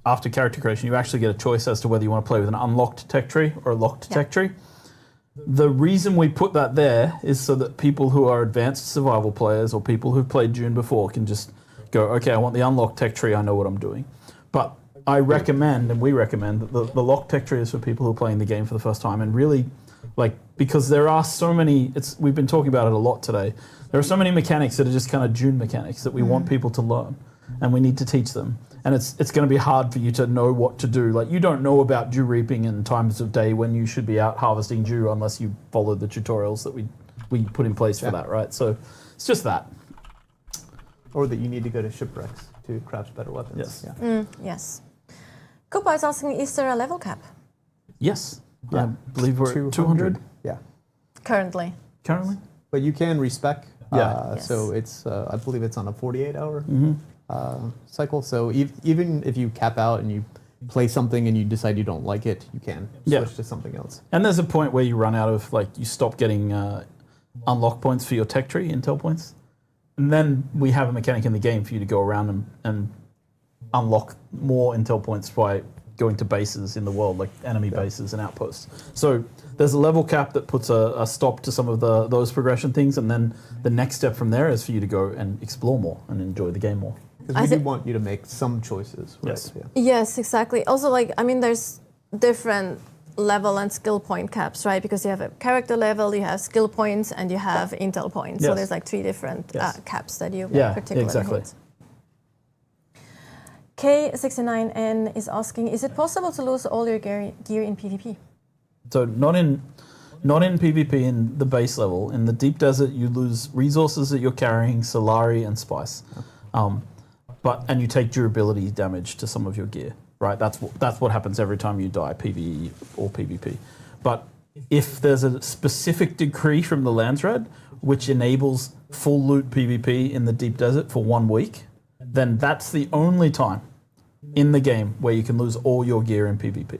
after character creation, you actually get a choice as to whether you want to play with an unlocked tech tree or a locked tech tree. The reason we put that there is so that people who are advanced survival players or people who've played Dune before can just go, okay, I want the unlocked tech tree, I know what I'm doing. But I recommend, and we recommend, that the locked tech tree is for people who are playing the game for the first time, and really, because there are so many, we've been talking about it a lot today, there are so many mechanics that are just kind of Dune mechanics that we want people to learn, and we need to teach them. And it's going to be hard for you to know what to do. Like, you don't know about dew reaping and times of day when you should be out harvesting dew unless you follow the tutorials that we put in place for that, right? So it's just that. Or that you need to go to shipwrecks to craft better weapons. Yes. Yeah. Yes. Koopa is asking, is there a level cap Yes. Yeah. I believe we're at 200 Yeah. currently? currently. But you can respec. Yeah. Yes. So it's, I believe it's on a 48-hour cycle. So even if you cap out and you play something and you decide you don't like it, you can switch to something else. And there's a point where you run out of, you stop getting unlock points for your tech tree, intel points. And then we have a mechanic in the game for you to go around and unlock more intel points by going to bases in the world, like enemy bases and outposts. So there's a level cap that puts a stop to some of those progression things, and then the next step from there is for you to go and explore more and enjoy the game more. Because we do want you to make some choices, right? Yes. Yeah. Yes, exactly. Also, there's different level and skill point caps, right? Because you have a character level, you have skill points, and you have intel points. So Yes. there's 3 different caps that you Yeah, particularly exactly. hit. K69N is asking, is it possible to lose all your gear in PvP? So not in PvP in the base level. In the deep desert, you lose resources that you're carrying, Solari and Spice, and you take durability damage to some of your gear. Right, that's what happens every time you die, PvE or PvP. But if there's a specific decree from the Landsraad which enables full loot PvP in the deep desert for 1 week, then that's the only time in the game where you can lose all your gear in PvP.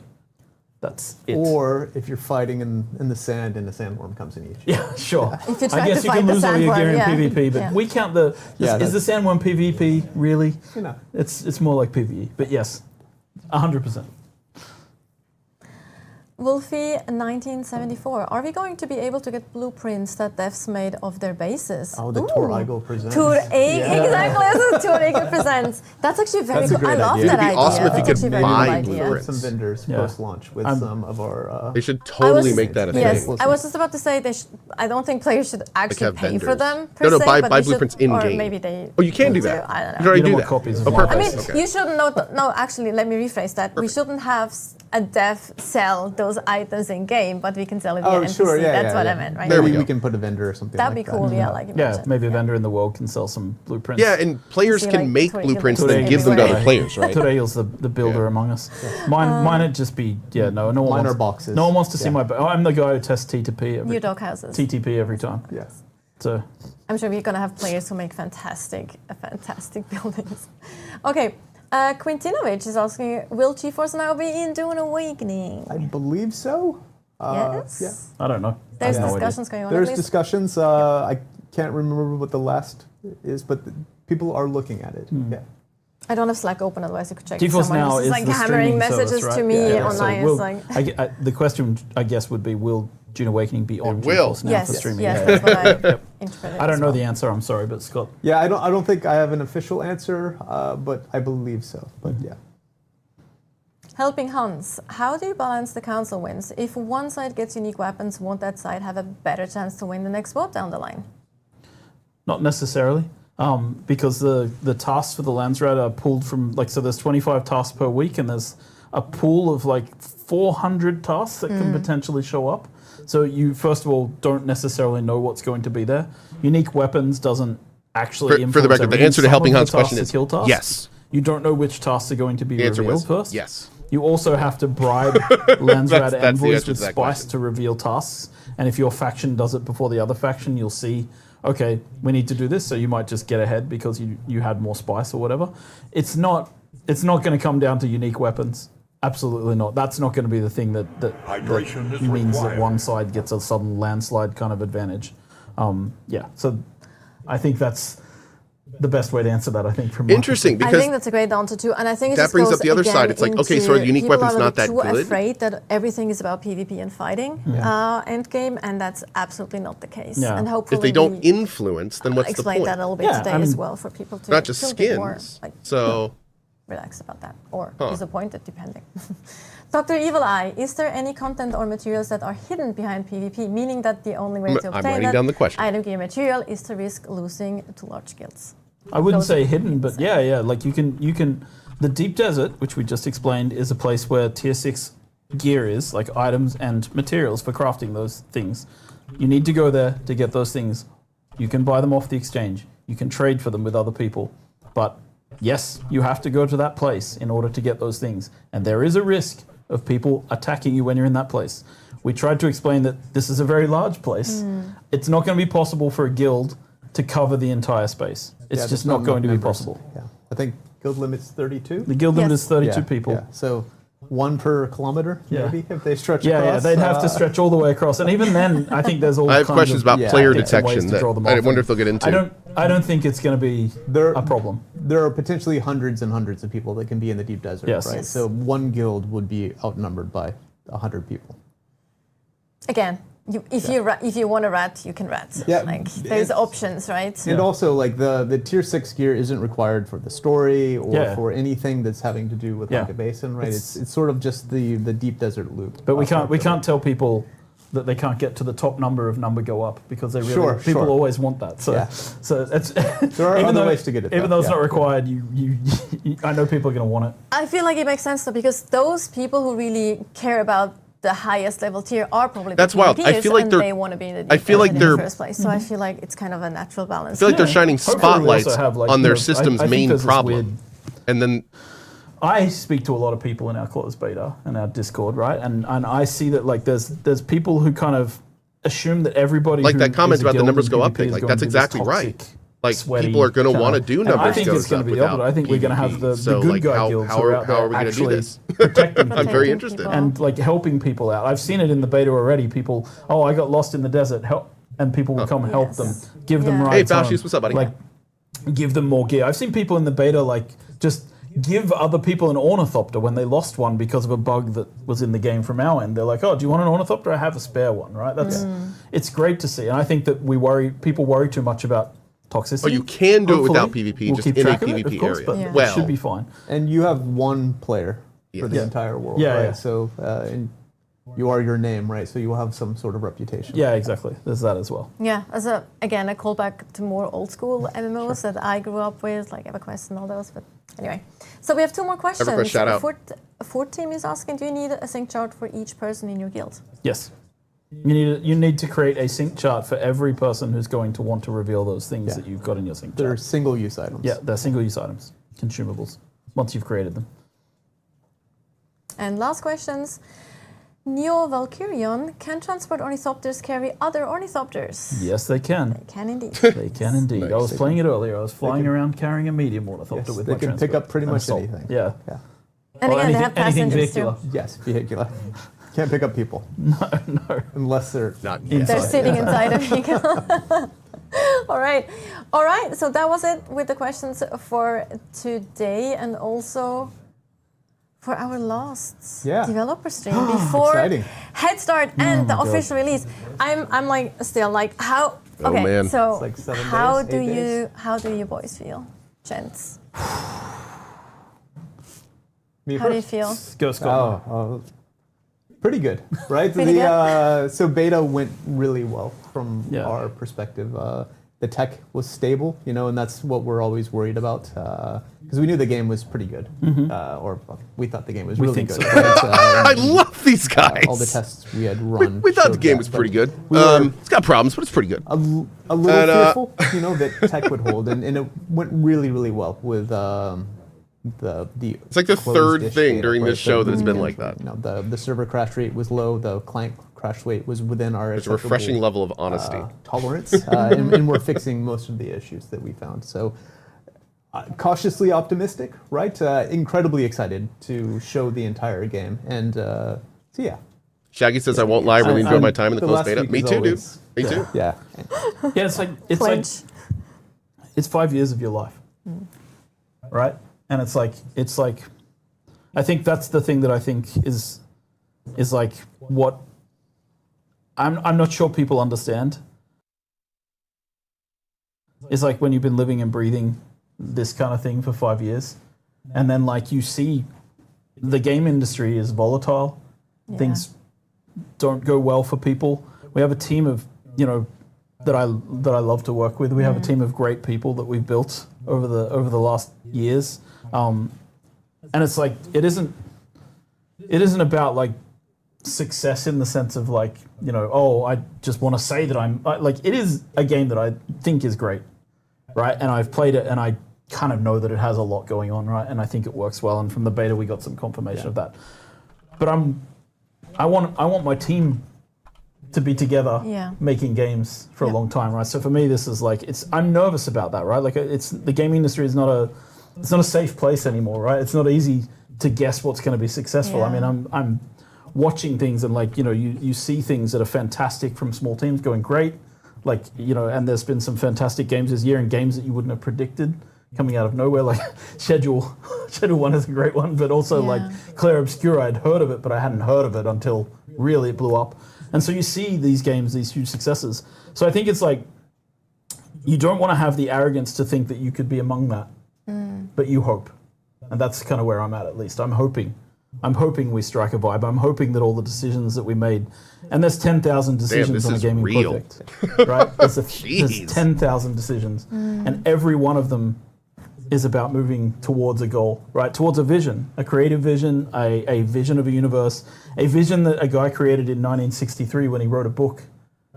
That's it. Or if you're fighting in the sand and a sandworm comes and eats you. Yeah, sure. If you I try guess to you fight can the lose all your gear in sandworm, PvP, but we count the. Is the sandworm PvP really? You know. It's more like PvE, but yes, 100%. Wolfie1974, are we going to be able to get blueprints that devs made of their bases? Oh, the Tor Igel presents. Exactly, as Tor Igel presents. That's actually very cool. I love that It'd be idea. awesome if you That's could actually very buy good idea. blueprints. Some vendors post-launch with some of our... They should totally make that a thing. Yes, I was just about to say I don't think players should actually have pay for vendors. them per No, se, buy but they blueprints should, in-game. Or maybe they... Oh, you can do that. I don't know. You can already You do don't that. want copies of Oh, one. perfect. I mean, you shouldn't. No, actually, let me rephrase that. We shouldn't have a dev sell those items in game, but we can sell it via NPC. Sure, yeah, That's what yeah. I meant, right? There we Maybe go. we can put a vendor or something That'd like be cool. that. Yeah, like you Yeah, mentioned. maybe a vendor in the world can sell some blueprints. Yeah, and players See, can like, make Tor Igel blueprints and everywhere. then give them to other players, right? Toreil's the builder among us. Mine would just be, no one Mine wants, are boxes. No one wants to see my... I'm the guy who tests TTP New dog houses. TTP every time. Yes. So I'm sure we're gonna have players who make fantastic buildings. Okay, Quintinovic is asking, will GeForce now be in Dune Awakening? I believe so. Yes. Yeah. I don't know. There's I have no idea. discussions going on. There's at least. discussions. I can't remember what the last is, but people are looking at it. Yeah. I don't have Slack open, otherwise you could check. GeForce Someone Now is is like the hammering streaming messages service, to right? me Yeah, online. so It's like the question, I guess, would be, will Dune Awakening be on will. GeForce Now yes, for streaming? yes, Yeah. that's what I interpreted. I don't as know well. the answer. I'm sorry, but Scott. Yeah, I don't think I have an official answer, but I believe so. But yeah. Helping Hans, how do you balance the council wins? If one side gets unique weapons, won't that side have a better chance to win the next vote down the line? Not necessarily, because the tasks for the Landsraad are pulled from, so there's 25 tasks per week, and there's a pool of 400 tasks that can potentially show up. So you, first of all, don't necessarily know what's going to be there. Unique weapons doesn't actually influence For the record, the everything. answer to Some Helping of the Hans' question tasks is are kill tasks. yes. You don't know which tasks are going to be The answer revealed was first. yes. You also have to bribe Landsrad That's the envoys answer with to that spice question. to reveal tasks. And if your faction does it before the other faction, you'll see, okay, we need to do this. So you might just get ahead because you had more spice or whatever. It's not going to come down to unique weapons. Absolutely not. That's not going to be the thing that Hydration is means that required. one side gets a sudden landslide kind of advantage. Yeah, so I think that's the best way to answer that, I think, from my Interesting, I because think that's a great answer too, and I think it that just brings goes up the other again side. It's like, okay, so are the unique into weapons people not that too good? afraid that everything is about PvP and fighting end game, and that's absolutely not the case. Yeah. And hopefully if they don't we influence, then what's the explain point? that a little bit Yeah, today I mean, as well for people to Not just feel a bit more, skins. like, So relax about that or disappointed, depending. Dr. Evil Eye, is there any content or materials that are hidden behind PvP, meaning that the only way to I'm obtain writing down the question. item gear material is to risk losing to large guilds? I wouldn't Those say are hidden, things. but yeah, like you can. The Deep Desert, which we just explained, is a place where tier 6 gear is, like items and materials for crafting those things. You need to go there to get those things. You can buy them off the exchange. You can trade for them with other people. But yes, you have to go to that place in order to get those things. And there is a risk of people attacking you when you're in that place. We tried to explain that this is a very large place. It's not going to be possible for a guild to cover the entire space. It's Yeah, just there's not going to be enough members. possible. Yeah, I think guild limit's 32. The guild limit Yes. is 32 Yeah, people. Yeah. So one per kilometer, Yeah. maybe, if they stretch Yeah, across. they'd have to stretch all the way across, and even then, I think there's all I have kinds questions of about player tactics and ways detection to that draw them I off. wonder if they'll get into. I don't think it's going to be There- a problem. There are potentially hundreds and hundreds of people that can be in the deep desert, Yes. right? Yes. So one guild would be outnumbered by 100 people. Again, if you want to rat, you can rat. Yeah, Like there's options, right? And also, like the tier 6 gear isn't required for the story or Yeah. for anything that's having to do with Yeah. Lanka Basin, right? It's- It's sort of just the deep desert loop. But we can't tell people that they can't get to the top number go up because they really Sure, people sure. always want that. So Yeah. so it's There are other ways to get it. even though it's yeah. not required. I know people are going to want it. I feel like it makes sense though because those people who really care about the highest level tier are probably That's the wild. I PvPers feel like and they're- they want to be in the I feel like in they're- the first place. So I feel like it's kind of a natural balance. I feel like they're shining Hopefully we also spotlights have, like, on you their know, system's I think main there's this problem, weird- and then I speak to a lot of people in our closed beta and our Discord, right? And I see that like there's people who kind of assume that everybody like who that comment is a about the guild numbers in go up PvP thing. is Like going that's to be this exactly toxic, right. Like sweaty people are going to channel. want to do And numbers. I think it's goes going up to be the opposite. without I think we're going to have the So, good like, guy how- guilds how who are- are out how there are we gonna do actually this? protecting I'm very people interested. people. and like helping people out. I've seen it in the beta already. People, oh, I got lost in the desert, help, and people will come help Yes. them, give them Yeah. rides Hey, home, Faucius, what's up, buddy? Like give them more gear. I've seen people in the beta like just give other people an ornithopter when they lost one because of a bug that was in the game from our end. They're like, oh, do you want an ornithopter? I have a spare one, right? That's it's great to see. And I think that people worry too much about toxicity. Oh, you can do it without Hopefully, PvP, we'll just keep in a track of it, PvP of course, area. But Yeah. Well, it should be fine. And you have one player for the Yes. entire world, Yeah, right? yeah. So and you are your name, right? So you will have some sort of reputation. Yeah, exactly. There's that as well. Yeah, as a callback to more old school MMOs that I grew up with, like EverQuest and all those. But anyway, so we have two more questions. EverQuest, shout out. Fort Team is asking, do you need a sync chart for each person in your guild? Yes. You need to create a sync chart for every person who's going to want to reveal those things Yeah. that you've got in your sync They're chart. single-use items. Yeah, they're single-use items, consumables, once you've created them. And last questions. Neo Valkyrion, can transport ornithopters carry other ornithopters? Yes, they can. Can indeed. They can indeed. I was They playing it earlier. I was flying around carrying a medium ornithopter Yes, with they my can pick transport up pretty and much assault. anything. Yeah. Yeah. And Or again, they anything- have anything passengers vehicular. too. Yes, vehicular. Can't pick up people. No. Unless they're not They're inside. sitting inside a vehicle. All right. So that was it with the questions for today, and also for our last developer stream before Exciting. Head Start and the official release. I'm like still like how. Oh, Okay, man. so It's like 7 how days, do 8 days. how do you boys feel, gents? Me How do you first. feel? Go, Scott. Oh, pretty good, right? Pretty So beta went really well from Yeah. our perspective. The tech was stable, and that's what we're always worried about because we knew the game was pretty good, or we thought the game was really think good. so. right? I love these guys. All the tests we had run. We thought the showed game that, was but pretty good. we were It's got problems, but it's pretty good. a little And, fearful, that tech would hold, and it went really, really well with It's like the third thing during this show that has been like that. You know, the server crash rate was low. The client crash rate was within our It's a refreshing level of honesty. Tolerance, and we're fixing most of the issues that we found. So. Cautiously optimistic, right? Incredibly excited to show the entire game, and so yeah. Shaggy says, "I won't lie, I really enjoyed my time in the closed beta." Me too, dude. Me too. Yeah. Yeah, it's 5 years of your life, right? And it's like I think that's the thing that I think is like what I'm not sure people understand. It's like when you've been living and breathing this kind of thing for 5 years, and then like you see the game industry is volatile. Yeah. Things don't go well for people. We have a team of, you know, that I love to work with. We have a team of great people that we've built over the last years, and it's like it isn't about like success in the sense of like, you know, oh, I just want to say that like, it is a game that I think is great, right? And I've played it and I kind of know that it has a lot going on, right? And I think it works well. And from the beta, we got some confirmation of that. But I want my team to be together making games for a long time, right? So for me, this is like, I'm nervous about that, right? Like the gaming industry is not a safe place anymore, right? It's not easy to guess what's going to be successful. Yeah. I mean, I'm watching things and like, you know, you see things that are fantastic from small teams going great, like, you know, and there's been some fantastic games this year and games that you wouldn't have predicted coming out of nowhere, like Schedule 1 is a great one, but also like Claire Obscura, I'd heard of it, but I hadn't heard of it until really it blew up. And so you see these games, these huge successes. So I think it's like, you don't want to have the arrogance to think that you could be among that, but you hope. And that's kind of where I'm at least. I'm hoping we strike a vibe. I'm hoping that all the decisions that we made, and there's 10,000 decisions on a gaming project, right? There's 10,000 decisions, and every one of them is about moving towards a goal, right? Towards a vision, a creative vision, a vision of a universe, a vision that a guy created in 1963 when he wrote a book,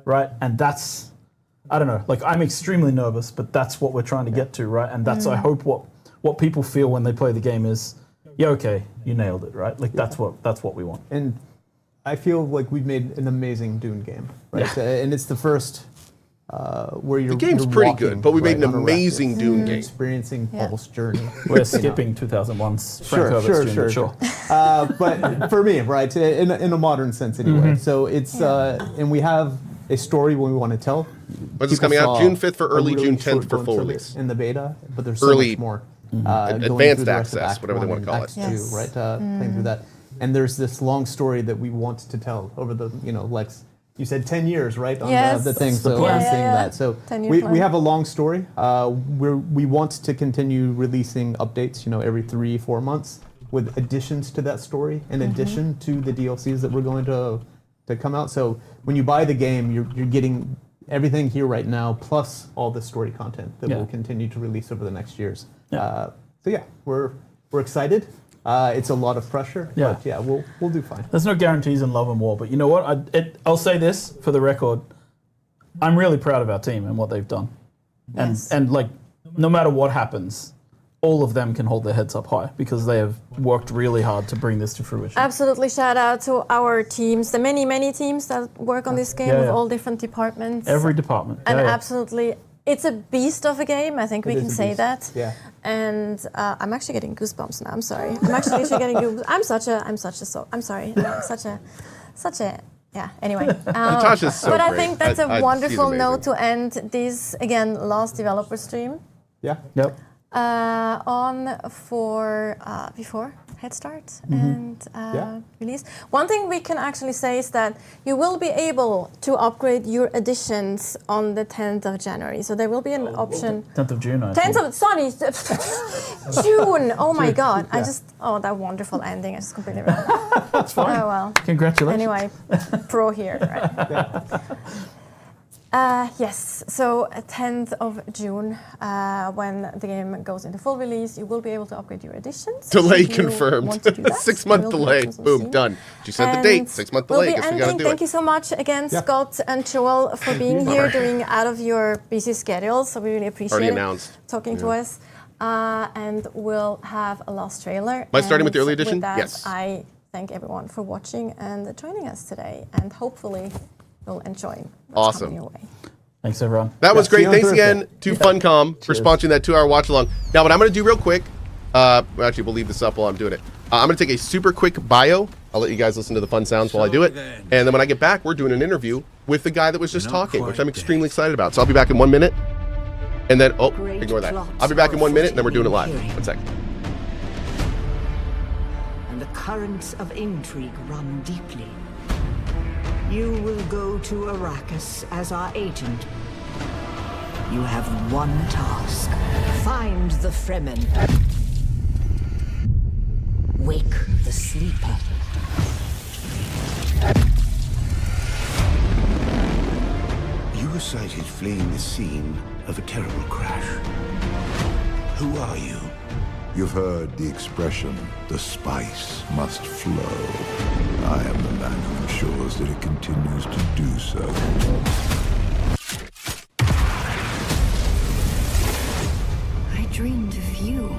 right? And that's, I don't know, like I'm extremely nervous, but that's what we're trying to get to, right? And that's, I hope what people feel when they play the game is, yeah, okay, you nailed it, right? Like that's what we want. And I feel like we've made an amazing Dune game, right? Yeah. And it's the first where you're. The game's pretty good, but we made an amazing Dune game. Experiencing Paul's journey. We're skipping 2001's Frank Herbert's Dune. But for me, right, in a modern sense anyway. So it's and we have a story when we want to tell. When's this coming out? June 5th for early, June 10th for full release. In the beta, but there's so much more. Advanced access, whatever they want to call it. Yes. Right, playing through that. And there's this long story that we want to tell over the, you know, like you said, 10 years, right, on the thing. So I'm seeing that. So we have a long story. We want to continue releasing updates, you know, every 3-4 months with additions to that story, in addition to the DLCs that we're going to come out. So when you buy the game, you're getting everything here right now, plus all the story content that we'll continue to release over the next years. So we're excited. It's a lot of pressure, but we'll do fine. There's no guarantees in love and war, but you know what? I'll say this for the record. I'm really proud of our team and what they've done. And like, no matter what happens, all of them can hold their heads up high because they have worked really hard to bring this to fruition. Absolutely. Shout out to our teams, the many teams that work on this game with all different departments. Every department. And absolutely, it's a beast of a game. I think we can say that. Yeah. And I'm actually getting goosebumps now. I'm sorry. I'm actually getting goosebumps. I'm such a. Yeah. Anyway. Natasha's so but great. I think that's a wonderful note to end this last developer stream. Yeah. Yep. Before Head Start and release. One thing we can actually say is that you will be able to upgrade your editions on the 10th of January. So there will be an option. 10th of June, June. Oh my God. Yeah. That wonderful ending. I just completely read. That's fine. Oh well. Congratulations. Anyway, pro here, right? Yes, so 10th of June, when the game goes into full release, you will be able to upgrade your editions. Delay confirmed. 6-month delay. Boom, done. She said the date. 6-month delay. Guess we gotta do Thank you so much again, Scott and Joel, for being here, doing out of your busy schedules. So we really appreciate talking to us. and we'll have a last trailer. Am I starting with the early edition? With that, Yes. I thank everyone for watching and joining us today, and hopefully you'll enjoy what's coming your way. Thanks, everyone. That was Yeah, see great. you on Thanks Thursday. again to Funcom for Cheers. sponsoring that 2-hour watch along. Now, what I'm going to do real quick, actually, we'll leave this up while I'm doing it. I'm going to take a super quick bio. I'll let you guys listen to the fun sounds while I do it. And then when I get back, we're doing an interview with the guy that was just talking, which I'm extremely excited about. So I'll be back in 1 minute. And then, oh, ignore that. I'll be back in 1 minute, and then we're doing it live. 1 second. And the currents of intrigue run deeply. You will go to Arrakis as our agent. You have one task. Find the Fremen. Wake the sleeper. You were sighted fleeing the scene of a terrible crash. Who are you? You've heard the expression, the spice must flow. I am the man who ensures that it continues to do so. I dreamed of you.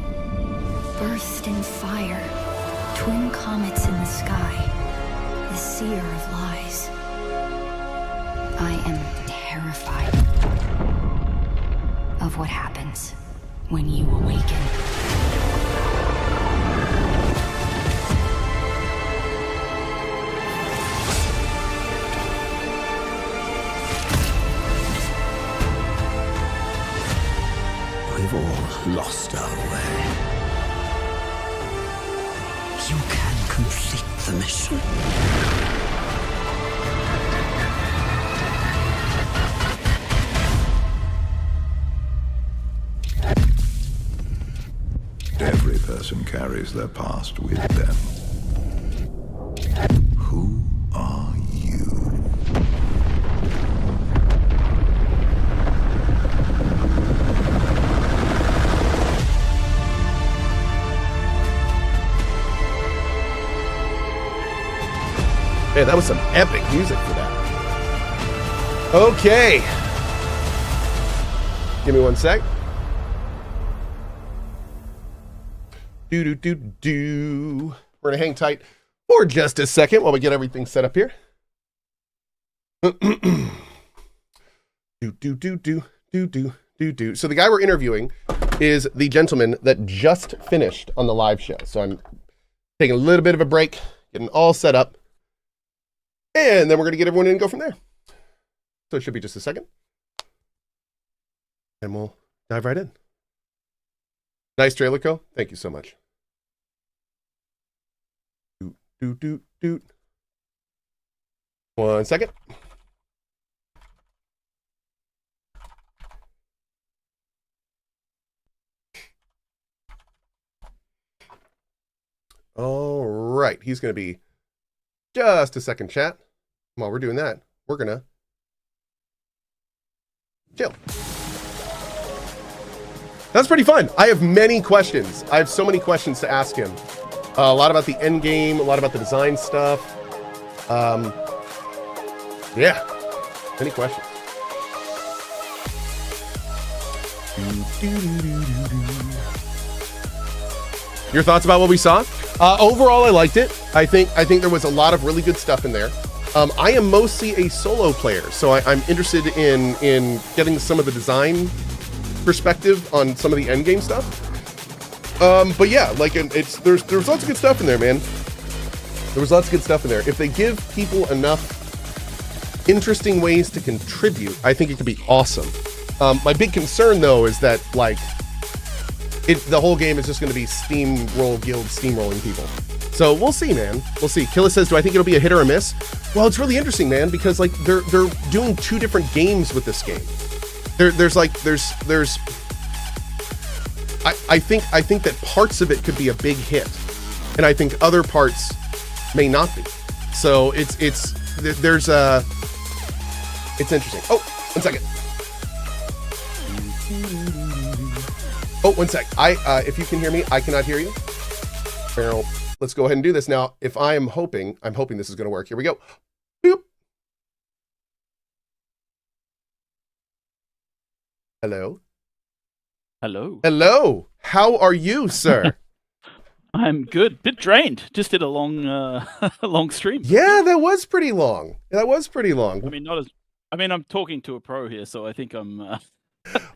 Burst in fire. Twin comets in the sky. The seer of lies. I am terrified of what happens when you awaken. We've all lost our way. You can complete the mission. Every person carries their past with them. Who are you? Man, that was some epic music for that. Okay. Give me 1 sec. Do. We're gonna hang tight for just a second while we get everything set up here. So the guy we're interviewing is the gentleman that just finished on the live show. So I'm taking a little bit of a break, getting all set up, and then we're gonna get everyone in and go from there. So it should be just a second, and we'll dive right in. Nice trailer, Cohh. Thank you so much. Doot. 1 second. All right. He's going to be just a second, chat. While we're doing that, we're going to chill. That's pretty fun. I have many questions. I have so many questions to ask him. A lot about the end game, a lot about the design stuff. Yeah, many questions. Your thoughts about what we saw? Overall, I liked it. I think there was a lot of really good stuff in there. I am mostly a solo player, so I'm interested in getting some of the design perspective on some of the end game stuff. But yeah, like there's lots of good stuff in there, man. There was lots of good stuff in there. If they give people enough interesting ways to contribute, I think it could be awesome. My big concern though is that like the whole game is just going to be Steamroll Guild steamrolling people. So we'll see, man. We'll see. Killa says, do I think it'll be a hit or a miss? Well, it's really interesting, man, because like they're doing 2 different games with this game. I think that parts of it could be a big hit, and I think other parts may not be. So it's interesting. Oh, 1 second. Oh, 1 sec. If you can hear me, I cannot hear you. Well, let's go ahead and do this now. If I'm hoping this is going to work. Here we go. Boop. Hello. Hello. Hello. How are you, sir? I'm good. Bit drained. Just did a long, long stream. Yeah, that was pretty long. I mean, not as. I mean, I'm talking to a pro here, so I think I'm.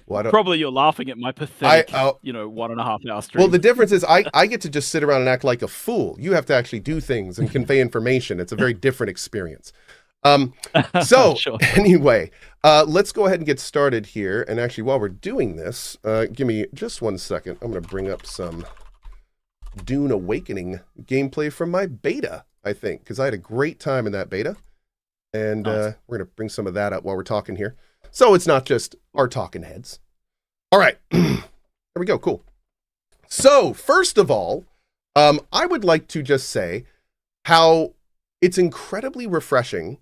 Well, probably you're laughing at my pathetic, 1.5 hour stream. Well, the difference is I get to just sit around and act like a fool. You have to actually do things and convey information. It's a very different experience. So Sure. anyway, let's go ahead and get started here. And actually, while we're doing this, give me just 1 second. I'm going to bring up some Dune Awakening gameplay from my beta, I think, because I had a great time in that beta. And Nice. we're going to bring some of that up while we're talking here. So it's not just our talking heads. All right. There we go. Cool. So first of all, I would like to just say how it's incredibly refreshing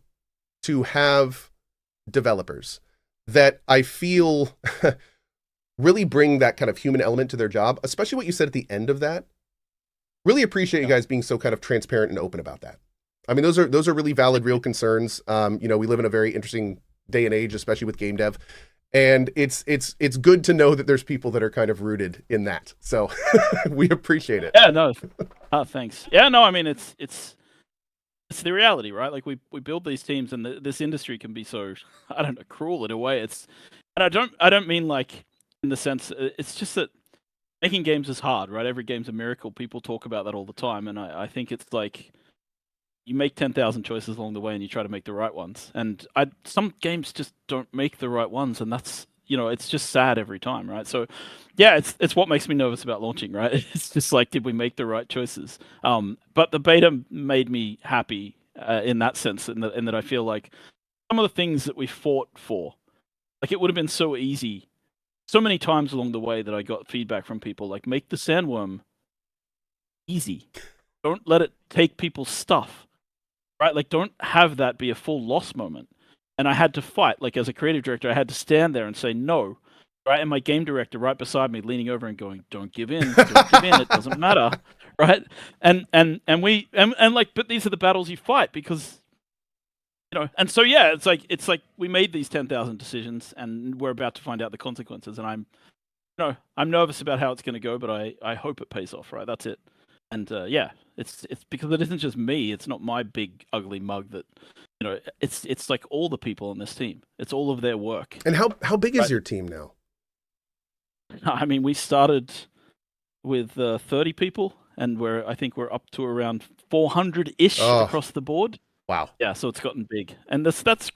to have developers that I feel really bring that kind of human element to their job, especially what you said at the end of that. Really appreciate you guys being so kind of transparent and open about that. I mean, those are really valid, real concerns. We live in a very interesting day and age, especially with game dev. And it's good to know that there's people that are kind of rooted in that. So we appreciate it. Yeah, no. Thanks. Yeah, no, I mean it's the reality, right? Like we build these teams, and this industry can be so, I don't know, cruel in a way. And I don't mean like in the sense, it's just that making games is hard, right? Every game's a miracle. People talk about that all the time, and I think it's like you make 10,000 choices along the way, and you try to make the right ones. And some games just don't make the right ones, and that's, it's just sad every time, right? So, yeah, it's what makes me nervous about launching, right? It's just like, did we make the right choices? But the beta made me happy in that sense, in that I feel like some of the things that we fought for, like it would have been so easy, so many times along the way that I got feedback from people like, make the sandworm easy. Don't let it take people's stuff. Right, like don't have that be a full loss moment. And I had to fight, like as a creative director, I had to stand there and say no, right? And my game director right beside me, leaning over and going, "Don't give in, don't give in. It doesn't matter, right?" And like, but these are the battles you fight because, And so yeah, it's like we made these 10,000 decisions, and we're about to find out the consequences. And I'm nervous about how it's going to go, but I hope it pays off, right? That's it. And yeah, it's because it isn't just me. It's not my big ugly mug that, it's like all the people on this team. It's all of their work. And how big is your team now? I mean, we started with 30 people, and I think we're up to around 400-ish across the board. Wow. Yeah, so it's gotten big, and that's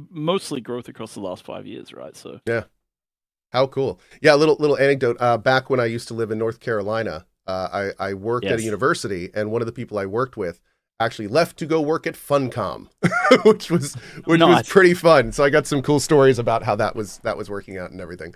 mostly growth across the last 5 years, right? So yeah, how cool. Yeah, little anecdote. Back when I used to live in North Carolina. I worked at a university, and one of the people I worked with actually left to go work at Funcom, which was pretty fun. So I got some cool stories about how that was working out and everything.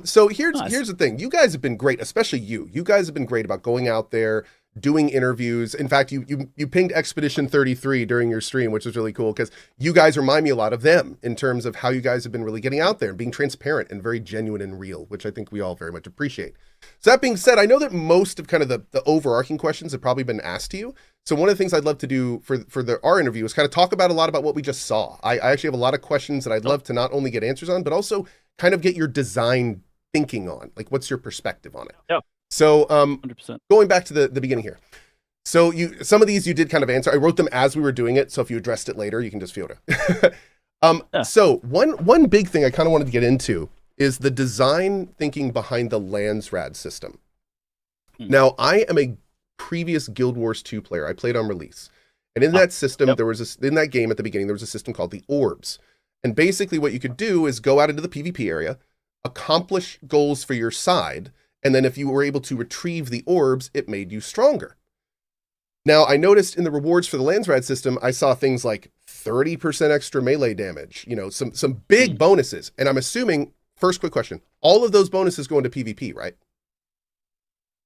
So here's the thing. You guys have been great, especially you. You guys have been great about going out there, doing interviews. In fact, you pinged Expedition 33 during your stream, which was really cool because you guys remind me a lot of them in terms of how you guys have been really getting out there and being transparent and very genuine and real, which I think we all very much appreciate. So that being said, I know that most of kind of the overarching questions have probably been asked to you. So one of the things I'd love to do for our interview is kind of talk about a lot about what we just saw. I actually have a lot of questions that I'd love to not only get answers on, but also kind of get your design thinking on. Like, what's your perspective on it? Yeah. So 100%. Going back to the beginning here. So some of these you did kind of answer. I wrote them as we were doing it. So if you addressed it later, you can just feel it. So one big thing I kind of wanted to get into is the design thinking behind the Landsrad system. Now, I am a previous Guild Wars 2 player. I played on release. And in that system, in that game at the beginning, there was a system called the Orbs. And basically what you could do is go out into the PvP area, accomplish goals for your side, and then if you were able to retrieve the orbs, it made you stronger. Now, I noticed in the rewards for the Landsrad system, I saw things like 30% extra melee damage, some big bonuses. And I'm assuming, first quick question, all of those bonuses go into PvP, right?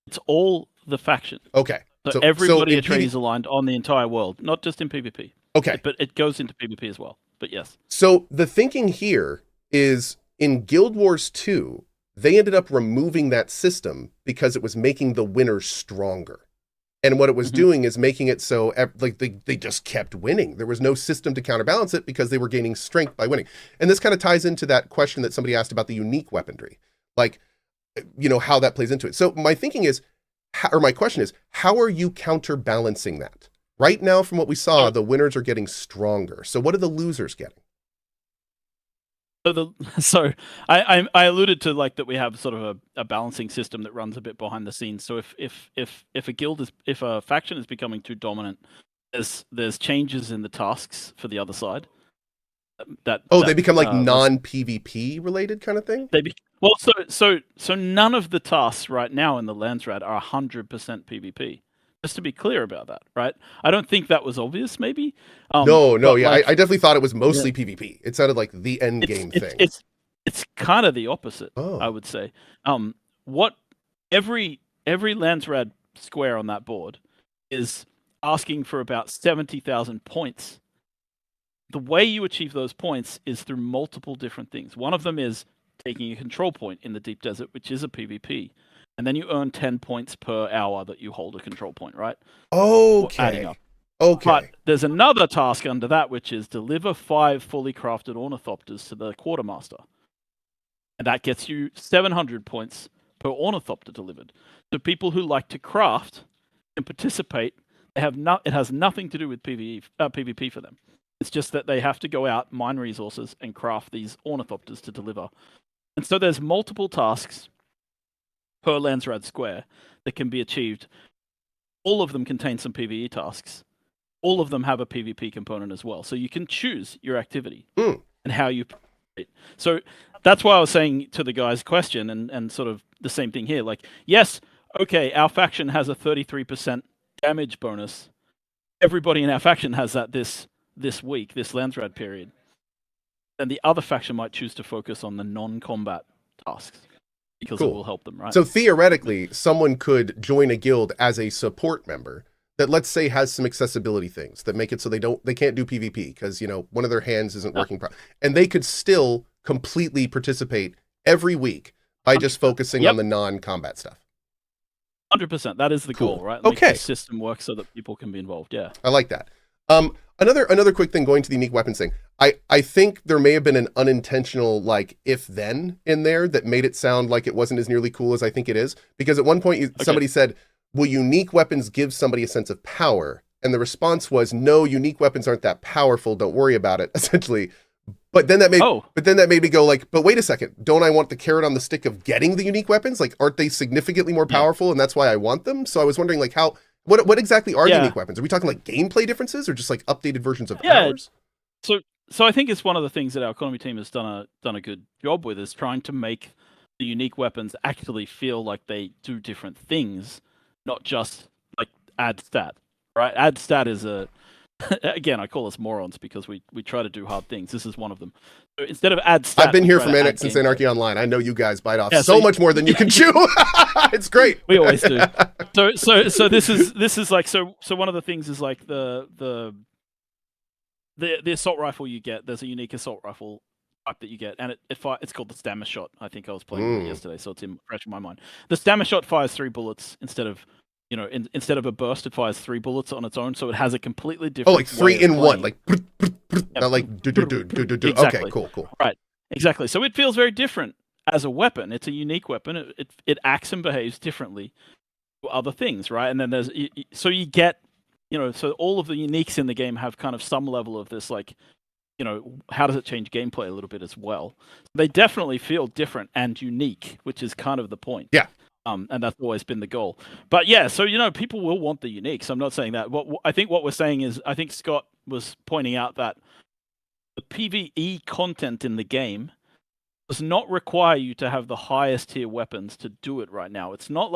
It's all the faction. Okay. So everybody is aligned on the entire world, not just in PvP. Okay. But it goes into PvP as well. But yes. So the thinking here is in Guild Wars 2, they ended up removing that system because it was making the winners stronger. And what it was doing is making it so like they just kept winning. There was no system to counterbalance it because they were gaining strength by winning. And this kind of ties into that question that somebody asked about the unique weaponry. Like, how that plays into it. So my thinking is, my question is, how are you counterbalancing that? Right now, from what we saw, the winners are getting stronger. So what are the losers getting? So I alluded to like that we have sort of a balancing system that runs a bit behind the scenes. So if a faction is becoming too dominant, there's changes in the tasks for the other side. They become like non-PvP related kind of thing? So none of the tasks right now in the Landsrad are 100% PvP. Just to be clear about that, right? I don't think that was obvious, maybe. I definitely thought it was mostly PvP. It sounded like the end game thing. It's kind of the opposite, I would say. What every Landsrad square on that board is asking for about 70,000 points. The way you achieve those points is through multiple different things. One of them is taking a control point in the deep desert, which is a PvP. And then you earn 10 points per hour that you hold a control point, right? Okay. Adding up. Okay. But there's another task under that, which is deliver 5 fully crafted ornithopters to the quartermaster. And that gets you 700 points per ornithopter delivered. So people who like to craft and participate, it has nothing to do with PvP for them. It's just that they have to go out, mine resources, and craft these ornithopters to deliver. And so there's multiple tasks per Landsrad square that can be achieved. All of them contain some PvE tasks. All of them have a PvP component as well. So you can choose your activity and how you play. So that's why I was saying to the guy's question and sort of the same thing here. Like, yes, okay, our faction has a 33% damage bonus. Everybody in our faction has that this week, this Landsrad period. And the other faction might choose to focus on the non-combat tasks. Because it will help them, right? So theoretically, someone could join a guild as a support member that, let's say, has some accessibility things that make it so they can't do PvP because one of their hands isn't working properly, and they could still completely participate every week by just focusing on the non-combat stuff. 100%. That is the goal, right? Make the system work so that people can be involved. Yeah, I like that. Another quick thing going to the unique weapons thing. I think there may have been an unintentional if then in there that made it sound like it wasn't as nearly cool as I think it is. Because at one point somebody said, will unique weapons give somebody a sense of power? And the response was, no, unique weapons aren't that powerful. Don't worry about it, essentially. But then that made me go but wait a second, don't I want the carrot on the stick of getting the unique weapons? Aren't they significantly more powerful and that's why I want them? So I was wondering what exactly are unique weapons? Are we talking gameplay differences or just updated versions of powers? So I think it's one of the things that our economy team has done a good job with is trying to make the unique weapons actually feel like they do different things, not just add stat, right? Add stat is again, I call us morons because we try to do hard things. This is one of them. So instead of add stat, I've been here since Anarchy Online. I know you guys bite off so much more than you can chew. It's great. We always do. So this is so one of the things is the assault rifle you get. There's a unique assault rifle type that you get, and it's called the Stammer Shot. I think I was playing with it yesterday, so it's fresh in my mind. The Stammer Shot fires 3 bullets instead of instead of a burst, it fires 3 bullets on its own, so it has a completely different. 3 in 1, not do. Exactly. Okay, cool. Right, exactly. So it feels very different as a weapon. It's a unique weapon. It acts and behaves differently to other things, right? And then you get. So all of the uniques in the game have kind of some level of this, how does it change gameplay a little bit as well? They definitely feel different and unique, which is kind of the point. Yeah. And that's always been the goal. But yeah, so, people will want the uniques. I'm not saying that. I think what we're saying is, I think Scott was pointing out that the PvE content in the game does not require you to have the highest tier weapons to do it right now. It's not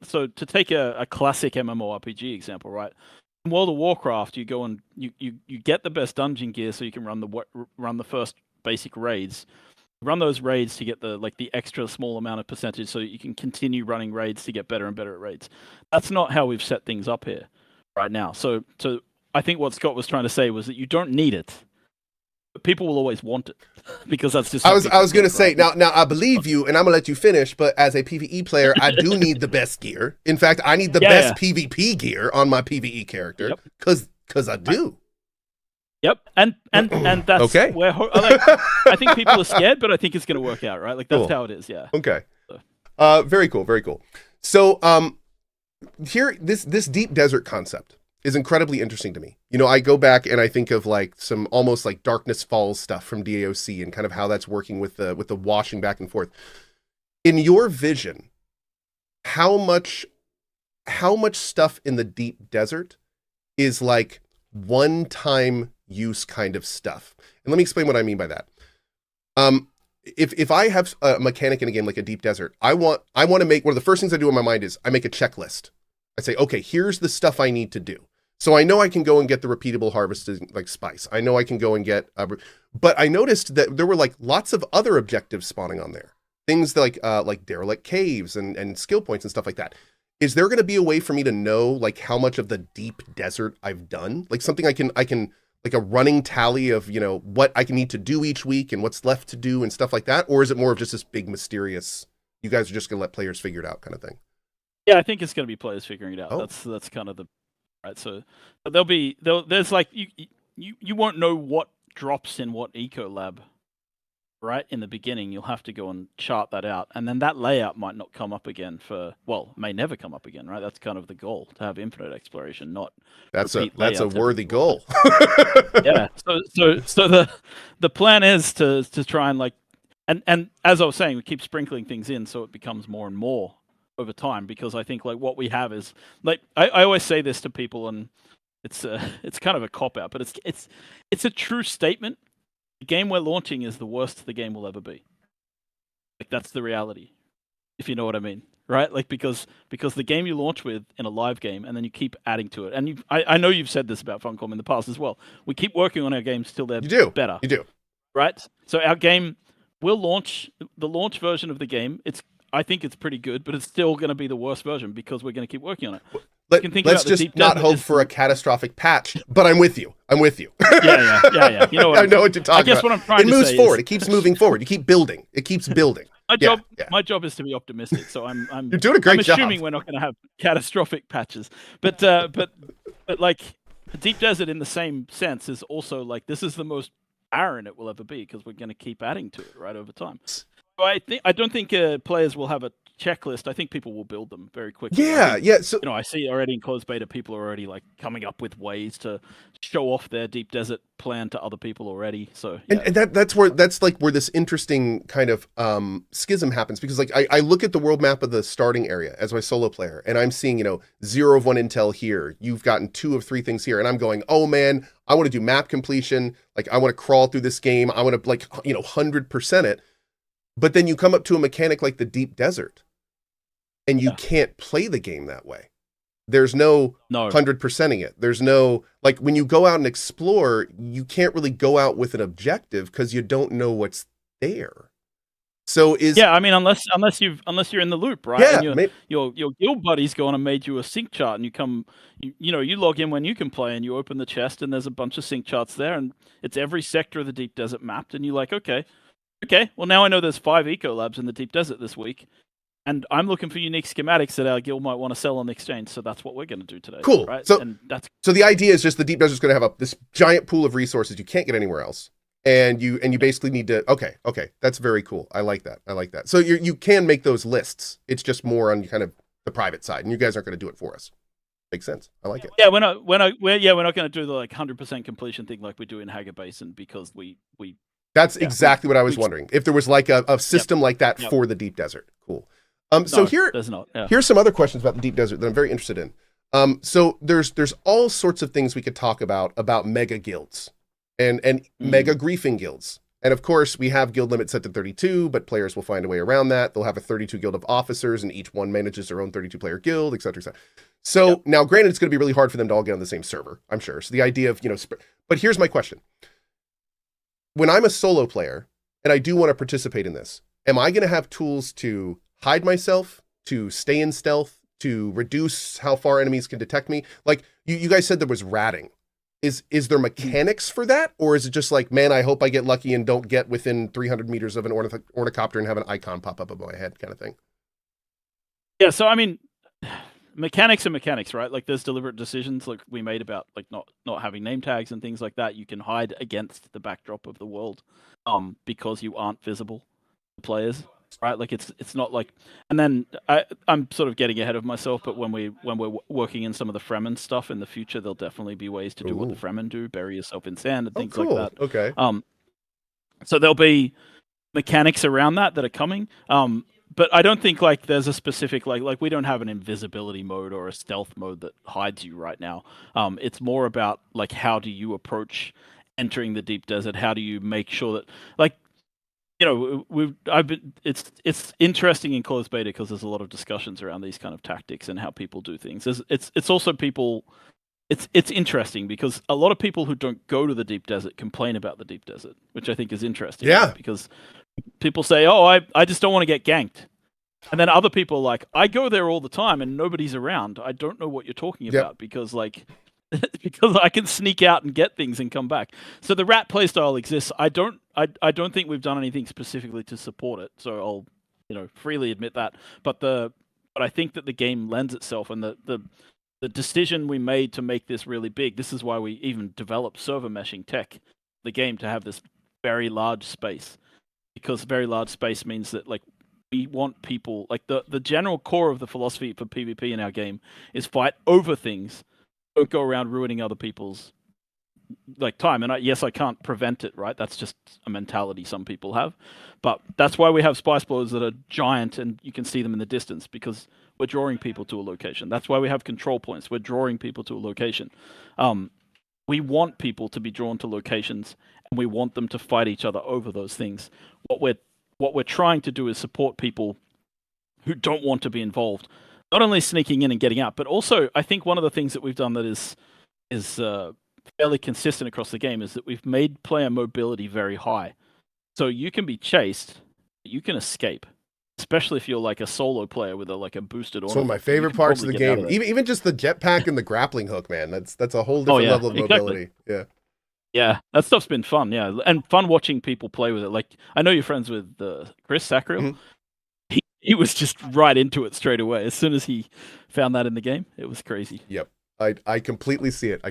so to take a classic MMORPG example, right? In World of Warcraft, you go and you get the best dungeon gear so you can run the first basic raids. Run those raids to get the extra small amount of percentage so you can continue running raids to get better and better at raids. That's not how we've set things up here right now. So I think what Scott was trying to say was that you don't need it. But people will always want it because that's just. I was going to say now I believe you, and I'm gonna let you finish. But as a PvE player, I do need the best gear. In fact, I need the best PvP gear on my PvE character because I do. Yep, and that's where I think people are scared, but I think it's going to work out, right? That's how it is. Yeah. Okay. Very cool, very cool. So here, this deep desert concept is incredibly interesting to me. You know, I go back and I think of like some almost like Darkness Falls stuff from DAOC and kind of how that's working with the washing back and forth. In your vision, how much stuff in the deep desert is like one-time use kind of stuff? And let me explain what I mean by that. If I have a mechanic in a game like a deep desert, I want to make, one of the first things I do in my mind is I make a checklist. I say, okay, here's the stuff I need to do. So I know I can go and get the repeatable harvested like spice. I know I can go and get, but I noticed that there were like lots of other objectives spawning on there. Things like derelict caves and skill points and stuff like that. Is there going to be a way for me to know like how much of the deep desert I've done? Like something I can like a running tally of, you know, what I need to do each week and what's left to do and stuff like that? Or is it more of just this big mysterious, you guys are just going to let players figure it out kind of thing? Yeah, I think it's going to be players figuring it out. Oh. That's kind of the right. So there's like you won't know what drops in what eco lab, right? In the beginning, you'll have to go and chart that out, and then that layout might not come up again may never come up again, right? That's kind of the goal, to have infinite exploration, not that's a worthy goal. Yeah. So the plan is to try and like and as I was saying, we keep sprinkling things in so it becomes more and more over time, because I think like what we have is like I always say this to people, and it's kind of a cop out, but it's a true statement. The game we're launching is the worst the game will ever be. Like that's the reality, if you know what I mean, right? Like because the game you launch with in a live game, and then you keep adding to it. And I know you've said this about Funcom in the past as well. We keep working on our games till they're better. You do, right? So our game will launch the launch version of the game. I think it's pretty good, but it's still going to be the worst version because we're going to keep working on it. Let's just not hope for a catastrophic patch, but I'm with you. Yeah. You know what I know what you're talking about. I guess what I'm trying to say is... It moves forward. It keeps moving forward. You keep building. It keeps building. My job is to be optimistic, so I'm You're doing a great job. I'm assuming we're not going to have catastrophic patches. But like Deep Desert in the same sense is also like this is the most barren it will ever be because we're going to keep adding to it right over time. So I don't think players will have a checklist. I think people will build them very quickly. Yeah. So I see already in closed beta, people are already like coming up with ways to show off their deep desert plan to other people already. So yeah. and that's where this interesting kind of schism happens, because like I look at the world map of the starting area as my solo player, and I'm seeing 0 of 1 intel here. You've gotten 2 of 3 things here, and I'm going, oh man, I want to do map completion. Like I want to crawl through this game. I want to 100% it. But then you come up to a mechanic like the deep desert, and you can't play the game that way. There's no 100%ing it. There's no, like when you go out and explore, you can't really go out with an objective because you don't know what's there. So I mean, unless you're in the loop, right? Yeah, and your guild buddy's gone and made you a sync chart, and you come, you log in when you can play, and you open the chest, and there's a bunch of sync charts there, and it's every sector of the deep desert mapped, and you're like, okay, well now I know there's 5 eco labs in the deep desert this week. And I'm looking for unique schematics that our guild might want to sell on the exchange, so that's what we're going to do today. Cool. Right? So the idea is just the deep desert's going to have this giant pool of resources you can't get anywhere else, and you basically need to. Okay, that's very cool. I like that. So you can make those lists. It's just more on kind of the private side, and you guys aren't going to do it for us. Makes sense. I like it. Yeah, we're not going to do the like 100% completion thing like we do in Hager Basin, because we. That's exactly what I was wondering. If there was like a system like that for the deep desert. Cool. So there's not. Yeah. Here's some other questions about the deep desert that I'm very interested in. So there's all sorts of things we could talk about mega guilds and mega griefing guilds. And of course, we have guild limit set to 32, but players will find a way around that. They'll have a 32 guild of officers, and each one manages their own 32 player guild, et cetera, et cetera. So now, granted, it's going to be really hard for them to all get on the same server, I'm sure. So the idea of, but here's my question. When I'm a solo player and I do want to participate in this, am I going to have tools to hide myself, to stay in stealth, to reduce how far enemies can detect me? Like you guys said there was ratting. Is there mechanics for that? Or is it just like, man, I hope I get lucky and don't get within 300 meters of an ornithopter and have an icon pop up above my head kind of thing? Yeah, so I mean, mechanics are mechanics, right? Like there's deliberate decisions like we made about like not having name tags and things like that. You can hide against the backdrop of the world because you aren't visible to players. right? Like it's not like, and then I'm sort of getting ahead of myself, but when we're working in some of the Fremen stuff in the future, there'll definitely be ways to do what the Fremen do, bury yourself in sand and things like that. Okay. So there'll be mechanics around that are coming. But I don't think like there's a specific like we don't have an invisibility mode or a stealth mode that hides you right now. It's more about like how do you approach entering the deep desert? How do you make sure that like it's interesting in closed beta because there's a lot of discussions around these kind of tactics and how people do things. It's also people. It's interesting because a lot of people who don't go to the deep desert complain about the deep desert, which I think is interesting. Yeah. Right? Because people say, "Oh, I just don't want to get ganked," and then other people are like, "I go there all the time and nobody's around. I don't know what you're talking about because like." Because I can sneak out and get things and come back. So the rat playstyle exists. I don't think we've done anything specifically to support it. So I'll freely admit that. But I think that the game lends itself, and the decision we made to make this really big. This is why we even developed server meshing tech, the game, to have this very large space, because very large space means that like we want people like the general core of the philosophy for PvP in our game is fight over things. Don't go around ruining other people's like time. And yes, I can't prevent it, right? That's just a mentality some people have. But that's why we have spice blowers that are giant and you can see them in the distance because we're drawing people to a location. That's why we have control points. We're drawing people to a location. We want people to be drawn to locations and we want them to fight each other over those things. What we're trying to do is support people who don't want to be involved. Not only sneaking in and getting out, but also I think one of the things that we've done that is fairly consistent across the game is that we've made player mobility very high. So you can be chased, you can escape, especially if you're like a solo player with a boosted. It's one of my favorite parts of the game. Even just the jetpack and the grappling hook, man. That's a whole different level of mobility. Yeah. Yeah, that stuff's been fun. Yeah, and fun watching people play with it. Like I know you're friends with Chris Sacriel. Mm-hmm. He was just right into it straight away. As soon as he found that in the game, it was crazy. Yep. I completely see it.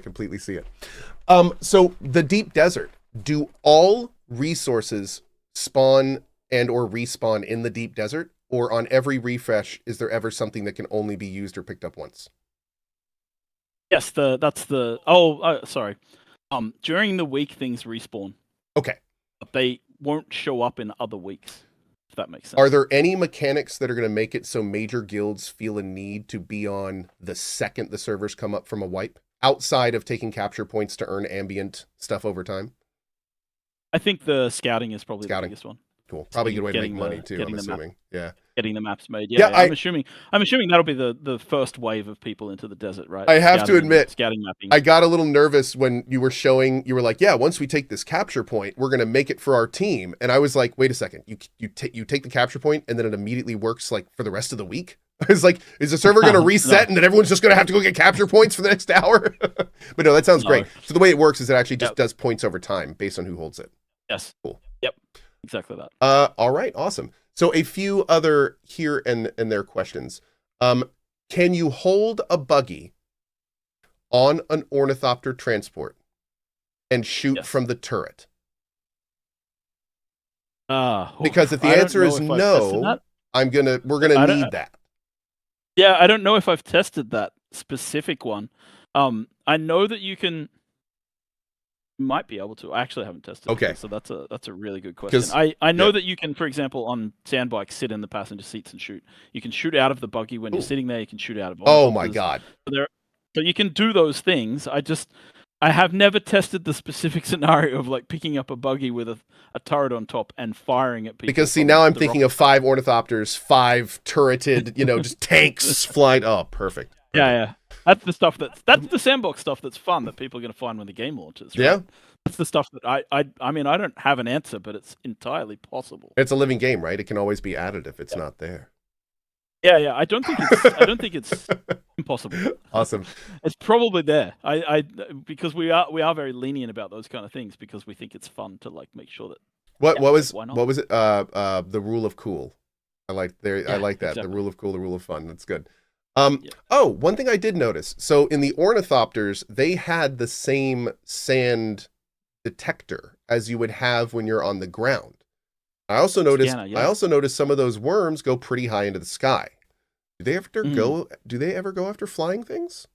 So the deep desert, do all resources spawn and or respawn in the deep desert? Or on every refresh, is there ever something that can only be used or picked up once? Yes, sorry. During the week, things respawn. Okay. But they won't show up in other weeks. That makes sense. Are there any mechanics that are going to make it so major guilds feel a need to be on the second the servers come up from a wipe, outside of taking capture points to earn ambient stuff over time? I think the scouting is probably the biggest one. Cool. Probably a good way to make money too, I'm assuming. Yeah. Getting the maps made. Yeah, I'm assuming that'll be the first wave of people into the desert, right? I have to admit, scouting mapping. I got a little nervous when you were like, yeah, once we take this capture point, we're going to make it for our team. And I was like, wait a second, you take the capture point and then it immediately works like for the rest of the week? I was like, is the server going to reset and then everyone's just going to have to go get capture points for the next hour? But no, that sounds great. So the way it works is it actually just does points over time based on who holds it. Yes. Cool. Yep. Exactly that. All right. Awesome. So a few other here and there questions. Can you hold a buggy on an ornithopter transport and shoot from the turret? Because if the answer is no, we're gonna need that. Yeah, I don't know if I've tested that specific one. I know that you can. Might be able to. I actually haven't tested. Okay, so that's a really good question. I know that you can, for example, on sand bikes, sit in the passenger seats and shoot. You can shoot out of the buggy when you're sitting there. You can shoot out of. Oh my god! So you can do those things. I have never tested the specific scenario of like picking up a buggy with a turret on top and firing at people. Because see, now I'm thinking of 5 ornithopters, 5 turreted, just tanks flying. Oh, perfect. Yeah. That's the stuff that's the sandbox stuff that's fun that people are going to find when the game launches. Right? Yeah. That's the stuff that I mean, I don't have an answer, but it's entirely possible. It's a living game, right? It can always be added if it's not there. Yeah. I don't think it's impossible. Awesome. It's probably there. Because we are very lenient about those kind of things because we think it's fun to like make sure that. What was it? The rule of cool. I like that. Exactly. The rule of cool, the rule of fun. That's good. Oh, one thing I did notice. So in the ornithopters, they had the same sand detector as you would have when you're on the ground. I also noticed. Scanner, yeah. I also noticed some of those worms go pretty high into the sky. Do they ever go? Do they ever go after flying things?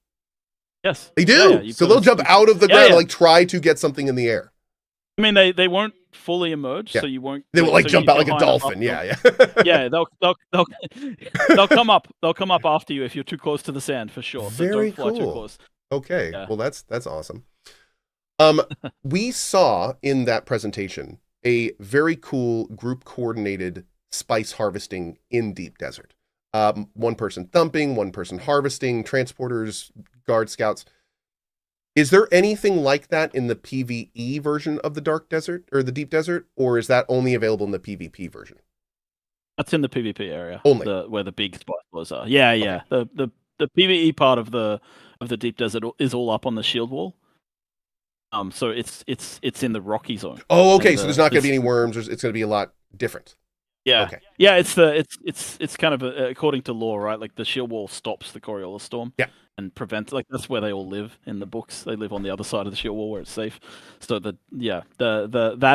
Yes, they do. Yeah, So they'll jump out of the ground and like try to get something in the air. I mean, they won't fully emerge, so you won't. They will like so jump if out like you're a high enough dolphin. up, Yeah. Yeah, they'll come up. They'll come up after you if you're too close to the sand for sure. Very so don't fly cool. too close. Okay, Yeah. well that's awesome. We saw in that presentation a very cool group coordinated spice harvesting in Deep Desert. One person thumping, one person harvesting, transporters, guard scouts. Is there anything like that in the PvE version of the Dark Desert or the Deep Desert, or is that only available in the PvP version? That's in the PvP area, only where the big spice flows are. Yeah. The PvE part of the Deep Desert is all up on the shield wall. So it's in the rocky zone. Oh, okay. So there's not going to be any worms. It's going to be a lot different. Yeah. Okay. Yeah, it's kind of according to law, right? Like the shield wall stops the Coriolis storm. Yeah. And prevents, like, that's where they all live in the books. They live on the other side of the shield wall where it's safe. So that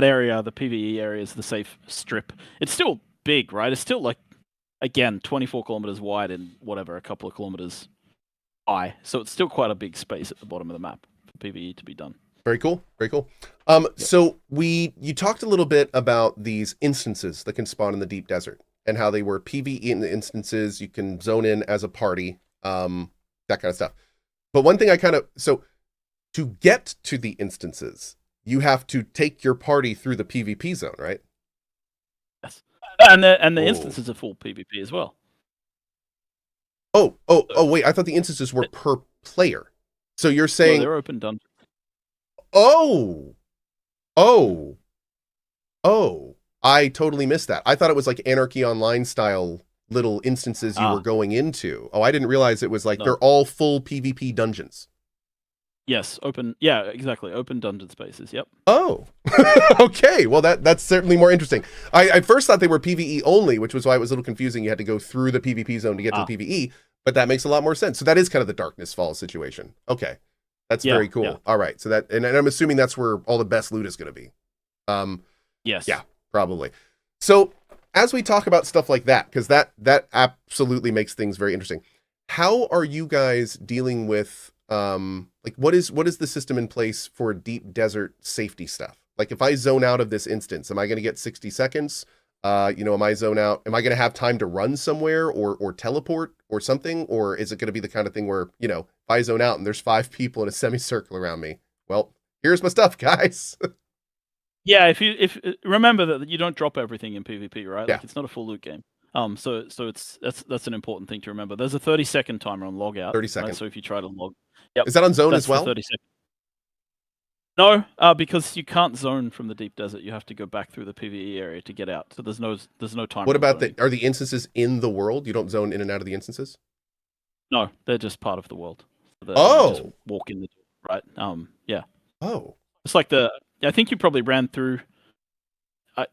area, the PvE area, is the safe strip. It's still big, right? It's still like, again, 24 kilometers wide and whatever, a couple of kilometers high. So it's still quite a big space at the bottom of the map for PvE to be done. Very cool. Very cool. So you talked a little bit about these instances that can spawn in the Deep Desert and how they were PvE instances. You can zone in as a party, that kind of stuff. But one thing so to get to the instances, you have to take your party through the PvP zone, right? Yes. And the instances are full PvP as well. Oh, wait. I thought the instances were per player. So you're saying they're open dungeons. Oh, I totally missed that. I thought it was like Anarchy Online style little instances you were going into. Oh, I didn't realize it was like they're all full PvP dungeons. Yes, open. Yeah, exactly. Open dungeon spaces. Yep. Oh, okay. Well, that's certainly more interesting. I first thought they were PvE only, which was why it was a little confusing. You had to go through the PvP zone to get to the PvE, but that makes a lot more sense. So that is kind of the Darkness Falls situation. Okay. That's very cool. Yeah. All right. So that, and I'm assuming that's where all the best loot is going to be. Yes. Yeah, probably. So as we talk about stuff like that, because that absolutely makes things very interesting. How are you guys dealing with, like what is the system in place for Deep Desert safety stuff? Like if I zone out of this instance, am I going to get 60 seconds? Am I zone out? Am I going to have time to run somewhere or teleport or something? Or is it going to be the kind of thing where, if I zone out and there's 5 people in a semicircle around me, well, here's my stuff, guys. Yeah. If remember that you don't drop everything in PvP, right? Yeah. Like it's not a full loot game. So that's an important thing to remember. There's a 30-second timer on logout. 30 seconds. Right? So if you try to log, yep. Is that on zone as well? 30 seconds. No, because you can't zone from the Deep Desert. You have to go back through the PvE area to get out. So there's no time. What about are the instances in the world? You don't zone in and out of the instances? No, they're just part of the world. So you just walk in the door, right? Yeah. Oh. It's like I think you probably ran through. I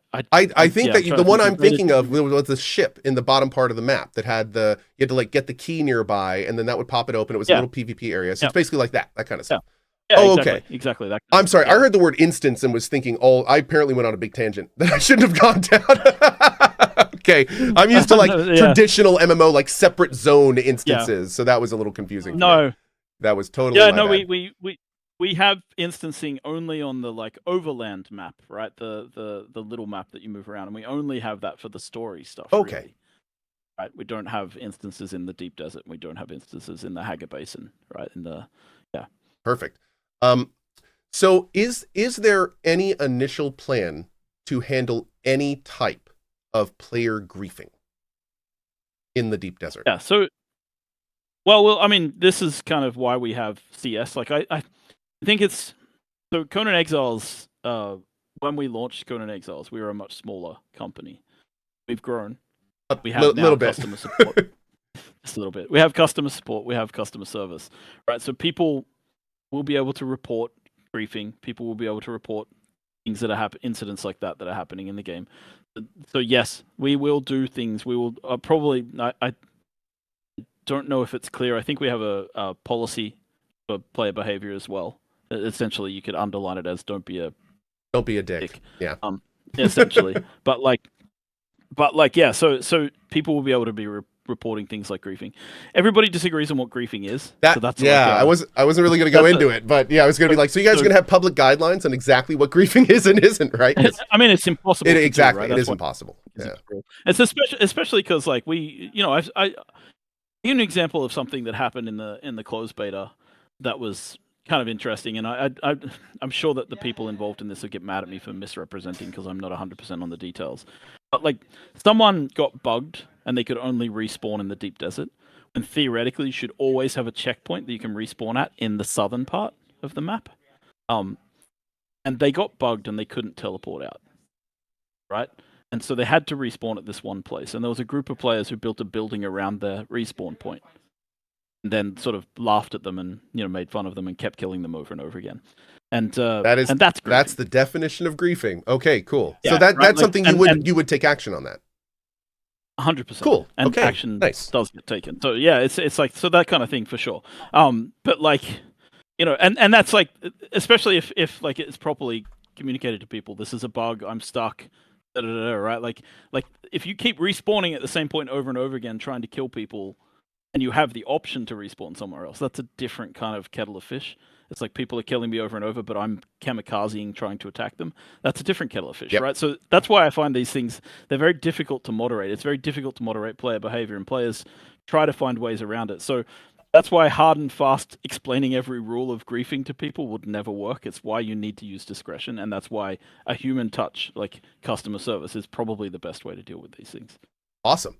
think that the one I'm thinking of was the ship in the bottom part of the map that had you had to like get the key nearby and then that would pop it open. It was a little PvP area. So it's basically like that kind of stuff. Yeah, oh, exactly, okay. Exactly. That I'm sorry. I heard the word instance and was thinking, I apparently went on a big tangent that I shouldn't have gone down. Okay. I'm used to like traditional MMO, like separate zone instances. Yeah. So that was a little confusing. No. Me. That was totally my bad. We have instancing only on the like overland map, right? The little map that you move around, and we only have that for the story stuff. Okay. Really. Right. We don't have instances in the Deep Desert. We don't have instances in the Haga Basin, right? Perfect. So is there any initial plan to handle any type of player griefing in the Deep Desert? Yeah. So, well, I mean, this is kind of why we have CS. Like, I think it's so Conan Exiles. When we launched Conan Exiles, we were a much smaller company. We've grown. We have now customer support. Just a little bit. We have customer support. We have customer service. Right. So people will be able to report griefing. People will be able to report things that are incidents like that are happening in the game. So yes, we will do things. We will probably. I don't know if it's clear. I think we have a policy for player behavior as well. Essentially, you could underline it as "Don't be a dick." Yeah. essentially. but yeah. So people will be able to be reporting things like griefing. Everybody disagrees on what griefing is. That, so that's yeah, I wasn't really going to go into it, but yeah, I was going to be like, so you guys are going to have public guidelines on exactly what griefing is and isn't, right? I mean, it's impossible. Exactly, to do, right? It is impossible. Yeah. It's especially because like we, I give an example of something that happened in the closed beta that was kind of interesting, and I'm sure that the people involved in this will get mad at me for misrepresenting because I'm not 100% on the details. But like, someone got bugged and they could only respawn in the deep desert, and theoretically you should always have a checkpoint that you can respawn at in the southern part of the map. And they got bugged and they couldn't teleport out, right? And so they had to respawn at this one place, and there was a group of players who built a building around their respawn point, and then sort of laughed at them and made fun of them and kept killing them over and over again. And that's griefing. That's the definition of griefing. Okay, cool. Yeah, so that's something you would take action on that. 100%. Cool. And okay. action nice. does get taken. So yeah, it's like so that kind of thing for sure. But like, and that's like, especially if like it's properly communicated to people, this is a bug, I'm stuck, right? Like if you keep respawning at the same point over and over again, trying to kill people, and you have the option to respawn somewhere else, that's a different kind of kettle of fish. It's like people are killing me over and over, but I'm kamikazing trying to attack them. That's a different kettle of fish, right? So that's why I find these things, they're very difficult to moderate. It's very difficult to moderate player behavior, and players try to find ways around it. So that's why hard and fast explaining every rule of griefing to people would never work. It's why you need to use discretion, and that's why a human touch, like customer service, is probably the best way to deal with these things. Awesome.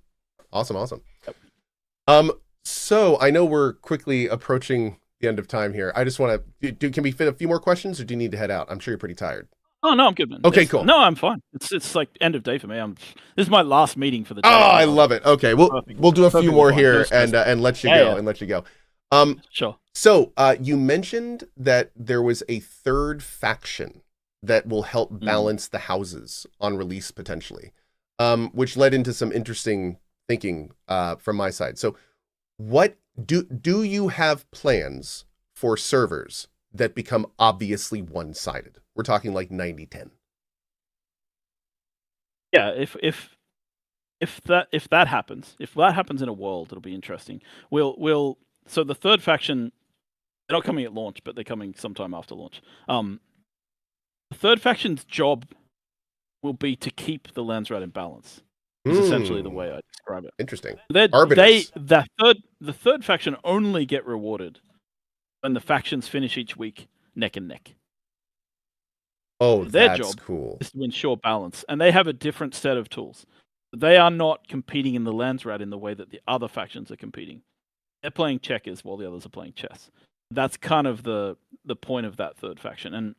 Yep. So I know we're quickly approaching the end of time here. I just want to can we fit a few more questions, or do you need to head out? I'm sure you're pretty tired. Oh no, I'm good, man. Okay, cool. No, I'm fine. It's like end of day for me. This is my last meeting for the day. Oh, I love it. Okay, we'll do a few more here and let you go and let you go. Sure. So you mentioned that there was a third faction that will help balance the houses on release potentially, which led into some interesting thinking from my side. So what do you have plans for servers that become obviously one-sided? We're talking like 90-10. Yeah, if that happens in a world, it'll be interesting. So the third faction, they're not coming at launch, but they're coming sometime after launch. The third faction's job will be to keep the Landsrat in balance. Is essentially the way I describe it. Interesting. The third faction only get rewarded when the factions finish each week neck and neck. Oh, their that's job cool. is to ensure balance, and they have a different set of tools. They are not competing in the Landsrat in the way that the other factions are competing. They're playing checkers while the others are playing chess. That's kind of the point of that third faction, and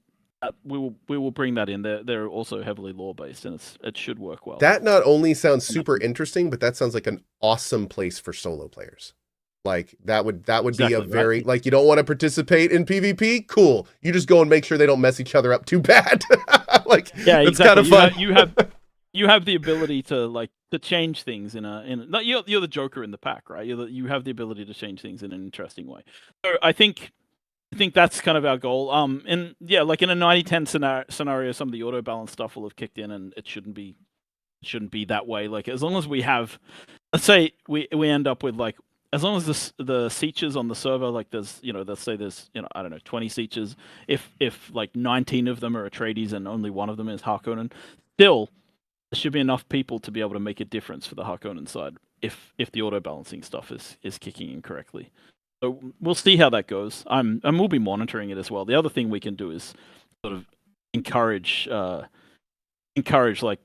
we will bring that in. They're also heavily lore-based, and it should work well. That not only sounds super interesting, but that sounds like an awesome place for solo players. Like that would exactly, be a very like, you don't want to participate in PvP? Cool. You just go and make sure they don't mess each other up too bad. Like, yeah, it's exactly. kind of fun. You have the ability to change things you're the Joker in the pack, right? You have the ability to change things in an interesting way. So I think that's kind of our goal. And yeah, like in a 90-10 scenario, some of the auto balance stuff will have kicked in, and it shouldn't be that way. Like as long as we have, let's say we end up with like, as long as the seaches on the server, like there's, let's say there's, I don't know, 20 seaches. If like 19 of them are Atreides and only one of them is Harkonnen, still there should be enough people to be able to make a difference for the Harkonnen side if the auto balancing stuff is kicking in correctly. So we'll see how that goes. And we'll be monitoring it as well. The other thing we can do is sort of encourage like,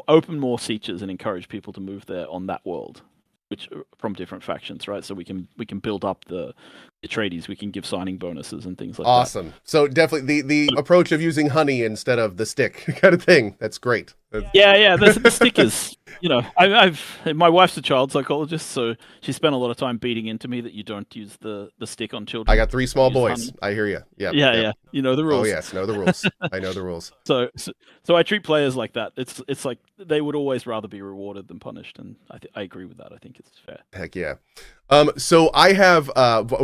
open more seaches and encourage people to move there on that world, which from different factions, right? So we can build up the Atreides, we can give signing bonuses and things like that. Awesome. So definitely the approach of using honey instead of the stick kind of thing. That's great. Yeah. The stick is, my wife's a child psychologist, so she spent a lot of time beating into me that you don't use the stick on children. I got 3 small boys. Honey. I hear you. Yeah. You know the rules. Oh yes, know the rules. I know the rules. So I treat players like that. It's like they would always rather be rewarded than punished, and I agree with that. I think it's fair. Heck yeah. So I have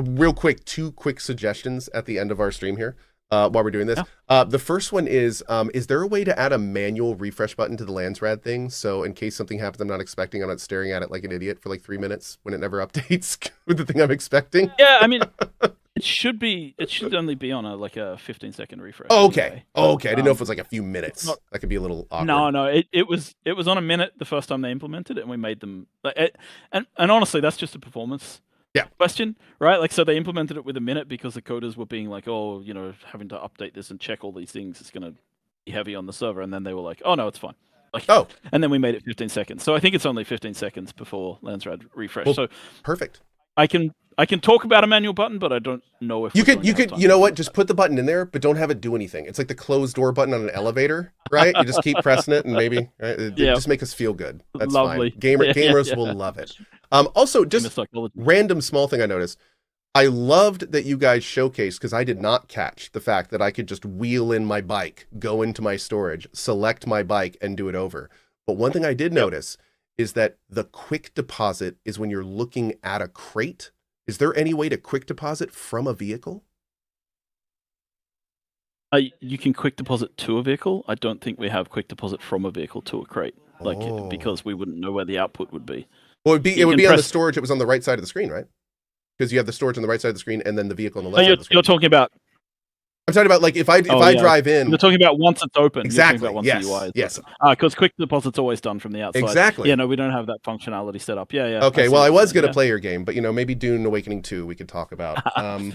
real quick 2 quick suggestions at the end of our stream here. while we're doing this. The first one is there a way to add a manual refresh button to the Landsrad thing? So in case something happens I'm not expecting, I'm not staring at it like an idiot for like 3 minutes when it never updates with the thing I'm expecting. Yeah, I mean, it should only be on a 15-second refresh. Oh, okay. Anyway. Oh, okay. I didn't know if it was like a few minutes. That could be a little awkward. No, it was on a minute the first time they implemented it, and we made them and honestly, that's just a performance question, right? Like, so they implemented it with a minute because the coders were being like, oh, having to update this and check all these things, it's going to be heavy on the server, and then they were like, oh no, it's fine. And then we made it 15 seconds. So I think it's only 15 seconds before Landsrad refresh. Well, so perfect. I can talk about a manual button, but I don't know if you could you know what? Just put the button in there, but don't have it do anything. It's like the closed door button on an elevator, right? You just keep pressing it, and maybe just make us feel good. That's lovely. Fine. Gamers will love it. Also, just random small thing I noticed. I loved that you guys showcased, because I did not catch the fact that I could just wheel in my bike, go into my storage, select my bike, and do it over. But one thing I did notice is that the quick deposit is when you're looking at a crate. Is there any way to quick deposit from a vehicle? You can quick deposit to a vehicle. I don't think we have quick deposit from a vehicle to a crate, because we wouldn't know where the output would be. Well, it would be on the storage. It was on the right side of the screen, right? Because you have the storage on the right side of the screen and then the vehicle on the left side of the screen. You're talking about... I'm talking about, like, if I drive in... You're talking about once it's open. Exactly, once yes, the UI is yes. Because quick deposit's always done from the outside. Exactly. Yeah, no, we don't have that functionality set up. Yeah. Okay, well, I was going to play your game, but, maybe Dune Awakening 2 we could talk about. No,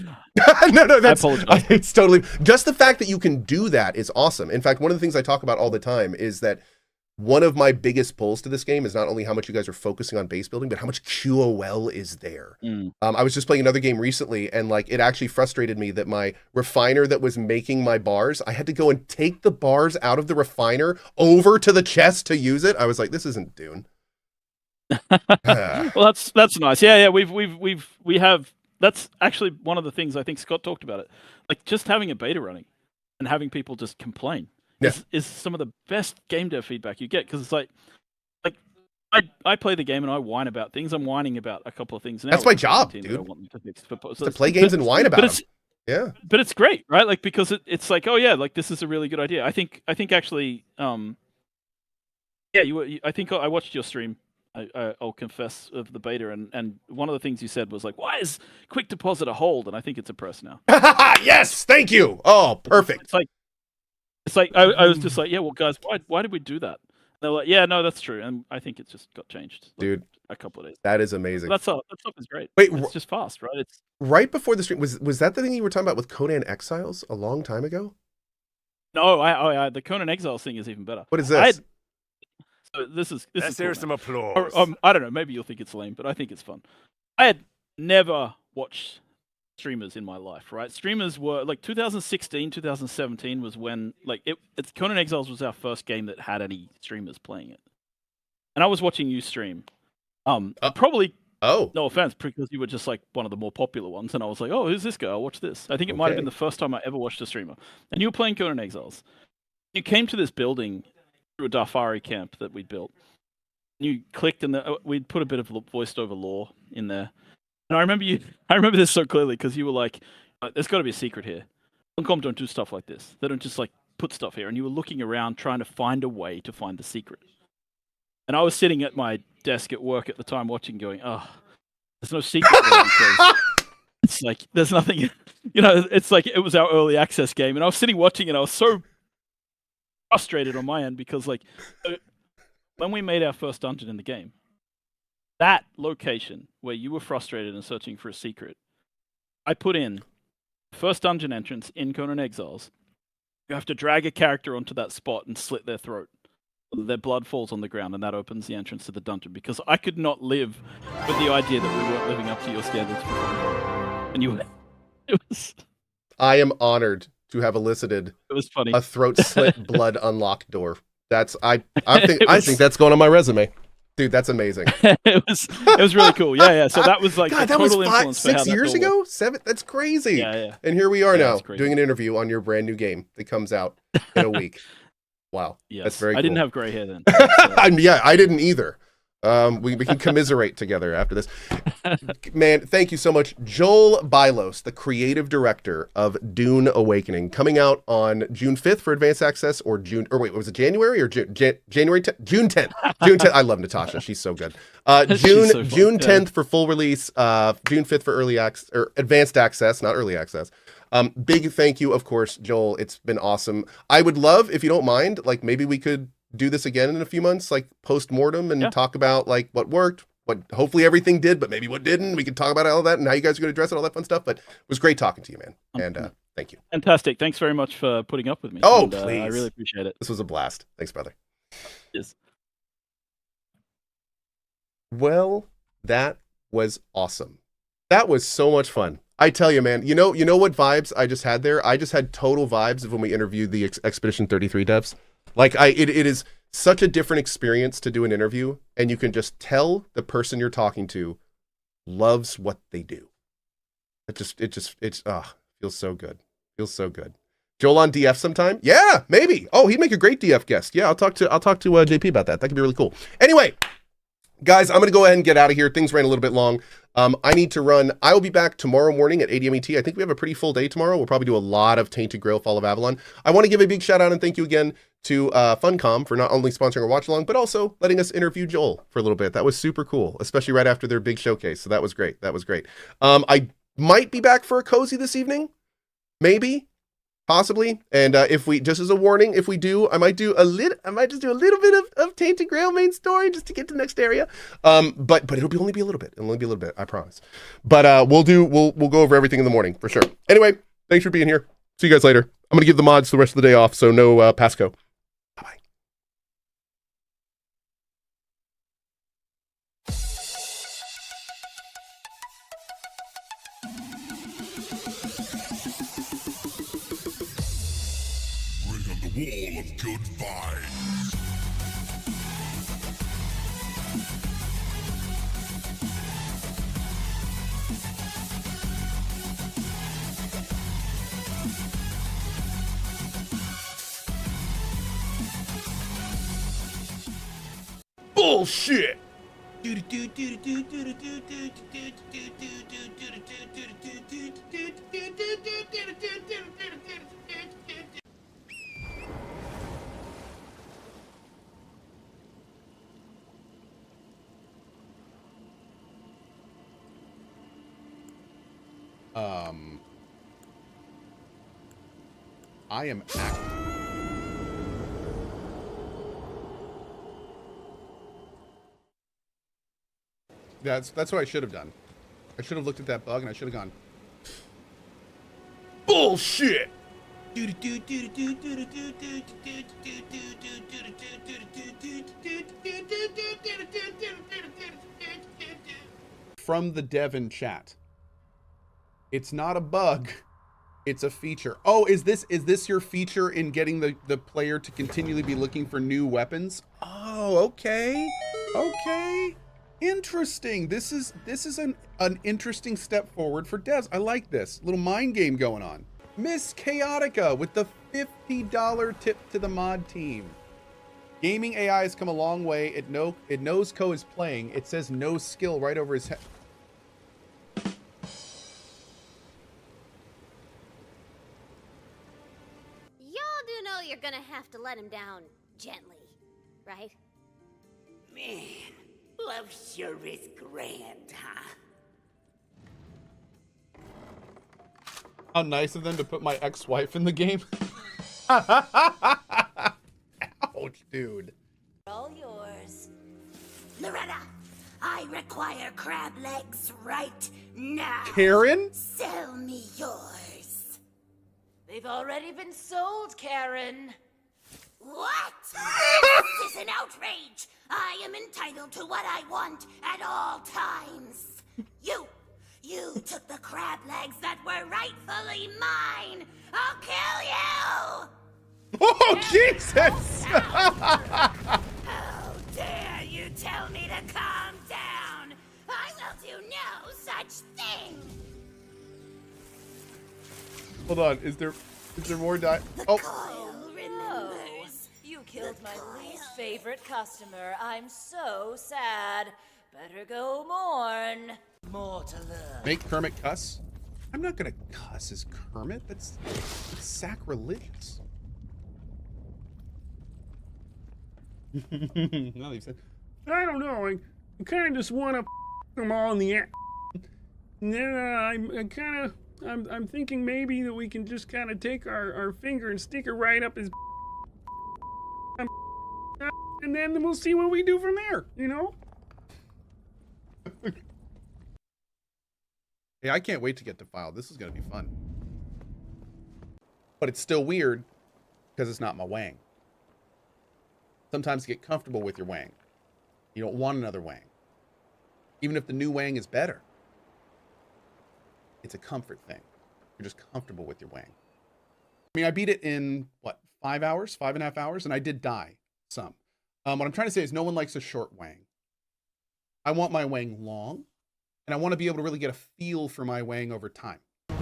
that's... I apologize. It's totally... Just the fact that you can do that is awesome. In fact, one of the things I talk about all the time is that one of my biggest pulls to this game is not only how much you guys are focusing on base building, but how much QOL is there. I was just playing another game recently, and it actually frustrated me that my refiner that was making my bars, I had to go and take the bars out of the refiner over to the chest to use it. I was like, this isn't Dune. Well, that's nice. Yeah. We have. That's actually one of the things I think Scott talked about it. Like, just having a beta running and having people just complain. Is some of the best game dev feedback you get, because it's like I play the game and I whine about things. I'm whining about a couple of things now. That's my job, dude. To play games and whine about them. Yeah, but it's great, right? Like, because it's like, oh yeah, like, this is a really good idea. I think actually, I think I watched your stream. I'll confess, of the beta, and one of the things you said was like, why is quick deposit a hold? And I think it's a press now. Yes, thank you. Oh, perfect. It's like I was just like, yeah, well, guys, why did we do that? And they're like, yeah, no, that's true, and I think it just got changed, dude. A couple of days. That is amazing. That stuff is great. Wait, it's just fast, right? It's right before the stream. Was that the thing you were talking about with Conan Exiles a long time ago? No, the Conan Exiles thing is even better. What is this? So this is Let's hear some applause. Or, I don't know. Maybe you'll think it's lame, but I think it's fun. I had never watched streamers in my life, right? Streamers were like 2016, 2017 was when it's Conan Exiles was our first game that had any streamers playing it, and I was watching you stream. Probably. Oh. No offense, because you were just like one of the more popular ones, and I was like, oh, who's this guy? I'll watch this. I think it might have been the first time I ever watched a streamer, and you were playing Conan Exiles. You came to this building through a Darfari camp that we'd built. You clicked, and we'd put a bit of voiced over lore in there. And I remember this so clearly, because you were like, there's got to be a secret here. Funcom don't do stuff like this. They don't just put stuff here. And you were looking around trying to find a way to find the secret. And I was sitting at my desk at work at the time watching, going, oh, there's no secret there, because it's like, there's nothing, it's like, it was our early access game. And I was sitting watching, and I was so frustrated on my end, because when we made our first dungeon in the game, that location where you were frustrated and searching for a secret, I put in first dungeon entrance in Conan Exiles. You have to drag a character onto that spot and slit their throat. Their blood falls on the ground, and that opens the entrance to the dungeon, because I could not live with the idea that we weren't living up to your standards. And I am honored to have elicited a throat slit blood unlock door. I think that's going on my resume. Dude, that's amazing. it was really cool. Yeah. So that was like God, that was 6 years ago? 7? That's crazy. Yeah. And here we are now doing an interview on your brand new game that comes out in a week. Wow. Yes. That's very cool. I didn't have gray hair then. Yeah, I didn't either. We can commiserate together after this. Man, thank you so much. Joel Bylos, the creative director of Dune Awakening, coming out on June 5th for advanced access, or was it January or January 10th? June 10th. June 10th. I love Natasha. She's so good. June 10th for full release, June 5th for early access or advanced access, not early access. Big thank you, of course, Joel. It's been awesome. I would love, if you don't mind, like maybe we could do this again in a few months, like post-mortem, and talk about like what worked, what hopefully everything did, but maybe what didn't. We can talk about all that and how you guys are going to address it, all that fun stuff. But it was great talking to you, man. And thank you. Fantastic. Thanks very much for putting up with me. Oh, and, please. I really appreciate it. This was a blast. Thanks, brother. Yes. Well, that was awesome. That was so much fun. I tell you, man, you know what vibes I just had there? I just had total vibes of when we interviewed the Expedition 33 devs. Like it is such a different experience to do an interview, and you can just tell the person you're talking to loves what they do. It feels so good. Feels so good. Joel on DF sometime? Yeah, maybe. Oh, he'd make a great DF guest. Yeah, I'll talk to JP about that. That could be really cool. Anyway, guys, I'm going to go ahead and get out of here. Things ran a little bit long. I need to run. I will be back tomorrow morning at 8 a.m. ET. I think we have a pretty full day tomorrow. We'll probably do a lot of Tainted Grail Fall of Avalon. I want to give a big shout out and thank you again to Funcom for not only sponsoring our watch along, but also letting us interview Joel for a little bit. That was super cool, especially right after their big showcase. So that was great. That was great. I might be back for a cozy this evening. Maybe. Possibly. And if we, just as a warning, if we do, I might just do a little bit of Tainted Grail main story just to get to the next area. But it'll only be a little bit. It'll only be a little bit, I promise. But we'll go over everything in the morning for sure. Anyway, thanks for being here. See you guys later. I'm gonna give the mods the rest of the day off, so no Pasco. Bye-bye. Bring on the wall of good vibes. Bullshit! I am That's what I should have done. I should have looked at that bug and I should have gone, bullshit. From the dev in chat. It's not a bug. It's a feature. Oh, is this your feature in getting the player to continually be looking for new weapons? Oh, okay. Okay. Interesting. This is an interesting step forward for devs. I like this little mind game going on. Miss Chaotica with the $50 tip to the mod team. Gaming AI has come a long way. It knows Cohh is playing. It says no skill right over his head. Y'all do know you're gonna have to let him down gently, right? Man, love sure is grand, huh? How nice of them to put my ex-wife in the game. Ouch, dude. All yours. Loretta, I require crab legs right now. Karen? Sell me yours. They've already been sold, Karen. What? This is an outrage. I am entitled to what I want at all times. You took the crab legs that were rightfully mine. I'll kill you! Oh, Jesus! How dare you tell me to calm down? I will do no such thing. Hold on, is there more die? Oh. Coil remembers. You killed my least favorite customer. I'm so sad. Better go mourn. More to learn. Make Kermit cuss? I'm not gonna cuss as Kermit. That's sacrilegious. No, he said, I don't know. I kind of just want to them all in the air. And then I'm thinking maybe that we can just kind of take our finger and stick it right up his and then we'll see what we do from there, you know? Hey, I can't wait to get defiled. This is gonna be fun. But it's still weird because it's not my wang. Sometimes you get comfortable with your wang. You don't want another wang. Even if the new wang is better. It's a comfort thing. You're just comfortable with your wang. I mean, I beat it in, what, 5 hours? 5.5 hours? And I did die some. What I'm trying to say is no one likes a short wang. I want my wang long, and I want to be able to really get a feel for my wang over time. In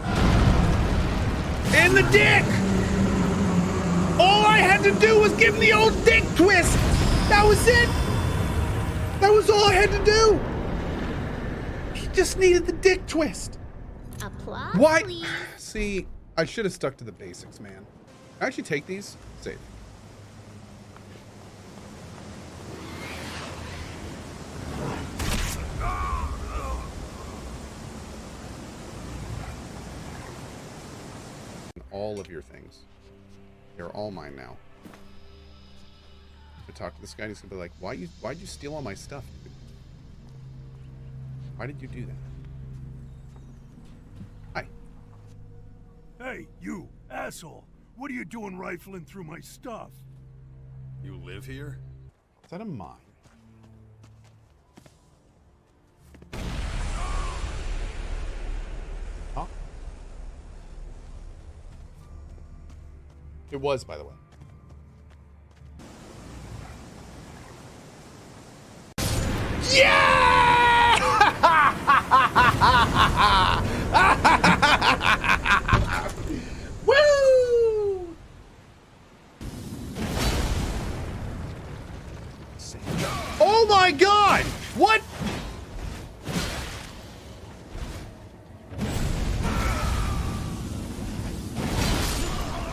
the dick! All I had to do was give him the old dick twist! That was it! That was all I had to do! He just needed the dick twist. Applause, Why? please. See, I should have stuck to the basics, man. Can I actually take these? Save. All of your things. They're all mine now. I talk to this guy and he's gonna be like, why'd you steal all my stuff, dude? Why did you do that? Hi. Hey, you, asshole. What are you doing rifling through my stuff? You live here? Is that a mine? Huh? It was, by the way. Woo! Oh my God! What?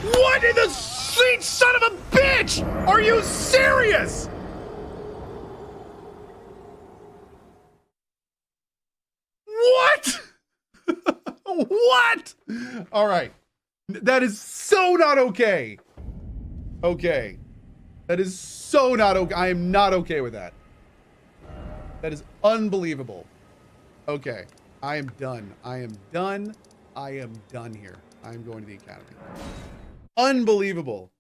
What in the sweet son of a bitch? Are you serious? What? What? All right. That is so not okay. Okay. That is so not okay. I am not okay with that. That is unbelievable. Okay. I am done. I am done. I am done here. I am going to the academy. Unbelievable.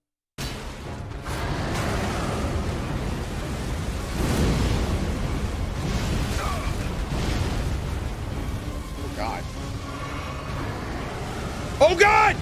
Oh, God. Oh, God!